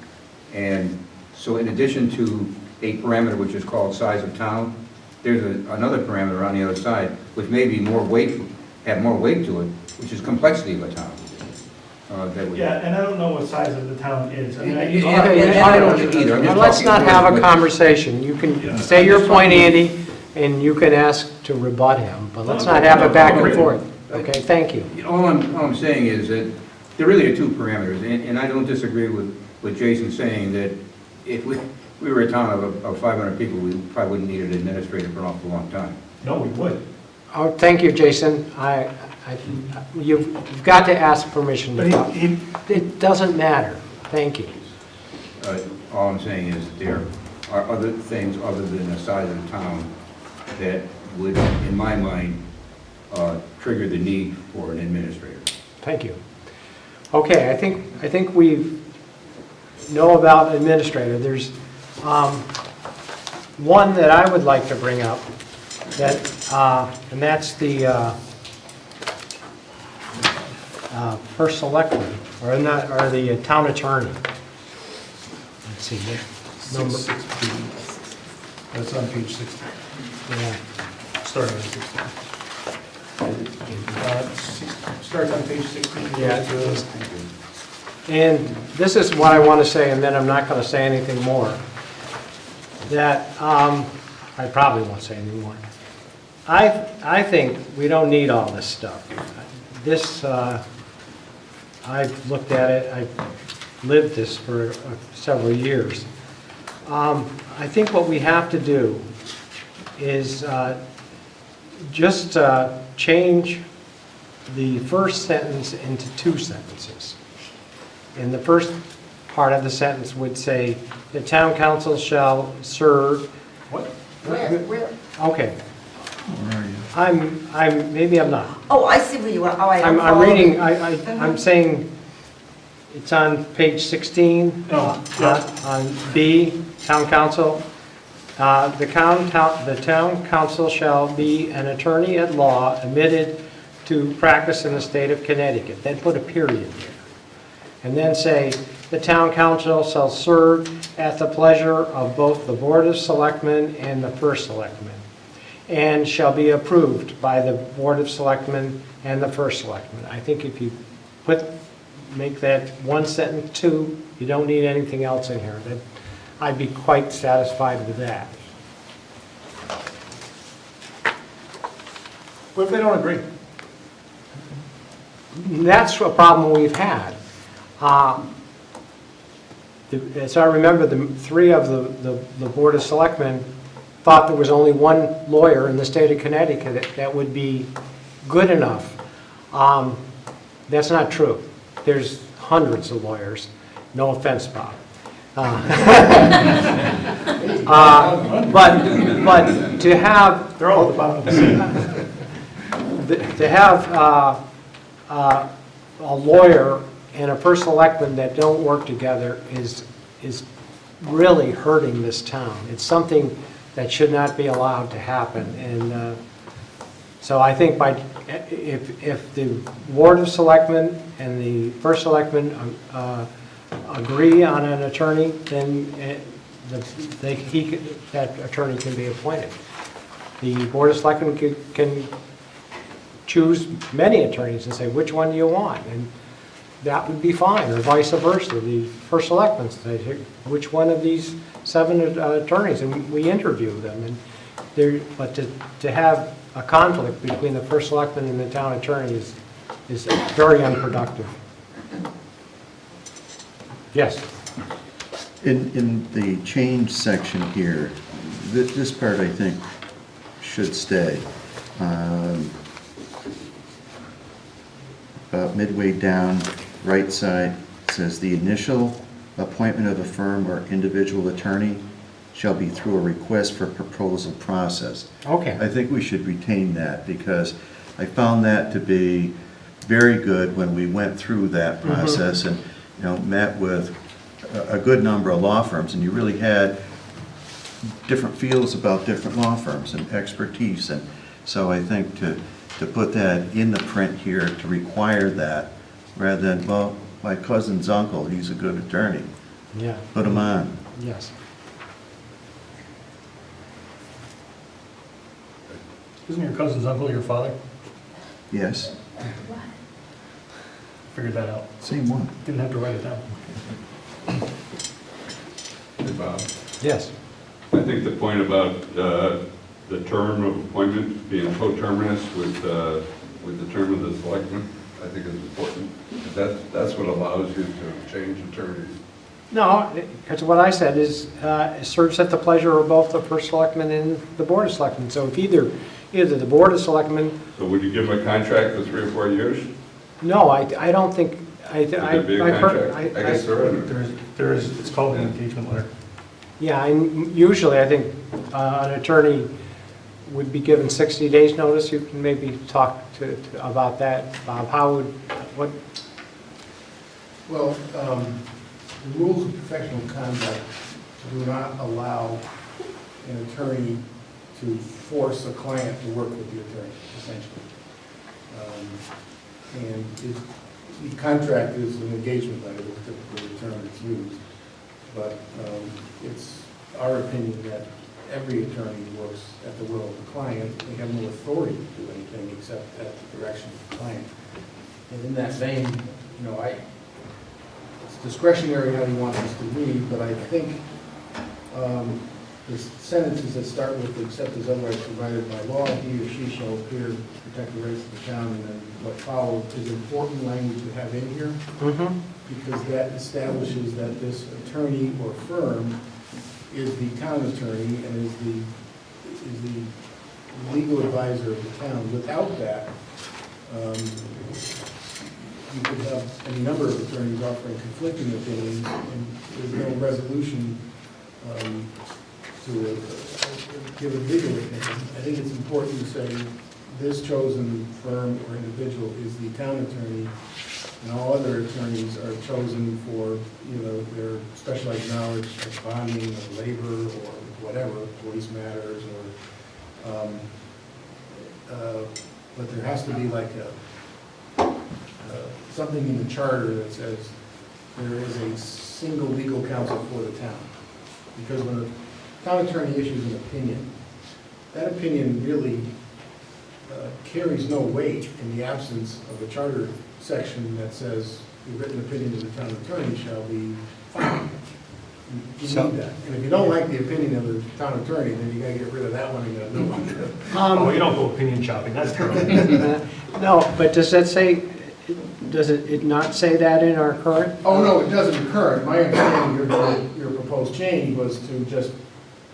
And so in addition to a parameter which is called size of town, there's another parameter on the other side which may be have more weight to it, which is complexity of a town. Yeah, and I don't know what size of the town is. I mean, I don't either. I'm just Let's talking not have a with- conversation. You can say your point, Andy, and you can ask to rebut him, but let's not have it back and forth. Okay, thank you. All I'm saying is that there really are two parameters, and I don't disagree with Jason saying that if we were a town of 500 people, we probably wouldn't need an administrator for an awful long time. No, we would. Oh, thank you, Jason. You've got to ask permission to But talk. he, It doesn't matter. Thank you. All I'm saying is there are other things other than the size of the town that would, in my mind, trigger the need for an administrator. Thank you. Okay, I think we know about administrator. There's one that I would like to bring up, and that's the first selectman, or the town attorney. Let's see, number, 16. That's on page 16. yeah. Starting on 16. Starts on page 16. Yeah, it does. And this is what I want to say, and then I'm not going to say anything more. That, I probably won't say any more. I think we don't need all this stuff. This, I've looked at it, I've lived this for several years. I think what we have to do is just change the first sentence into two sentences. And the first part of the sentence would say, the town council shall serve. What? Where? Okay. Where are you? Maybe I'm not. Oh, I see where you are. Oh, I'm reading, I'm saying, it's on page 16. Oh, yeah. On B, town council. The town council shall be an attorney at law admitted to practice in the state of Connecticut. Then put a period there. And then say, the town council shall serve at the pleasure of both the Board of Selectmen and the First Selectman, and shall be approved by the Board of Selectmen and the First Selectman. I think if you make that one sentence two, you don't need anything else in here. I'd be quite satisfied with that. What if they don't agree? That's a problem we've had. As I remember, the three of the Board of Selectmen thought there was only one lawyer in the state of Connecticut that would be good enough. That's not true. There's hundreds of lawyers. No offense, Bob. But to have... They're all at the bottom of the scene. To have a lawyer and a first selectman that don't work together is really hurting this town. It's something that should not be allowed to happen. And so I think if the Board of Selectmen and the First Selectman agree on an attorney, then that attorney can be appointed. The Board of Selectmen can choose many attorneys and say, which one do you want? And that would be fine, or vice versa. The First Selectman said, which one of these 7 attorneys? And we interview them. But to have a conflict between the First Selectman and the town attorney is very unproductive. Yes? In the change section here, this part I think should stay. About midway down, right side, says the initial appointment of a firm or individual attorney shall be through a request for proposal process. Okay. I think we should retain that because I found that to be very good when we went through that process and met with a good number of law firms, and you really had different feels about different law firms and expertise. And so I think to put that in the print here, to require that, rather than, well, my cousin's uncle, he's a good attorney. Yeah. Put him on. Yes. Isn't your cousin's uncle your father? Yes, Figured that out. same one. Didn't have to write it down. Hey, Bob, Yes. I think the point about the term of appointment being coterminous with the term of the selectman, I think is important. That's what allows you to change attorneys No, because what I said is, it serves at the pleasure of both the first selectman and the board of selectmen. So if either the board of selectmen, So would you give him a contract for 3 or 4 years? no, I don't think, Would there be a contract? I guess there is. There is, it's called an engagement letter. Yeah, and usually I think an attorney would be given 60 days notice. You can maybe talk about that. Bob, how would, what, Well, the rules of professional conduct do not allow an attorney to force a client to work with the attorney, essentially. And the contract is an engagement letter, is typically the term that's used. But it's our opinion that every attorney works at the will of the client. They have no authority to do anything except at the direction of the client. And in that vein, you know, it's discretionary how you want this to read, but I think the sentences that start with, except as otherwise provided by law, he or she shall appear to protect the rights of the town, and then what follows is important language to have in here, because that establishes that this attorney or firm is the town attorney and is the legal advisor of the town. Without that, you could have any number of attorneys offering conflicting opinions, and there's no resolution to give a legal opinion. I think it's important to say this chosen firm or individual is the town attorney, and all other attorneys are chosen for, you know, their specialized knowledge of bonding or labor or whatever, police matters, or, but there has to be like something in the charter that says there is a single legal counsel for the town. Because when a town attorney issues an opinion, that opinion really carries no weight in the absence of a charter section that says the written opinion of the town attorney shall be final. You need that. And if you don't like the opinion of the town attorney, then you gotta get rid of that one and get a new one. Oh, you don't go opinion shopping, that's terrible. no, but does that say, does it not say that in our current? Oh, no, it doesn't occur. My understanding of your proposed change was to just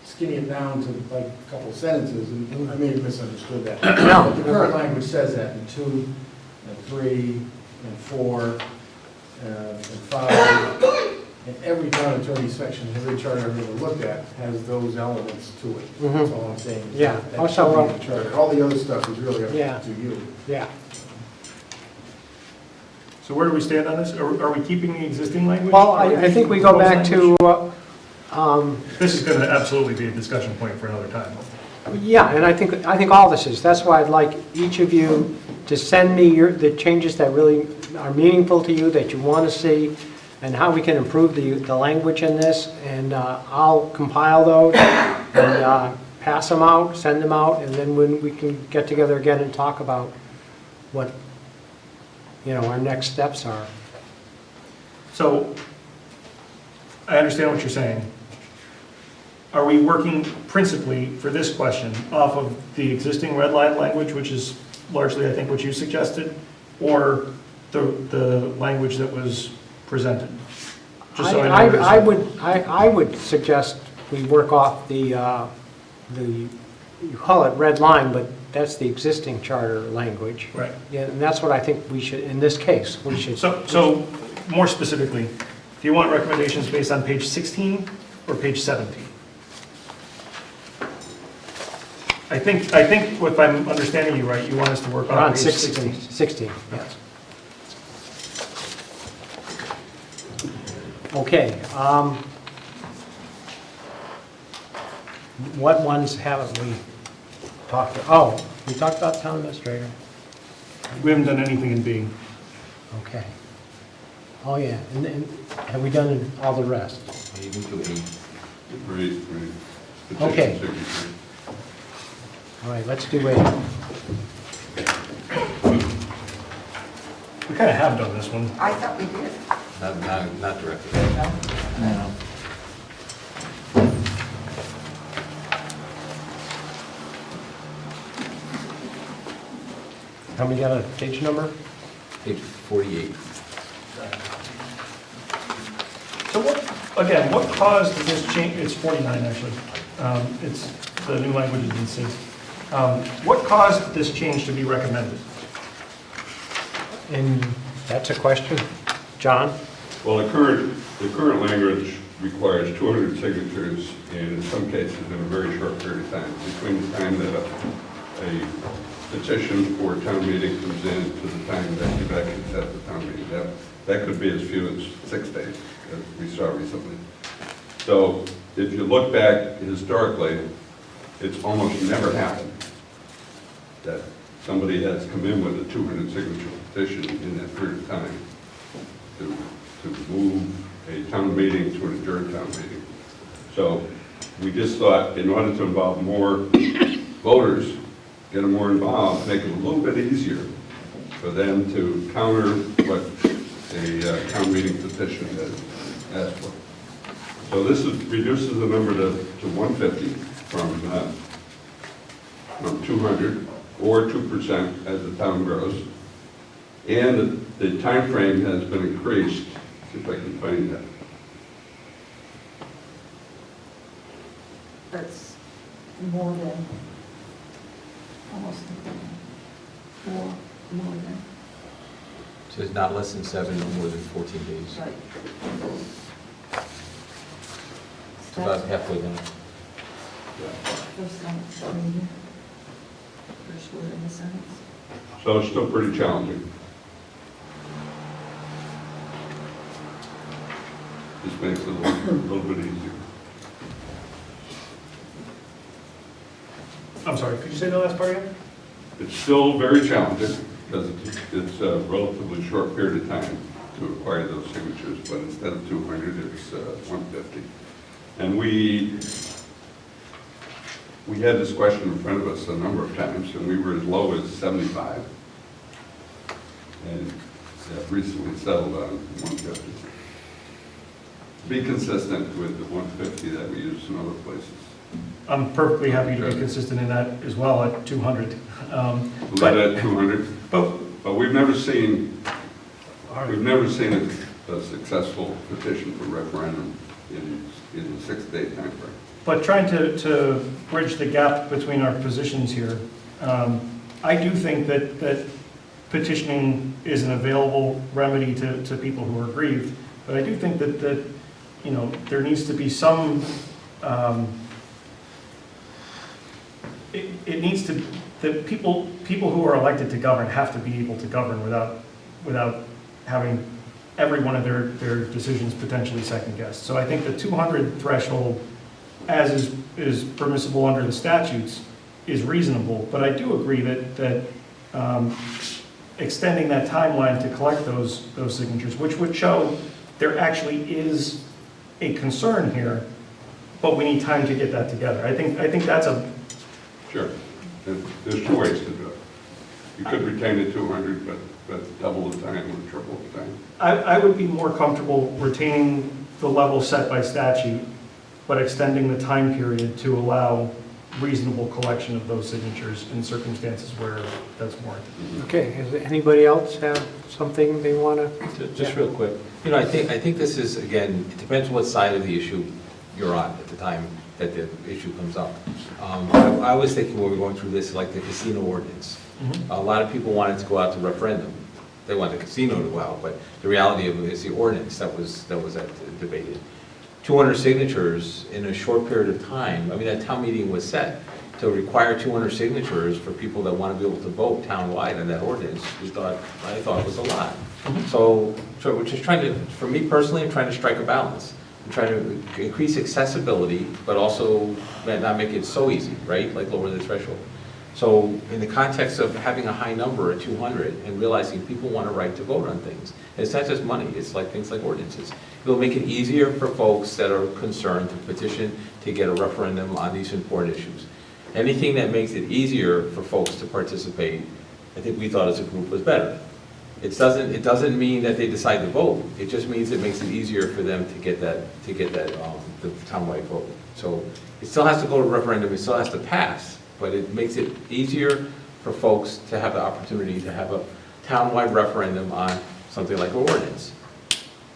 skinny it down to like a couple sentences, and I may have misunderstood that. No. But the current language says that in 2, and 3, and 4, and 5, and every town attorney section, every charter I've ever looked at has those elements to it. That's all I'm saying. Yeah. That Also, should be in the charter. All the other stuff is really Yeah. up to you. Yeah. So where do we stand on this? Are we keeping the existing language? Well, Are we I think keeping we the go proposed back language? to, This is going to absolutely be a discussion point for another time. yeah, and I think all this is. That's why I'd like each of you to send me the changes that really are meaningful to you, that you want to see, and how we can improve the language in this, and I'll compile those and pass them out, send them out, and then when we can get together again and talk about what, you know, our next steps are. So I understand what you're saying. Are we working principally for this question off of the existing red line language, which is largely, I think, what you suggested, or the language that was presented? Just so I know. I would suggest we work off the, you call it red line, but that's the existing charter language. Right. Yeah, and that's what I think we should, in this case, we should. So more specifically, do you want recommendations based on page 16 or page 17? I think if I'm understanding you right, you want us to work on On page 16. 16, yes. Okay. What ones haven't we talked about? Oh, we talked about town administrator. We haven't done anything in B. Okay. Oh, yeah, and have we done all the rest? Even to 8. Read. Okay. Petition 63. All right, let's do A. We kind of have done this one. I thought we did. Not directly. No. Have we got a page number? Page 48. So again, what caused this change, it's 49 actually, it's, the new language is in C. What caused this change to be recommended? And that's a question. John? Well, the current language requires 200 signatures, and in some cases, in a very short period of time, between the time that a petition for town meeting comes in to the time that you've actually set the town meeting. That could be as few as 6 days, as we saw recently. So if you look back historically, it's almost never happened that somebody has come in with a 200 signature petition in that period of time to move a town meeting to an adjourned town meeting. So we just thought, in order to involve more voters, get them more involved, make it a little bit easier for them to counter what a town meeting petition has asked for. So this reduces the number to 150 from 200, or 2% as the town grows. And the time frame has been increased. See if I can find that. That's more than, almost 4, more than, So it's not less than 7, no more than 14 days. right. It's about halfway down. First sentence, maybe. First word in the sentence. So it's still pretty challenging. This makes it a little bit easier. I'm sorry, could you say the last part again? It's still very challenging because it's a relatively short period of time to acquire those signatures, but instead of 200, it's 150. And we had this question in front of us a number of times, and we were as low as 75. And that recently settled on 150. Be consistent with the 150 that we use in other places. I'm perfectly happy to be consistent in that as well at 200. Leave it at 200, but we've never seen a successful petition for referendum in a 6-day time frame. But trying to bridge the gap between our positions here, I do think that petitioning is an available remedy to people who are aggrieved, but I do think that you know, there needs to be some, it needs to, that people who are elected to govern have to be able to govern without having every one of their decisions potentially second guessed. So I think the 200 threshold, as is permissible under the statutes, is reasonable, but I do agree that extending that timeline to collect those signatures, which would show there actually is a concern here, but we need time to get that together. I think that's a... Sure. There's 2 ways to do it. You could retain the 200, but double the time or triple the time. I would be more comfortable retaining the level set by statute, but extending the time period to allow reasonable collection of those signatures in circumstances where that's warranted. Okay, does anybody else have something they want to? Just real quick, you know, I think this is, again, it depends what side of the issue you're on at the time that the issue comes up. I was thinking when we were going through this, like the casino ordinance. Mhm. A lot of people wanted to go out to referendum. They want the casino to go out, but the reality of it is the ordinance that was debated. 200 signatures in a short period of time. I mean, that town meeting was set to require 200 signatures for people that want to be able to vote townwide on that ordinance. I thought it was a lot. So we're just trying to, for me personally, I'm trying to strike a balance. I'm trying to increase accessibility, but also not make it so easy, right? Like lower the threshold. So in the context of having a high number at 200 and realizing people want a right to vote on things, it's not just money, it's like things like ordinances. It'll make it easier for folks that are concerned to petition to get a referendum on these important issues. Anything that makes it easier for folks to participate, I think we thought as a group was better. It doesn't mean that they decide to vote. It just means it makes it easier for them to get the townwide vote. So it still has to go to referendum, it still has to pass, but it makes it easier for folks to have the opportunity to have a townwide referendum on something like an ordinance.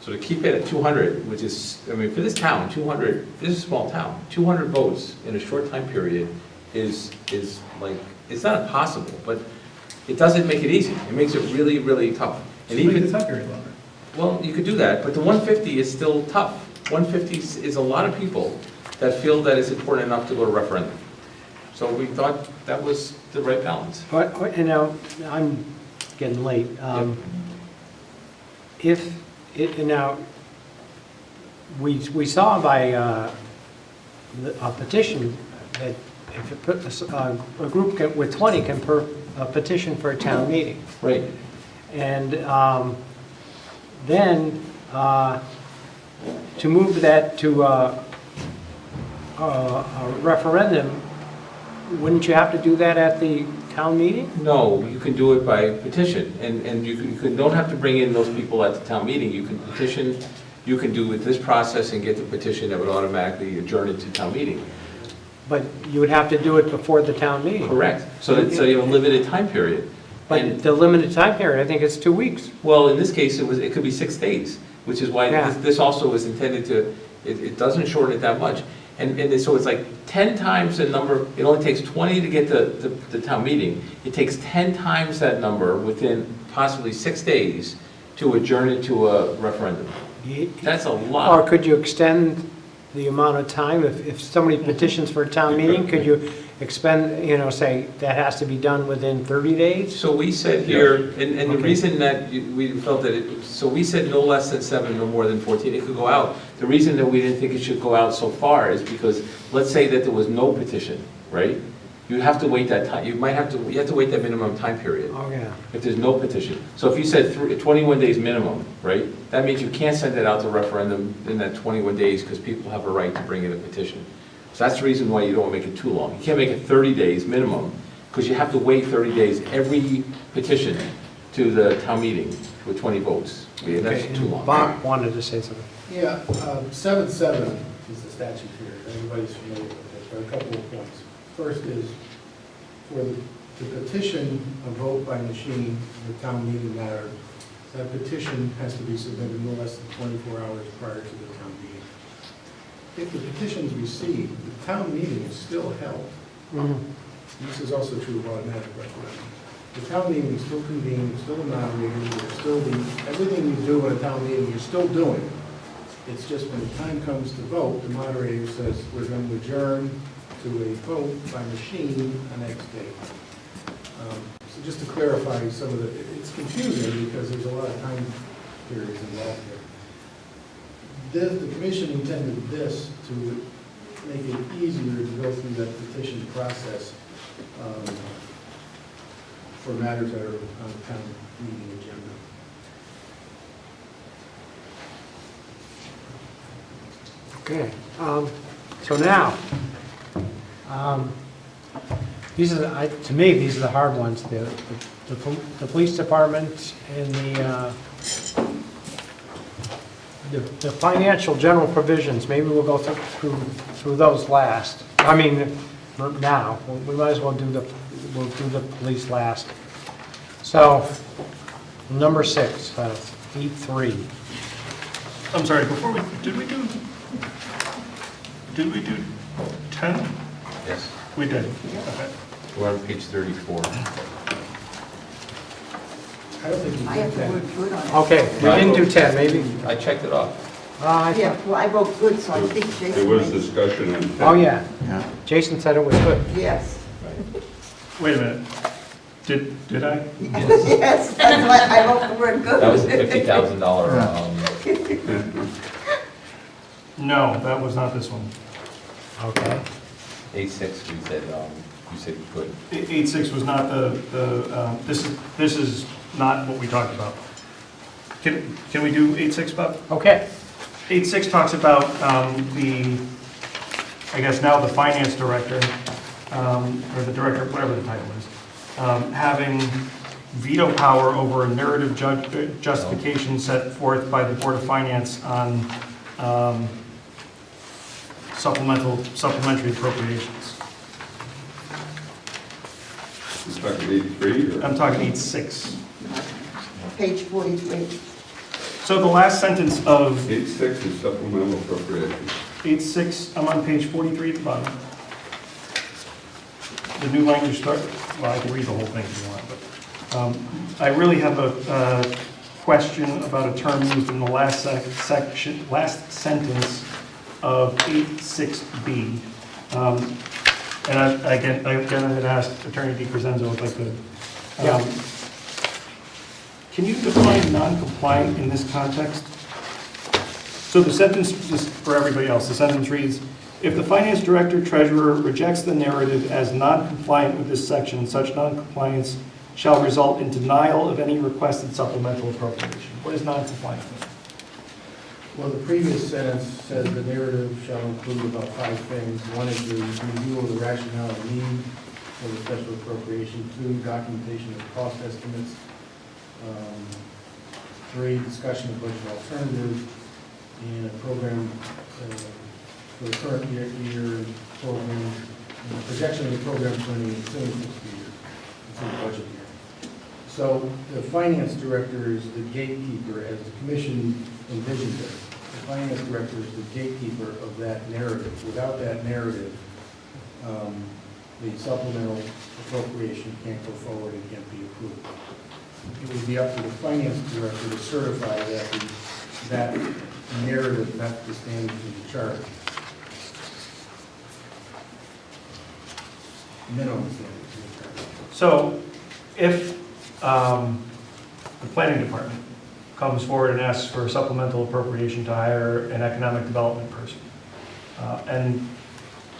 So to keep it at 200, which is, I mean, for this town, 200, this is a small town, 200 votes in a short time period is like, it's not impossible, but it doesn't make it easy. It makes it really, really tough. And even, time period longer. well, you could do that, but the 150 is still tough. 150 is a lot of people that feel that it's important enough to go to referendum. So we thought that was the right balance. But, you know, I'm getting late. If, now, we saw by a petition that if it put, a group with 20 can petition for a town meeting. Right. And then to move that to a referendum, wouldn't you have to do that at the town meeting? No, you can do it by petition, and you don't have to bring in those people at the town meeting. You can petition, you can do this process and get the petition that would automatically adjourn it to town meeting. But you would have to do it before the town meeting. Correct. So you have a limited time period. But And, the limited time period, I think it's 2 weeks. well, in this case, it could be 6 days, which is why Yeah. this also was intended to, it doesn't shorten it that much. And so it's like 10 times the number, it only takes 20 to get the town meeting. It takes 10 times that number within possibly 6 days to adjourn it to a referendum. That's a lot. Or could you extend the amount of time? If somebody petitions for a town meeting, could you expend, you know, say that has to be done within 30 days? So we said here, and the Okay. reason that we felt that so we said no less than 7, no more than 14, it could go out. The reason that we didn't think it should go out so far is because, let's say that there was no petition, right? You have to wait that time, you have to wait that minimum time period. Oh, yeah. If there's no petition. So if you said 21 days minimum, right? That means you can't send it out to referendum in that 21 days because people have a right to bring in a petition. So that's the reason why you don't make it too long. You can't make it 30 days minimum because you have to wait 30 days every petition to the town meeting with 20 votes. Yeah, that's Okay, too and long. Bob wanted to say something. Yeah, 7-7 is the statute here, everybody's familiar with it, but a couple of points. First is, for the petition a vote by machine, the town meeting matter, that petition has to be submitted no less than 24 hours prior to the town meeting. If the petition is received, the town meeting is still held. This is also true of automatic referendum. The town meeting is still convened, it's still inaugurated, it's still everything you do in a town meeting, you're still doing. It's just when the time comes to vote, the moderator says, we're going to adjourn to a vote by machine the next day. So just to clarify some of it's confusing because there's a lot of time periods involved here. The commission intended this to make it easier to go through that petition process for matters that are on the town meeting agenda. Okay, so now, these are, to me, these are the hard ones. The police department and the financial general provisions, maybe we'll go through those last. I mean, now, we might as well we'll do the police last. So, number 6, E3. I'm sorry, before did we do 10? Yes. We did, okay. We're on page 34. I don't think you I have did the that. word good on it. Okay, we didn't do 10, maybe. I checked it off. Yeah, well, I wrote good, so I think There Jason was made. discussion on. Oh, yeah. Yeah. Jason said it was good. Yes. Wait a minute. Did I? Yes, that's why I wrote the word good. That was a $50,000. No, that was not this one. Okay. 8.6, we said, you said you could. 8.6 was not this is not what we talked about. Can we do 8.6, Bob? Okay. 8.6 talks about I guess now the finance director, or the director, whatever the title is, having veto power over a narrative justification set forth by the Board of Finance on supplementary appropriations. You talking 83 or? I'm talking 8.6. Page 43. So the last sentence of 8.6 is supplemental appropriations. 8.6, I'm on page 43 at the bottom. The new language start, well, I can read the whole thing if you want, but I really have a question about a term used in the last sentence of 8.6b. And I had asked Attorney DiCrescenzo if I could. Can you define non-compliant in this context? So the sentence, just for everybody else, the sentence reads, if the finance director treasurer rejects the narrative as non-compliant with this section, such non-compliance shall result in denial of any requested supplemental appropriation. What does non-compliant mean? Well, the previous sentence says the narrative shall include about 5 things. One is the review of the rationale and need for the special appropriation. 2, documentation of cost estimates. 3, discussion of budget alternatives. And a program for the current year program, and the projection of the program for the ensuing fiscal year, ensuing budget year. So the finance director is the gatekeeper, as the commission envisions it. The finance director is the gatekeeper of that narrative. Without that narrative, the supplemental appropriation can't go forward and can't be approved. It would be up to the finance director to certify that that narrative met the standards of the charter. Minimum standards of the charter. So if the planning department comes forward and asks for a supplemental appropriation to hire an economic development person, and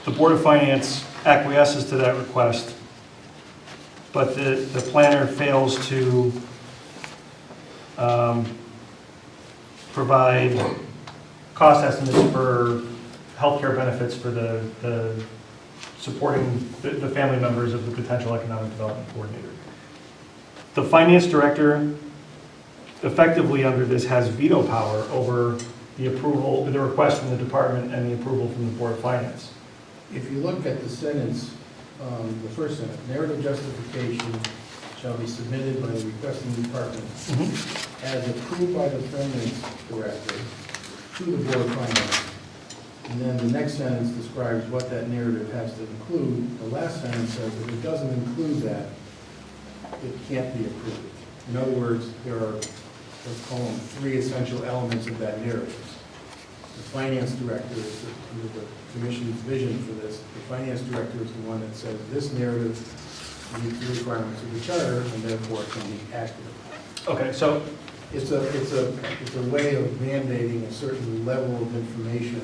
the Board of Finance acquiesces to that request, but the planner fails to provide cost estimates for healthcare benefits for the supporting the family members of the potential economic development coordinator. The finance director effectively under this has veto power over the approval, the request from the department and the approval from the Board of Finance. If you look at the sentence, the first sentence, narrative justification shall be submitted by the requesting department as approved by the finance director to the Board of Finance. And then the next sentence describes what that narrative has to include. The last sentence says if it doesn't include that, it can't be approved. In other words, there are, let's call them 3 essential elements of that narrative. The finance director is under the commission's vision for this. The finance director is the one that says this narrative meets the requirements of the charter and therefore it can be acted upon. Okay, so It's a way of mandating a certain level of information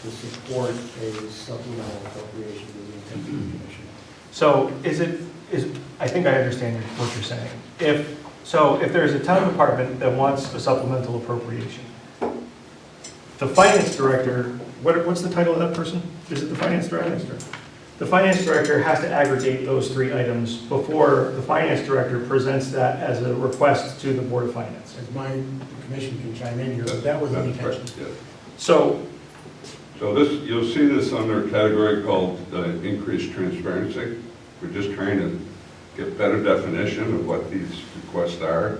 to support a supplemental appropriation to the intent of the commission. So I think I understand what you're saying. If there's a town department that wants a supplemental appropriation, the finance director, what's the title of that person? Is it the finance director? The finance director has to aggregate those 3 items before the finance director presents that as a request to the Board of Finance. As the commission can chime in here, but that was the intention. Yeah. So this, you'll see this under a category called increased transparency. We're just trying to get better definition of what these requests are.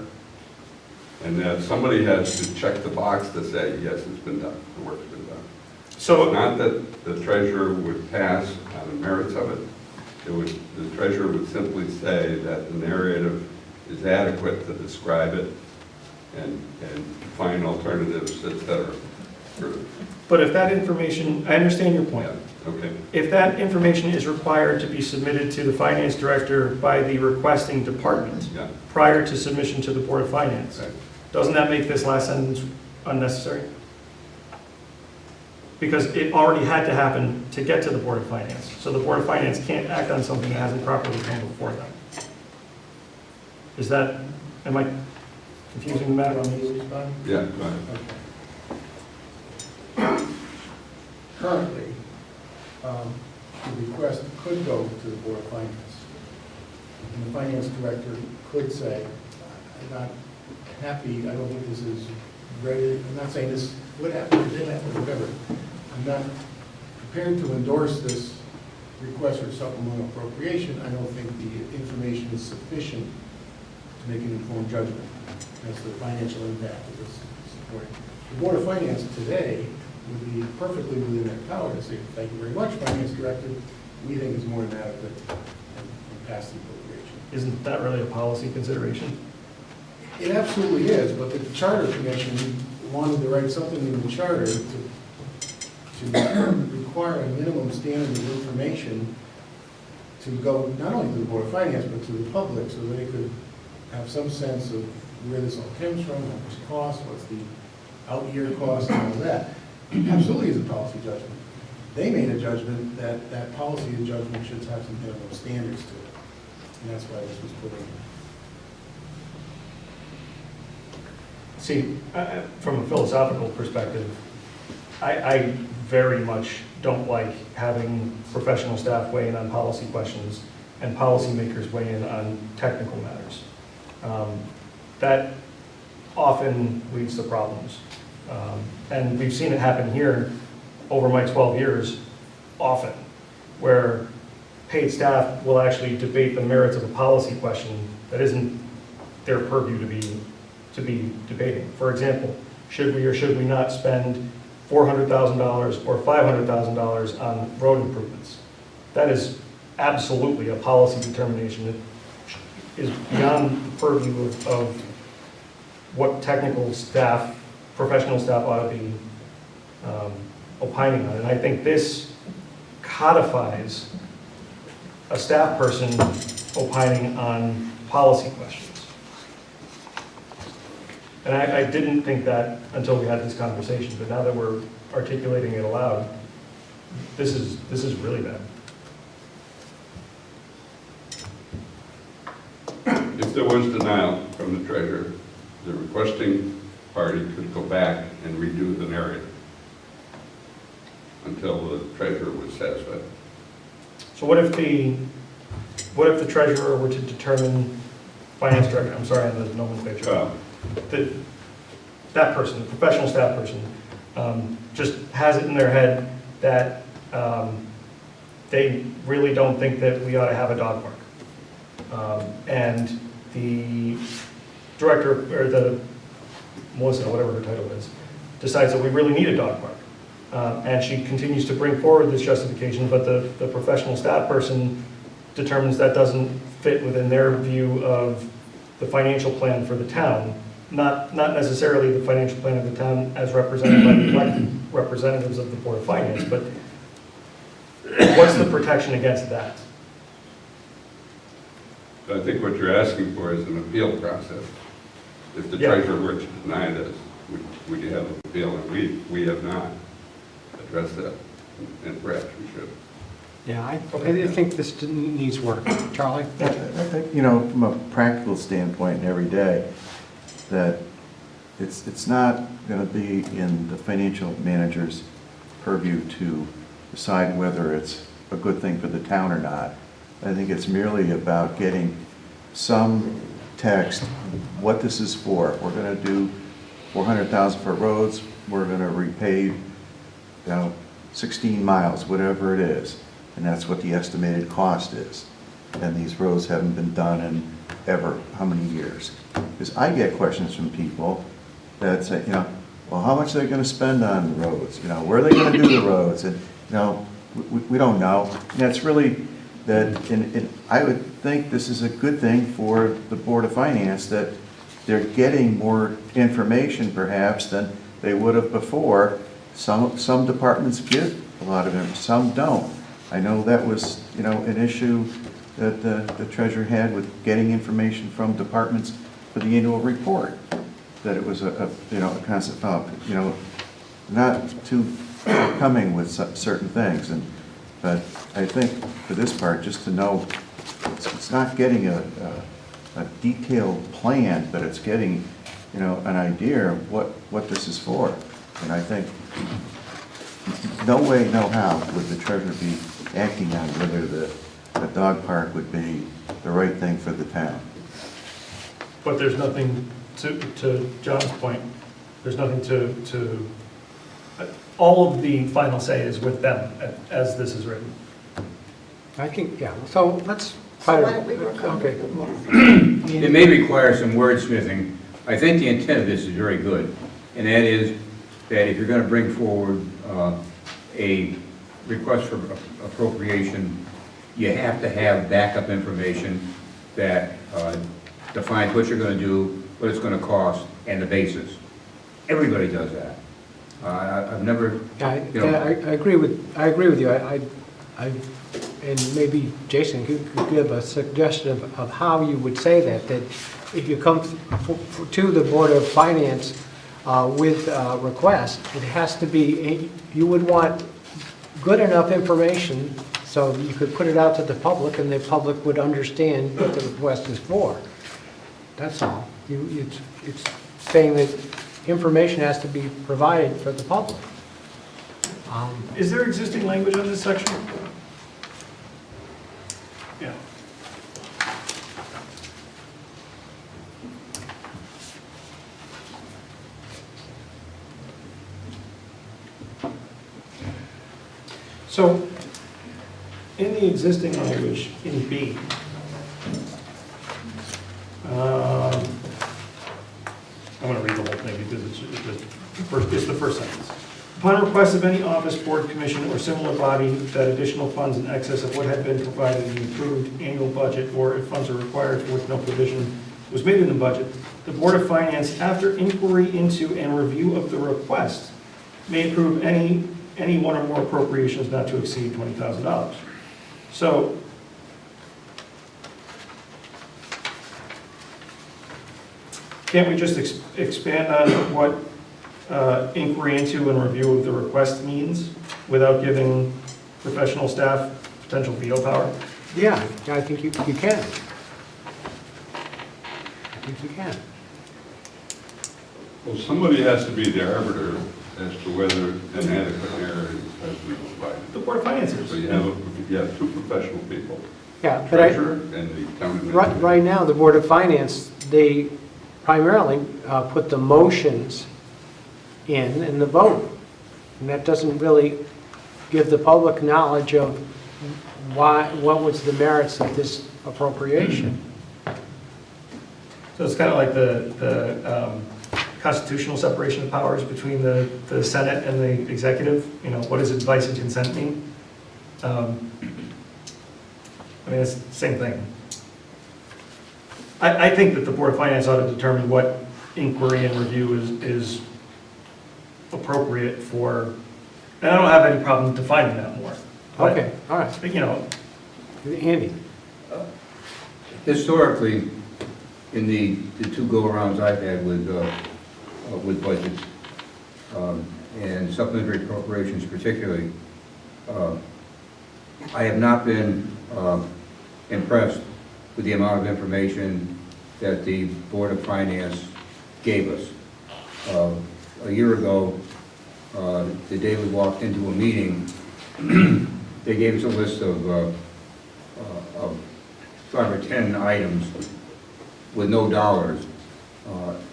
And that somebody has to check the box to say, yes, it's been done, the work's been done. So Not that the treasurer would pass on the merits of it. The treasurer would simply say that the narrative is adequate to describe it and find alternatives, et cetera. but if that information, I understand your point. Okay. If that information is required to be submitted to the finance director by the requesting department Yeah. prior to submission to the Board of Finance, Right. doesn't that make this last sentence unnecessary? Because it already had to happen to get to the Board of Finance. So the Board of Finance can't act on something that hasn't properly come before them. Am I confusing the matter? Want me to respond? Yeah, go ahead. Okay. Currently, the request could go to the Board of Finance. And the finance director could say, I'm not happy, I don't think this is ready, I'm not saying this would happen, or did happen, or whatever. I'm not prepared to endorse this request for supplemental appropriation. I don't think the information is sufficient to make an informed judgment as to the financial impact of this point. The Board of Finance today would be perfectly within their power to say, thank you very much, Finance Director, we think is more than adequate and pass the appropriation. Isn't that really a policy consideration? It absolutely is, but the Charter Commission wanted to write something in the charter to require a minimum standard of information to go not only to the Board of Finance, but to the public, so they could have some sense of where this all comes from, how much it costs, what's the out-year cost, and all that. Absolutely is a policy judgment. They made a judgment that that policy and judgment should have some minimum standards to it, and that's why this was put in. See, from a philosophical perspective, I very much don't like having professional staff weigh in on policy questions and policymakers weigh in on technical matters. That often leads to problems. And we've seen it happen here over my 12 years often, where paid staff will actually debate the merits of a policy question that isn't their purview to be debating. For example, should we or should we not spend $400,000 or $500,000 on road improvements? That is absolutely a policy determination that is beyond the purview of what technical staff, professional staff ought to be opining on. And I think this codifies a staff person opining on policy questions. And I didn't think that until we had this conversation, but now that we're articulating it aloud, this is really bad. If there was denial from the treasurer, the requesting party could go back and redo the narrative until the treasurer was satisfied. So what if the treasurer were to determine, finance director, I'm sorry, on the nomenclature, that person, the professional staff person, just has it in their head that they really don't think that we ought to have a dog park. And the director, or the Melissa, whatever her title is, decides that we really need a dog park. And she continues to bring forward this justification, but the professional staff person determines that doesn't fit within their view of the financial plan for the town. Not necessarily the financial plan of the town as represented by the elected representatives of the Board of Finance, but what's the protection against that? I think what you're asking for is an appeal process. If the Yeah. treasurer were to deny this, we have an appeal, and we have not addressed that, and perhaps we should. Yeah, I think this needs work. Charlie? You know, from a practical standpoint, every day, that it's not going to be in the financial manager's purview to decide whether it's a good thing for the town or not. I think it's merely about getting some text, what this is for. We're going to do $400,000 for roads, we're going to repave, 16 miles, whatever it is, and that's what the estimated cost is. And these roads haven't been done in ever, how many years? Because I get questions from people that say, well, how much are they going to spend on the roads? Where are they going to do the roads? And, we don't know. And that's really that, and I would think this is a good thing for the Board of Finance, that they're getting more information perhaps than they would have before. Some departments give a lot of information, some don't. I know that was, an issue that the treasurer had with getting information from departments for the annual report, that it was a constant follow-up, not too coming with certain things. But I think for this part, just to know, it's not getting a detailed plan, but it's getting, an idea of what this is for. And I think no way, no how would the treasurer be acting on whether the dog park would be the right thing for the town. But there's nothing, to John's point, there's nothing to all of the final say is with them as this is written. I think, yeah, so let's So try why don't we to, work on it? okay. It may require some wordsmithing. I think the intent of this is very good. and that is that if you're going to bring forward a request for appropriation, you have to have backup information that defines what you're going to do, what it's going to cost, and the basis. Everybody does that. I've never, I you know, agree with you. And maybe Jason could give a suggestion of how you would say that if you come to the Board of Finance with a request, it has to be, you would want good enough information so you could put it out to the public and the public would understand what the request is for. That's all. It's saying that information has to be provided for the public. Is there existing language on this section? Yeah. So, in the existing language, in B, I'm going to read the whole thing because it's the first sentence. Upon request of any office, board, commission, or similar body that additional funds in excess of what had been provided in the approved annual budget, or if funds are required for which no provision was made in the budget, the Board of Finance, after inquiry into and review of the request, may approve any one or more appropriations not to exceed $20,000. So, can't we just expand on what inquiry into and review of the request means without giving professional staff potential veto power? Yeah, I think you can. I think you can. Well, somebody has to be the arbiter as to whether an adequate area has been provided. The Board of Finance So is. you have two professional people, Yeah, but treasurer and the town administrator. right now, the Board of Finance, they primarily put the motions in and the vote. And that doesn't really give the public knowledge of what was the merits of this appropriation. So it's kind of like the constitutional separation of powers between the Senate and the executive. You know, what does advice and consent mean? I mean, it's the same thing. I think that the Board of Finance ought to determine what inquiry and review is appropriate for, and I don't have any problem defining that more. But, Okay, all right. you know, Andy? historically, in the two go-arounds I've had with budgets, and supplementary appropriations particularly, I have not been impressed with the amount of information that the Board of Finance gave us. A year ago, the day we walked into a meeting, they gave us a list of 5 or 10 items with no dollars.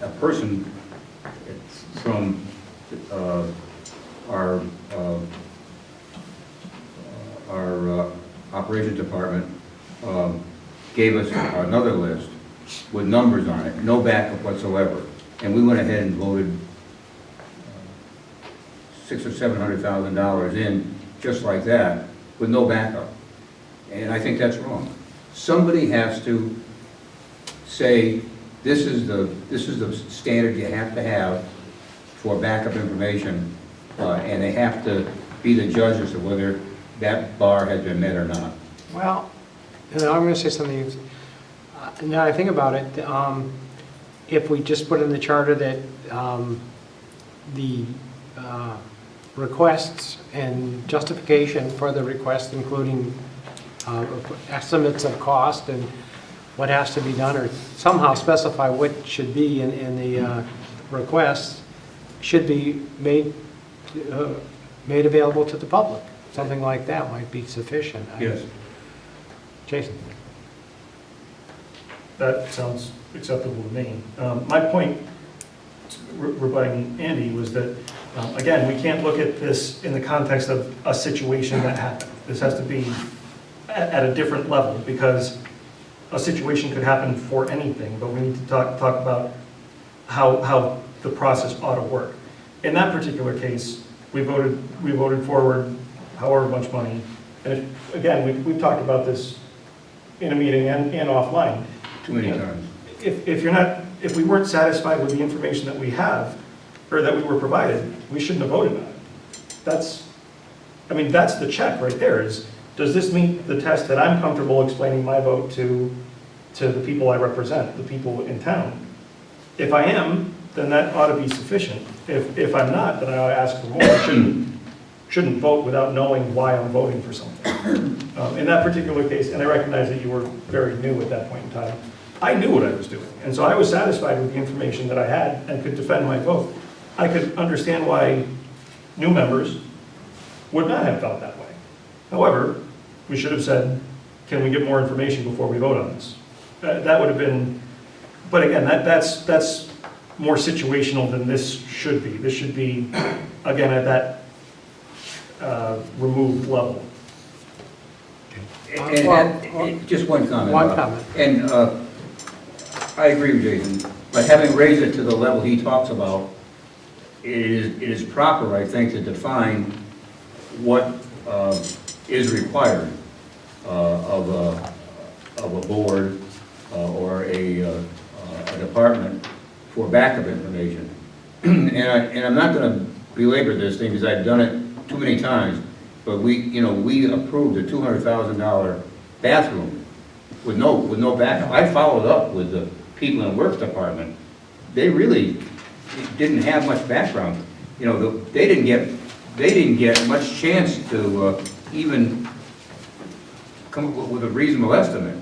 A person from our operations department gave us another list with numbers on it, no backup whatsoever. And we went ahead and voted $600,000 or $700,000 in just like that with no backup. And I think that's wrong. Somebody has to say, this is the standard you have to have for backup information, and they have to be the judges of whether that bar has been met or not. Well, and I'm going to say something. Now I think about it, if we just put in the charter that the requests and justification for the request, including estimates of cost and what has to be done, or somehow specify what should be in the request, should be made available to the public. Something like that might be sufficient. Yes. Jason? that sounds acceptable to me. My point, rebutting Andy, was that, again, we can't look at this in the context of a situation that happened. This has to be at a different level, because a situation could happen for anything, but we need to talk about how the process ought to work. In that particular case, we voted forward however much money. And again, we've talked about this in a meeting and offline. Too many times. If we weren't satisfied with the information that we have, or that we were provided, we shouldn't have voted on it. That's the check right there, is, does this meet the test that I'm comfortable explaining my vote to the people I represent, the people in town? If I am, then that ought to be sufficient. If I'm not, then I ought to ask for more. I shouldn't vote without knowing why I'm voting for something. In that particular case, and I recognize that you were very new at that point in time, I knew what I was doing, and so I was satisfied with the information that I had and could defend my vote. I could understand why new members would not have felt that way. However, we should have said, can we get more information before we vote on this? That would have been, but again, that's more situational than this should be. This should be, again, at that removed level. And just one comment. One comment. And I agree with Jason, but having raised it to the level he talks about, it is proper, I think, to define what is required of a board or a department for backup information. And I'm not going to belabor this thing because I've done it too many times, but we approved a $200,000 bathroom with no backup. I followed up with the people in the works department. They really didn't have much background. They didn't get much chance to even come up with a reasonable estimate.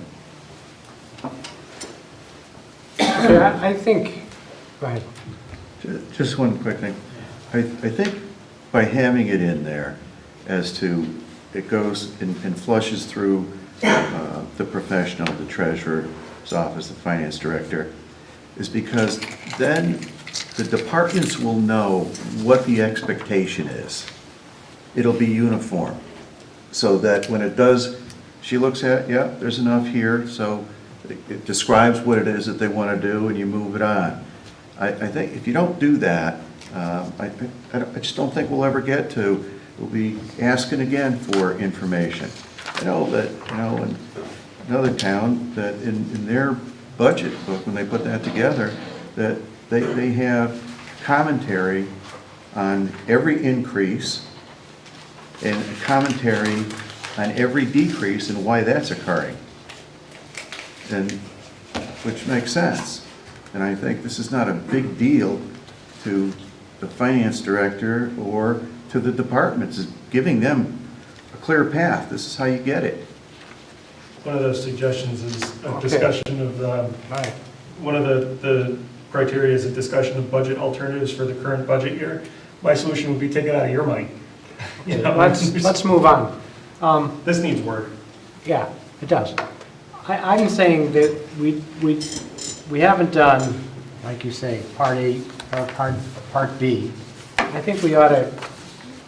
Yeah, I think, go ahead. Just one quick thing. I think by having it in there as to, it goes and flushes through the professional, the treasurer's office, the finance director, is because then the departments will know what the expectation is. It'll be uniform, so that when it does, she looks at, yeah, there's enough here, so it describes what it is that they want to do, and you move it on. I think if you don't do that, I just don't think we'll ever get to, we'll be asking again for information. I know that, in another town, that in their budget book, when they put that together, that they have commentary on every increase and commentary on every decrease and why that's occurring, and which makes sense. And I think this is not a big deal to the finance director or to the departments, is giving them a clear path. This is how you get it. One of those suggestions is a Okay. discussion of, Right. one of the criteria is a discussion of budget alternatives for the current budget year. My solution would be take it out of your money. Let's move on. This needs work. Yeah, it does. I'm saying that we haven't done, like you say, Part A or Part B. I think we ought to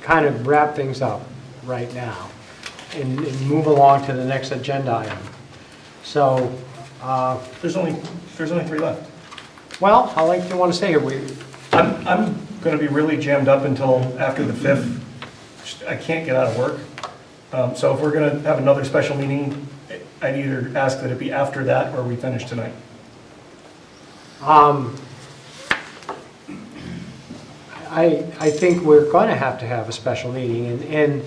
kind of wrap things up right now and move along to the next agenda item. So, There's only 3 left. well, how long do you want to stay here? I'm going to be really jammed up until after the 5th. I can't get out of work. So if we're going to have another special meeting, I'd either ask that it be after that or we finish tonight. I think we're going to have a special meeting,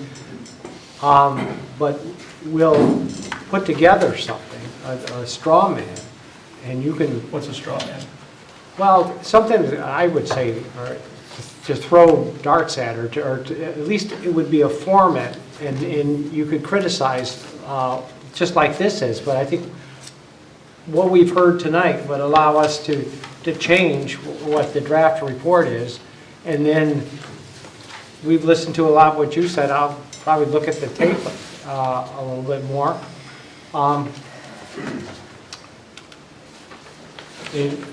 but we'll put together something, a straw man, and you can, What's a straw man? well, something that I would say, or to throw darts at, or at least it would be a format, and you could criticize, just like this is, but I think what we've heard tonight would allow us to change what the draft report is, and then we've listened to a lot of what you said. I'll probably look at the tape a little bit more. If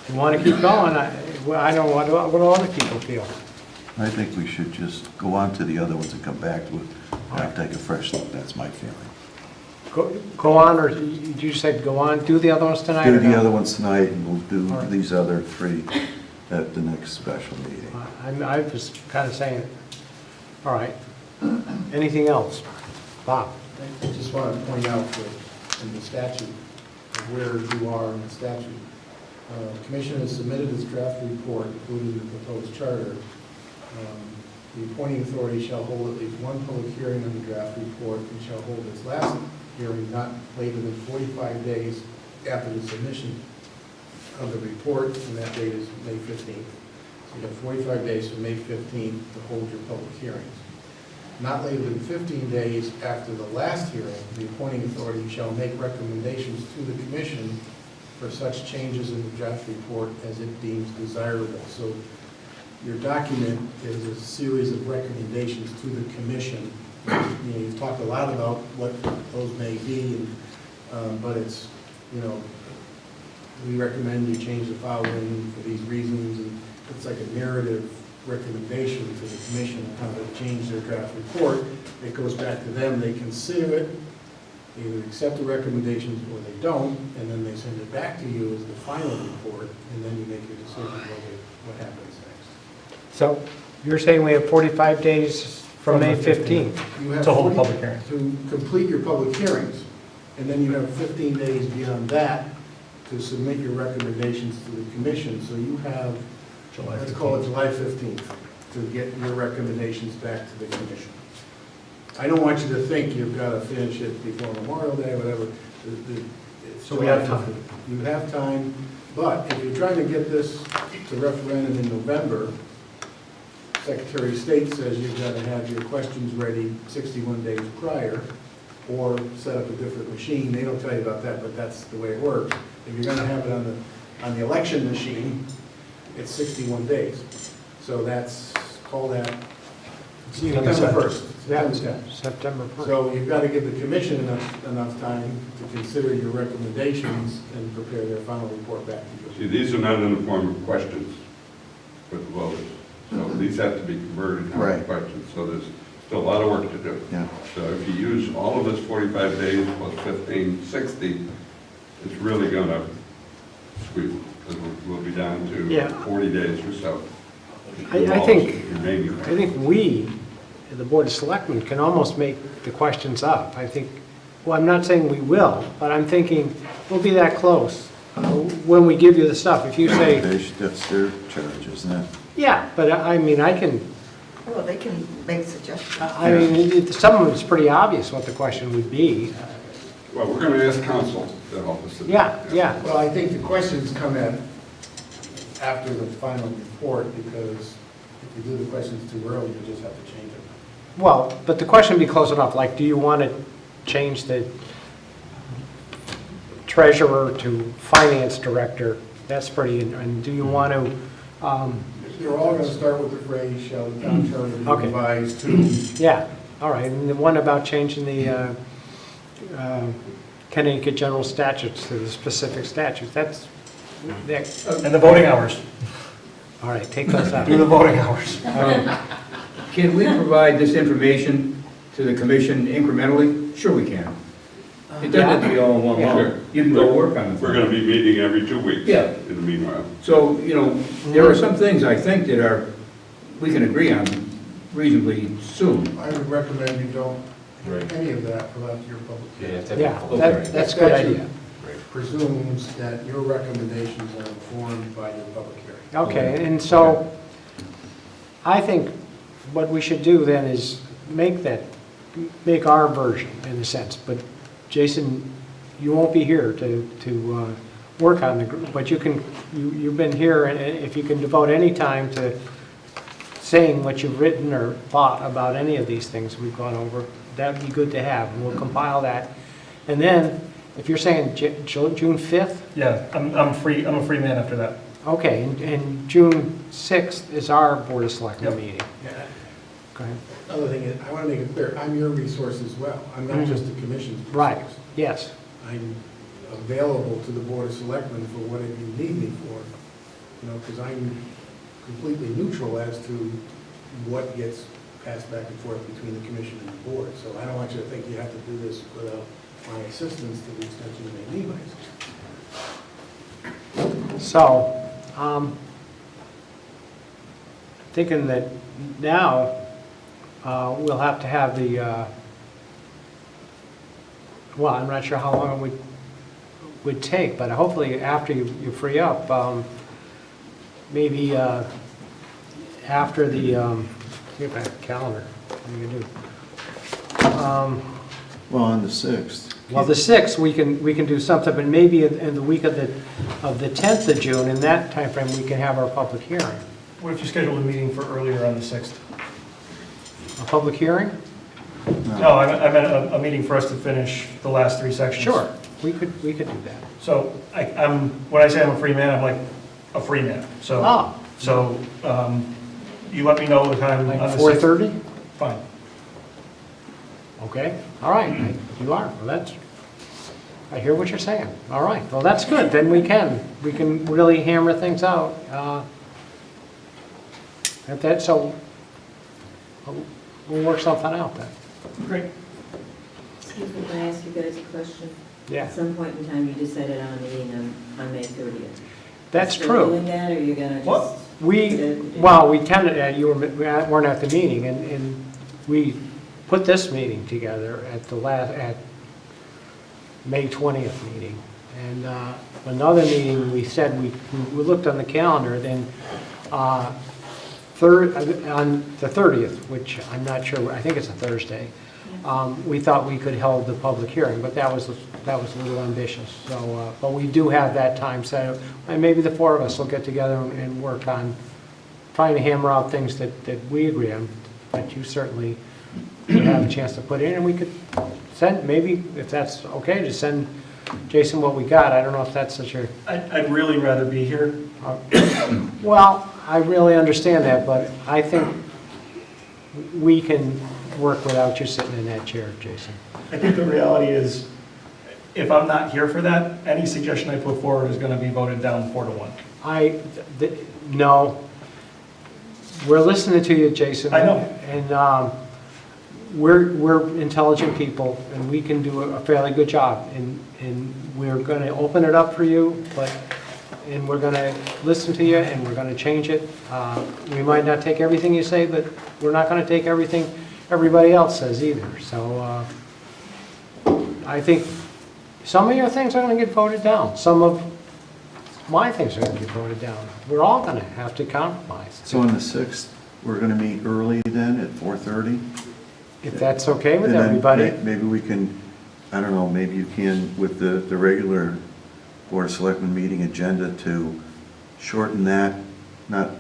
you want to keep going, I don't know what do other people feel. I think we should just go on to the other ones and come back to it. I'll take a fresh look. That's my feeling. Go on, or you said go on, do the other ones tonight? Do or the no? other ones tonight, and we'll do All right. these other 3 at the next special meeting. I was kind of saying, all right. Anything else? Bob? I just want to point out that in the statute, of where you are in the statute, Commission has submitted its draft report, including the proposed charter. The appointing authority shall hold at least one public hearing on the draft report and shall hold its last hearing not later than 45 days after the submission of the report, and that date is May 15th. So you have 45 days from May 15th to hold your public hearings. Not later than 15 days after the last hearing, the appointing authority shall make recommendations to the commission for such changes in the draft report as it deems desirable. So your document is a series of recommendations to the commission. You know, you've talked a lot about what those may be, but it's, you know, we recommend you change the following for these reasons, and it's like a narrative recommendation to the commission on how to change their draft report. It goes back to them, they consider it, either accept the recommendations or they don't, and then they send it back to you as the final report, and then you make your decision what happens next. So you're saying we have 45 days from May 15th? You have To hold a 40 public hearing. To complete your public hearings, and then you have 15 days beyond that to submit your recommendations to the commission. So you have, July let's call it 15th. July 15th, to get your recommendations back to the commission. I don't want you to think you've got to finish it before Memorial Day, whatever. It's So we have July time. 15th. You have time, but if you're trying to get this to referendum in November, Secretary of State says you've got to have your questions ready 61 days prior, or set up a different machine. They don't tell you about that, but that's the way it works. If you're going to have it on the election machine, it's 61 days. So that's, call that September 1st. Yeah, September 10th. September 1st. So you've got to give the commission enough time to consider your recommendations and prepare their final report back to you. See, these are not in the form of questions with the voters. So these have to be converted into Right. questions. So there's still a lot of work to do. Yeah. So if you use all of this 45 days plus 15, 60, it's really going to squeeze. We'll be down Yeah. to 40 days or so. I think, Remaining. I think we, the Board of Selectmen, can almost make the questions up. I think, well, I'm not saying we will, but I'm thinking we'll be that close when we give you the stuff. If you say, That's their charge, isn't it? yeah, but I mean, I can, Well, they can make suggestions. I mean, some of it's pretty obvious what the question would be. Well, we're going to ask council to help us. Yeah. Well, I think the questions come in after the final report, because if you do the questions too early, you just have to change it. Well, but the question would be close enough, like, do you want to change the treasurer to finance director? That's pretty, and do you want to, They're all going to start with the phrase, shall the town charter be Okay. revised to, yeah, all right, and the one about changing the Connecticut general statutes to the specific statutes, that's, And the voting hours. all right, take those out. Do the voting hours. Can we provide this information to the commission incrementally? Sure we can. It doesn't have to be all in one Yeah. lump. You can go work on it. We're going to be meeting every 2 weeks. Yeah. In the meanwhile. So, you know, there are some things I think that are, we can agree on reasonably soon. I would recommend you don't do Right. any of that without your public Yeah, you hearing. have to have a Yeah, public that- hearing. that's a good idea. Presumes that your recommendations are informed by your public hearing. Okay, and so I think what we should do then is make our version in a sense, but Jason, you won't be here to work on the, but you've been here, and if you can devote any time to saying what you've written or thought about any of these things we've gone over, that'd be good to have, and we'll compile that. And then, if you're saying June 5th, Yeah, I'm free, I'm a free man after that. okay, and June 6th is our Board of Selectmen Yep. meeting. Yeah. Go ahead. Other thing is, I want to make it clear, I'm your resource as well. I'm not just the commission's resource. Right, yes. I'm available to the Board of Selectmen for whatever you need me for, you know, because I'm completely neutral as to what gets passed back and forth between the commission and the board. So I don't want you to think you have to do this without my assistance to the extent you may need my assistance. So, thinking that now, we'll have to have the, well, I'm not sure how long it would take, but hopefully after you free up, maybe after the, get back to the calendar, what do you do? Well, on the 6th. Well, the 6th, we can do something, but maybe in the week of the 10th of June, in that timeframe, we can have our public hearing. What if you scheduled a meeting for earlier on the 6th? A public hearing? No, I meant a meeting for us to finish the last 3 sections. Sure, we could do that. So when I say I'm a free man, I'm like a free man. Oh. So you let me know the time Like on the 6th. 4:30? Fine. Okay, all right, you are, well, that's, I hear what you're saying. All right, well, that's good, then we can really hammer things out. At that, so we'll work something out then. Great. Excuse me, can I ask you guys a question? Yeah, At some point in time, you decided on a meeting on May 30th. that's Still true. doing that, or you're gonna just? What? We tended, you weren't at the meeting, and we put this meeting together at May 20th meeting. And another meeting, we said, we looked on the calendar, then on the 30th, which I'm not sure, I think it's a Thursday, we thought we could hold the public hearing, but that was a little ambitious. So, but we do have that time set, and maybe the four of us will get together and work on trying to hammer out things that we agree on, but you certainly would have a chance to put in, and we could send, maybe, if that's okay, to send Jason what we got. I don't know if that's such a... I'd really rather be here. Well, I really understand that, but I think we can work without you sitting in that chair, Jason. I think the reality is, if I'm not here for that, any suggestion I put forward is going to be voted down 4-1. No. We're listening to you, Jason. I know. And we're intelligent people, and we can do a fairly good job. And we're going to open it up for you, and we're going to listen to you, and we're going to change it. We might not take everything you say, but we're not going to take everything everybody else says either. So I think some of your things are going to get voted down. Some of my things are going to get voted down. We're all going to have to compromise. So on the 6th, we're going to meet early then at 4:30? If that's okay with And then everybody. Maybe we can, I don't know, maybe you can, with the regular Board of Selectmen meeting agenda, to shorten that, not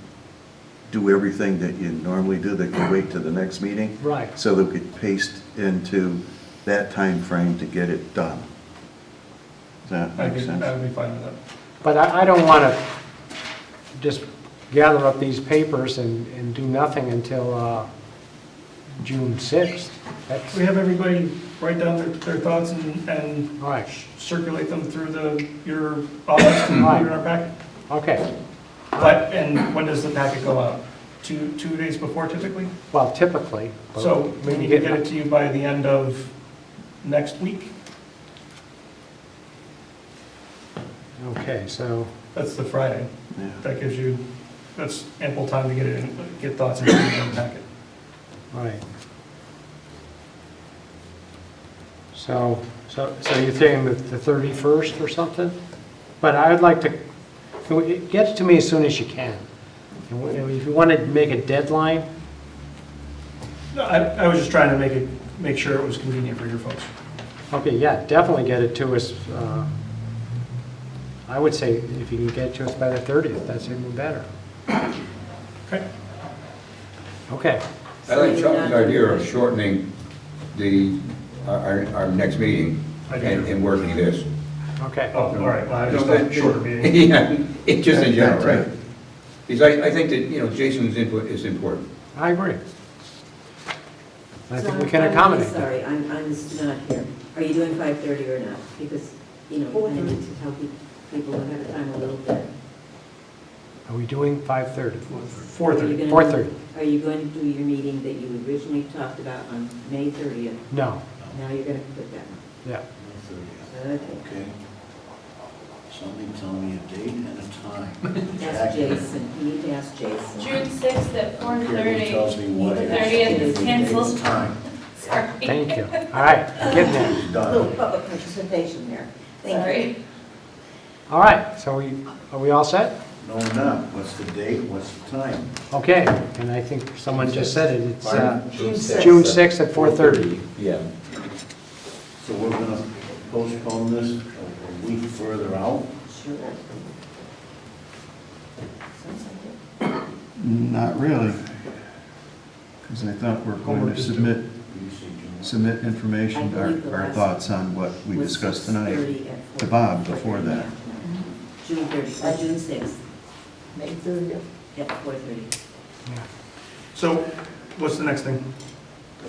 do everything that you normally do, that can wait to the next meeting. Right. So that we could paste into that time frame to get it done. Does that make sense? I would be fine with that. But I don't want to just gather up these papers and do nothing until June 6th. That's, We have everybody write down their thoughts and all right, circulate them through your office and put it in our packet. okay. And when does the packet go out? Two days before typically? Well, typically. but So we we need to get it to you by the end of next week? Okay, so, That's the Friday. Yeah. That gives you, that's ample time to get it in, get thoughts into the packet. all right. So you're saying the 31st or something? But I would like to, get it to me as soon as you can. And if you want to make a deadline, No, I was just trying to make sure it was convenient for your folks. okay, yeah, definitely get it to us. I would say if you can get it to us by the 30th, that's even better. Okay? Okay, I like Charlie's idea of shortening our next meeting and working this. okay. Oh, all right, well, I just No, thought shorter meeting. Yeah, it just in general, right? Because I think that, Jason's input is important. I agree. I So think we can I'm really accommodate that. sorry, I'm not here. Are you doing 5:30 or not? Because, I need to tell people ahead of time a little bit. Are we doing 5:30? Are you 4:30. gonna- 4:30. Are you going to do your meeting that you originally talked about on May 30th? No, Now you're going to put that Yeah. Okay. Okay. Somebody tell me a date and a time. Ask Jason, you need to ask Jason. June 6th at Karen tells 4:30. me what The it 30th is. is canceled. Time. Sorry. Thank you. All right, we're getting there. It's A done. little public participation there. Thank you. Sorry. All right, so are we all set? No, I'm not. What's the date? What's the time? Okay, and I think someone just said it. It's June 6th. June 6th at 4:30. Yeah. So we're gonna postpone this a week further out? Sure. Sounds like it. Not really, because I thought we're going to submit You say June. information, I believe the our last thoughts on what we Was discussed 6:30 tonight at to 4:30. Bob before that. June 30th, or June 6th May 30th. at 4:30. So what's the next thing?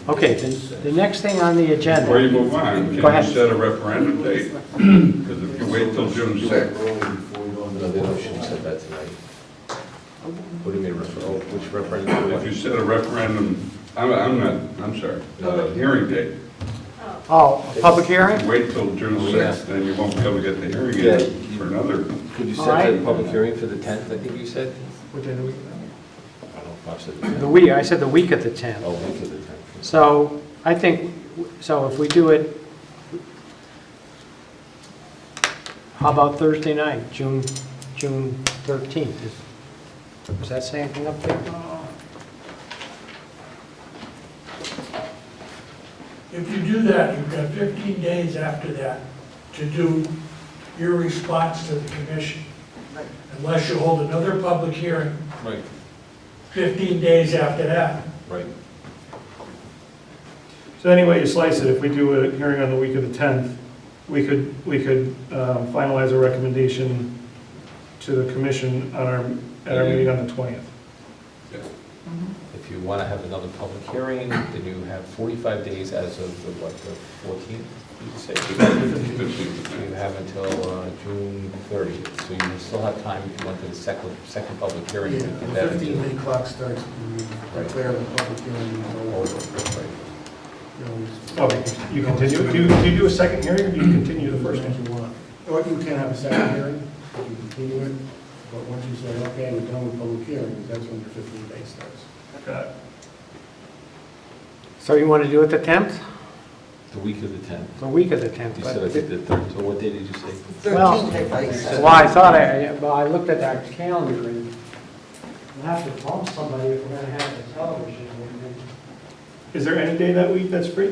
Okay, the next thing on the agenda. Before you move on, can Go ahead. you set a referendum date? Because if you wait till June 6th, Before we go into No, the they shouldn't have said that tonight. What do you mean, which referendum? if you set a referendum, I'm sorry, hearing date, Oh, a public hearing? wait till June Oh, yeah. 6th, then you won't be able to get the hearing Yeah. in for another. Could you All set the right. public hearing for the 10th, I think you said? What day of the week? I don't know if Bob said the 10th. The week, I said the week of the 10th. Oh, week of the 10th. So I think, so if we do it, how about Thursday night, June 13th? Does that say anything up there? If you do that, you've got 15 days after that to do your response to the commission. Unless you hold another public hearing Right, 15 days after that. right. So anyway, you slice it, if we do a hearing on the week of the 10th, we could finalize a recommendation to the commission at our meeting on the 20th. If you want to have another public hearing, then you have 45 days as of the, what, the 14th, did you say? You have until June 30th, so you still have time if you went to the second public hearing. Yeah, to get the that into- 15-day clock starts when we declare the public hearing over. Right. Oh, you continue, do you do a second hearing, or do you continue the first As one? you want. Or you can have a second hearing, you can continue it, but once you say, okay, we're done with public hearings, that's when your 15 days starts. Got it. So you want to do it the 10th? The week of the 10th. The week of the 10th. You said I think the 3rd, so what day did you say? Well, 13th, I thought you said. Well, I thought, I looked at that calendar and we'll have to bump somebody if we're going to have the television. Is there any day that week that's free?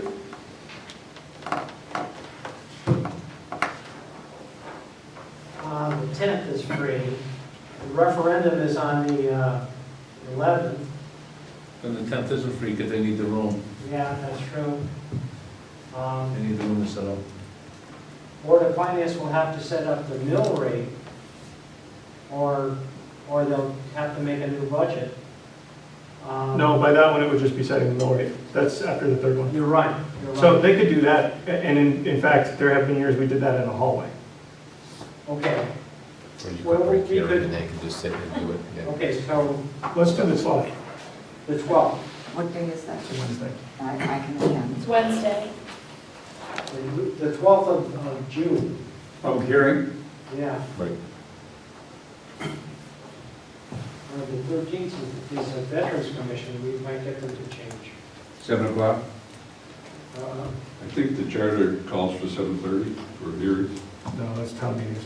The 10th is free. The referendum is on the 11th. And the 10th isn't free because they need the room. Yeah, that's true. They need the room to set up. Board of Finance will have to set up the mill rate, or they'll have to make a new budget. No, by that one, it would just be setting the mill rate. That's after the third one. You're right, you're So right. they could do that, and in fact, there have been years we did that in a hallway. Okay, Or you Well, could break we hearing could- and they can just sit and do it. yeah. okay, so Let's do the slide. the 12th. What day is that? It's a Wednesday. I can attend. It's Wednesday. The 12th of June, Public hearing? yeah. Right. Or the 13th is a Veterans Commission, we might get them to change. 7 o'clock? Uh, I think the charter calls for 7:30 for hearings. No, that's town meetings.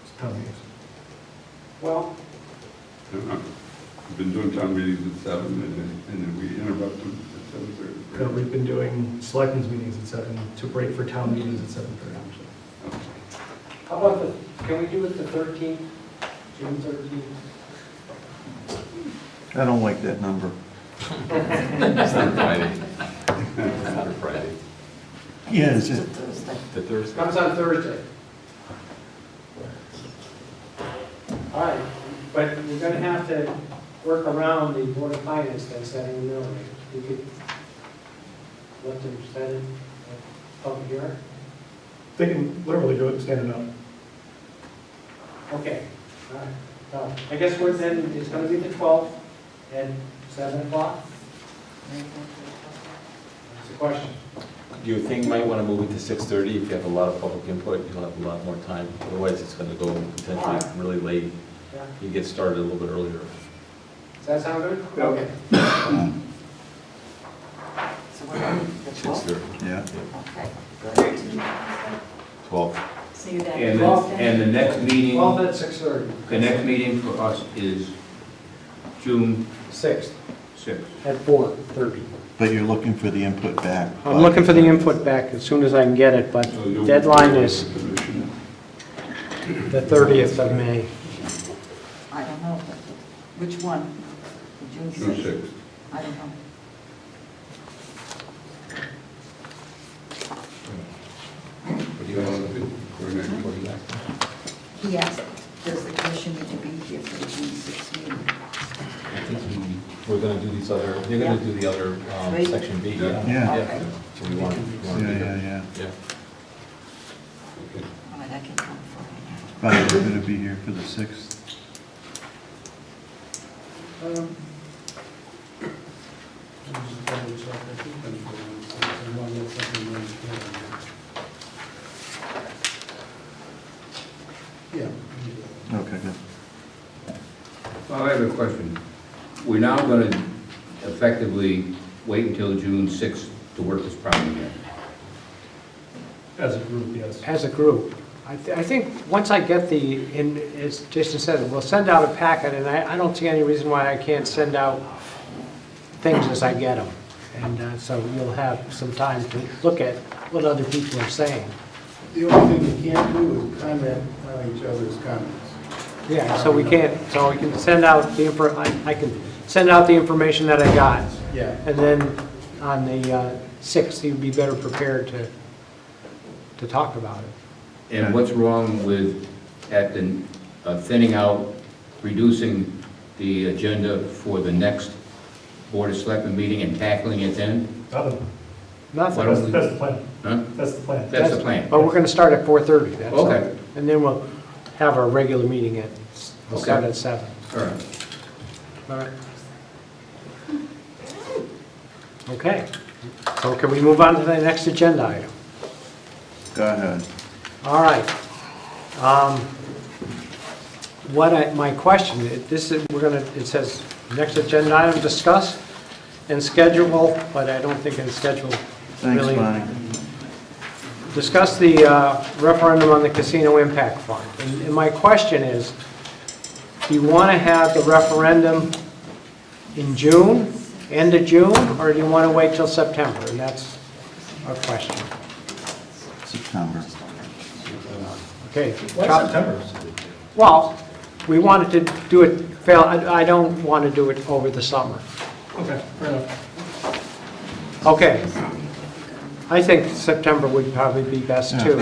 It's town meetings. Well, We've been doing town meetings at 7, and then we interrupt them at 7:30. No, we've been doing selectmen's meetings at 7 to break for town meetings at 7:30. how about can we do it the 13th, June 13th? I don't like that number. It's not Friday. It's not a Friday. Yeah, it's It's a just, Thursday. The Thursday. Comes on Thursday. All right, but we're gonna have to work around the Board of Finance then setting the mill rate. We could let them set it at public hearing? They can literally do it standing up. Okay, all right. So I guess we're then, it's gonna be the 12th at 7 o'clock? That's the question. you think you might want to move it to 6:30 if you have a lot of public input, you'll have a lot more time. Otherwise, it's going to go potentially really late. You get started a little bit earlier. Does that sound good? Okay. So we're going to the 12th? 6:30. Yeah. Okay, good. 12. So you're back. And the next meeting, 12 at 6:30. the next meeting for us is June 6th 6th. at 4:30. But you're looking for the input back. I'm looking for the input back as soon as I can get it, but So you'll- deadline is the 30th of May. I don't know, which one? The June June 6th? 6th. I don't know. What do you guys think? What do you guys think? He asked, does the commission need to be here for the June 6th meeting? I think we're going to do these other, you're going to do the other Right. section B, yeah? Yeah. Okay. So we want to Yeah, do yeah, that. yeah. Yeah. All right, I can come for But we're going to be here for the 6th. Yeah. Okay, good. Well, I have a question. We're now going to effectively wait until June 6th to work this problem out. As a group, yes. As a group. I think once I get as Jason said, we'll send out a packet, and I don't see any reason why I can't send out things as I get them. And so you'll have some time to look at what other people are saying. The only thing you can't do is comment on each other's comments. Yeah, so we can send out I can send out the information that I got. Yeah. And then on the 6th, you'd be better prepared to talk about it. And what's wrong with, at the thinning out, reducing the agenda for the next Board of Selectmen meeting and tackling it then? Nothing. Nothing. Why don't we- That's the plan. Huh? That's the plan. That's the plan. But we're going to start at 4:30, that's all. Okay. And then we'll have our regular meeting we'll start Okay. at 7. All right. All right. Okay. So can we move on to the next agenda item? Go ahead. All right. My question, it says, next agenda item, discuss and schedule, but I don't think it's scheduled Thanks, really. Bonnie. Discuss the referendum on the casino impact fund. And my question is, do you want to have the referendum in June, end of June, or do you want to wait till September? And that's our question. September. Okay. Why September? Well, we wanted to do it, I don't want to do it over the summer. Okay, fair enough. Okay. I think September would probably be best too.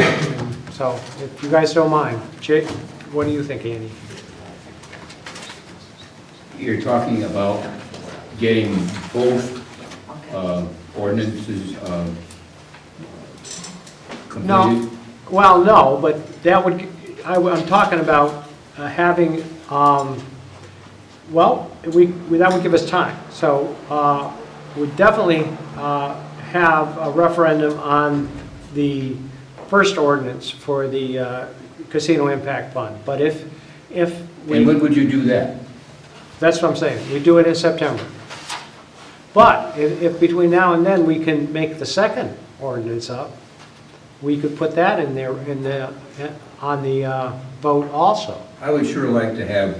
So if you guys don't mind, Jake, what do you think, Andy? You're talking about getting both ordinances completed? No, well, no, but that would, I'm talking about having, well, that would give us time. So we'd definitely have a referendum on the first ordinance for the casino impact fund. But if we... And when would you do that? That's what I'm saying, we do it in September. But if between now and then we can make the second ordinance up, we could put that in there on the vote also. I would sure like to have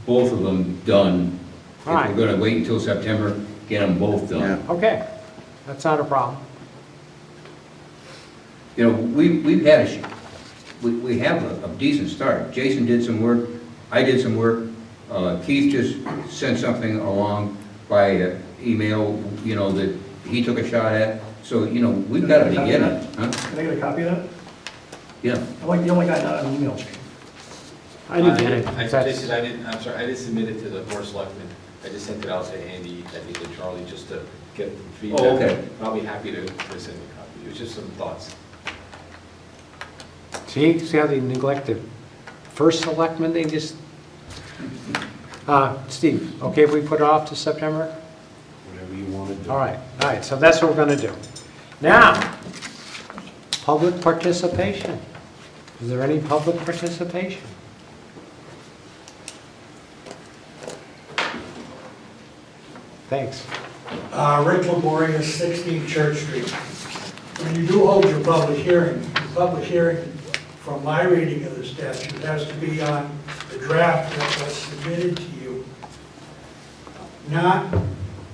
both of them done. If All right. we're going to wait until September, get them both done. Yeah. Okay, that's not a problem. You know, we have a decent start. Jason did some work, I did some work, Keith just sent something along by email, you know, that he took a shot at. So, you know, we've got to begin it, huh? Can I get a copy of that? Yeah. I'm like the only guy not on the email chain. I didn't get it. Jason, I'm sorry, I didn't submit it to the board of selectmen. I just sent it out to Andy, I think, and Charlie, just to get feedback. Oh, okay. I'll be happy to send a copy. It was just some thoughts. See how they neglected first selectman, they just... Steve, okay if we put it off to September? Whatever you want to do. All right, so that's what we're going to do. Now, Public participation. Is there any public participation? Thanks. Rick Laborious, 16 Church Street. When you do hold your public hearing, the public hearing, from my reading of the statute, has to be on the draft that was submitted to you, not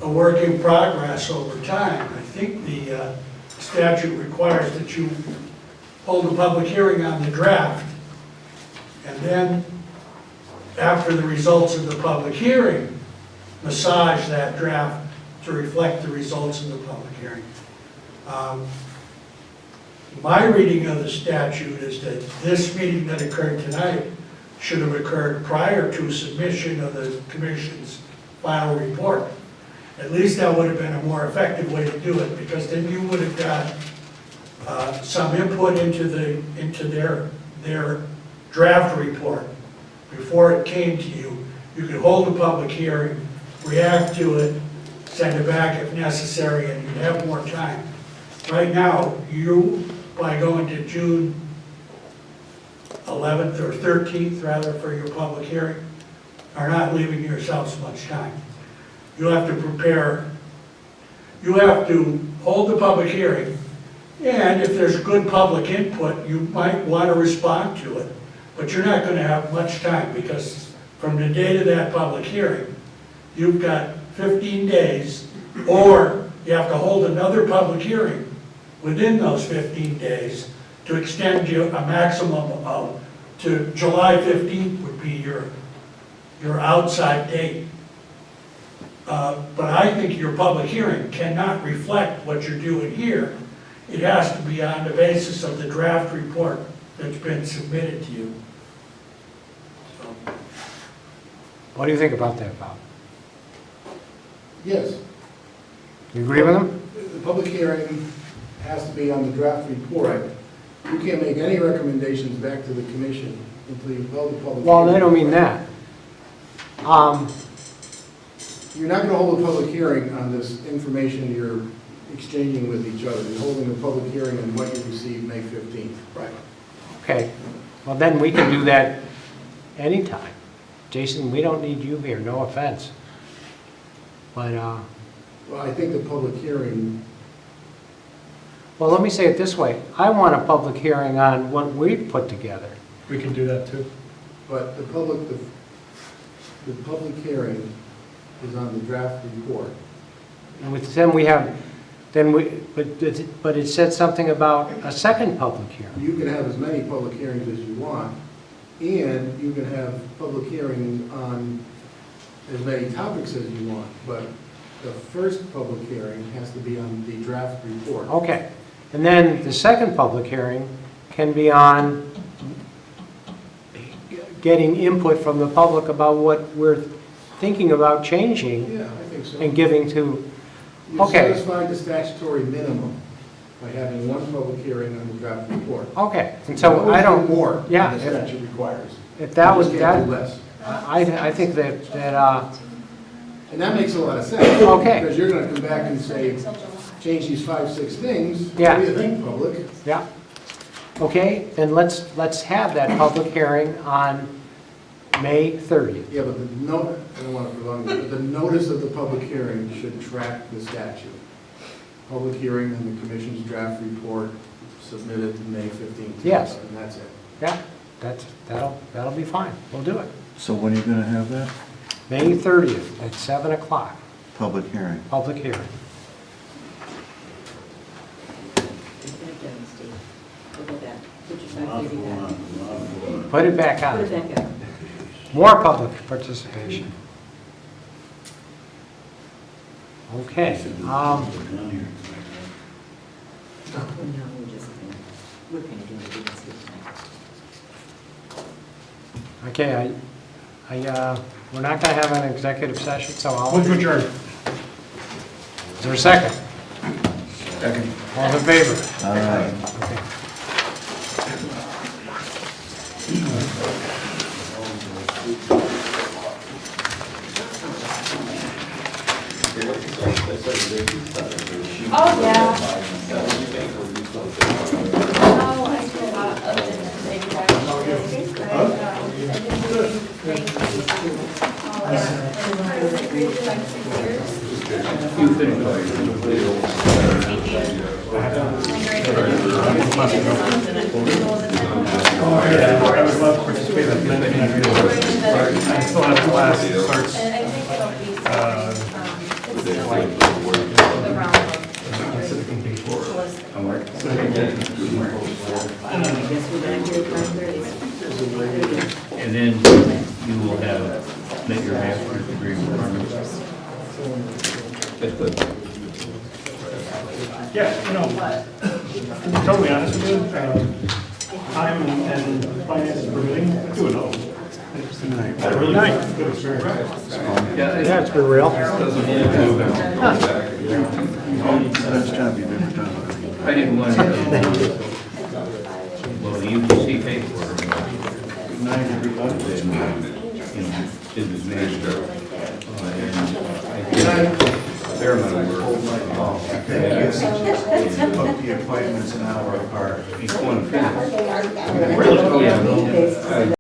a work in progress over time. I think the statute requires that you hold a public hearing on the draft, and then, after the results of the public hearing, massage that draft to reflect the results of the public hearing. My reading of the statute is that this meeting that occurred tonight should have occurred prior to submission of the commission's final report. At least that would have been a more effective way to do it, because then you would have got some input into their draft report before it came to you. You could hold a public hearing, react to it, send it back if necessary, and you'd have more time. Right now, you, by going to June 11th or 13th, rather, for your public hearing, are not leaving yourselves much time. You have to prepare, you have to hold the public hearing, and if there's good public input, you might want to respond to it. But you're not going to have much time, because from the date of that public hearing, you've got 15 days, or you have to hold another public hearing within those 15 days to extend you a maximum of, to July 15th would be your outside date. But I think your public hearing cannot reflect what you're doing here. It has to be on the basis of the draft report that's been submitted to you. So. What do you think about that, Bob? Yes. You agree with him? The public hearing has to be on the draft report. You can't make any recommendations back to the commission until you hold the public hearing. Well, I don't mean that. You're not going to hold a public hearing on this information you're exchanging with each other. You're holding a public hearing on what you received May 15th. Right. Okay, well then we can do that anytime. Jason, we don't need you here, no offense. But, Well, I think the public hearing, well, let me say it this way. I want a public hearing on what we've put together. We can do that too. but the public hearing is on the draft report. And with them we have, but it said something about a second public hearing. You can have as many public hearings as you want, and you can have public hearings on as many topics as you want, but the first public hearing has to be on the draft report. Okay, and then the second public hearing can be on getting input from the public about what we're thinking about changing Yeah, I think so. and giving to, You okay. satisfied the statutory minimum by having one public hearing on the draft report. Okay, and so I don't, More yeah, than the statute requires. if that was, You just can't that, do less. I think that, And that makes a lot of sense. Okay. Because you're gonna come back and say, change these 5, 6 things. Yeah. What do you think, public? yeah. Okay, then let's have that public hearing on May 30th. Yeah, but I don't want to prolong it, but the notice of the public hearing should track the statute. Public hearing and the commission's draft report submitted May 15th. Yes. And that's it. Yeah, that'll be fine. We'll do it. So when are you going to have that? May 30th at 7 o'clock, Public hearing. public hearing. Put it down, Steve. Put it back. Put your 530 back. Put it back Put it on. back out. More public participation. Okay. Oh, no, we're gonna do it. We can skip tonight. Okay, we're not going to have an executive session, so I'll, Move to adjourn. is there a second? Second. All in favor? All right. Okay. Oh, yeah. Yeah, I would love to participate in that. I still have a class that starts, And then you will have met your master's degree requirements. That's good. Yeah, you know, to be totally honest with you, time and finances permitting, I do it all. I really like good experience. Yeah, it's been real. I didn't want to, well, the UTC paid for it. Did his master. And I did a fair amount of work. Book the appointments an hour apart. Each one finished. Okay, Really? Oh, yeah.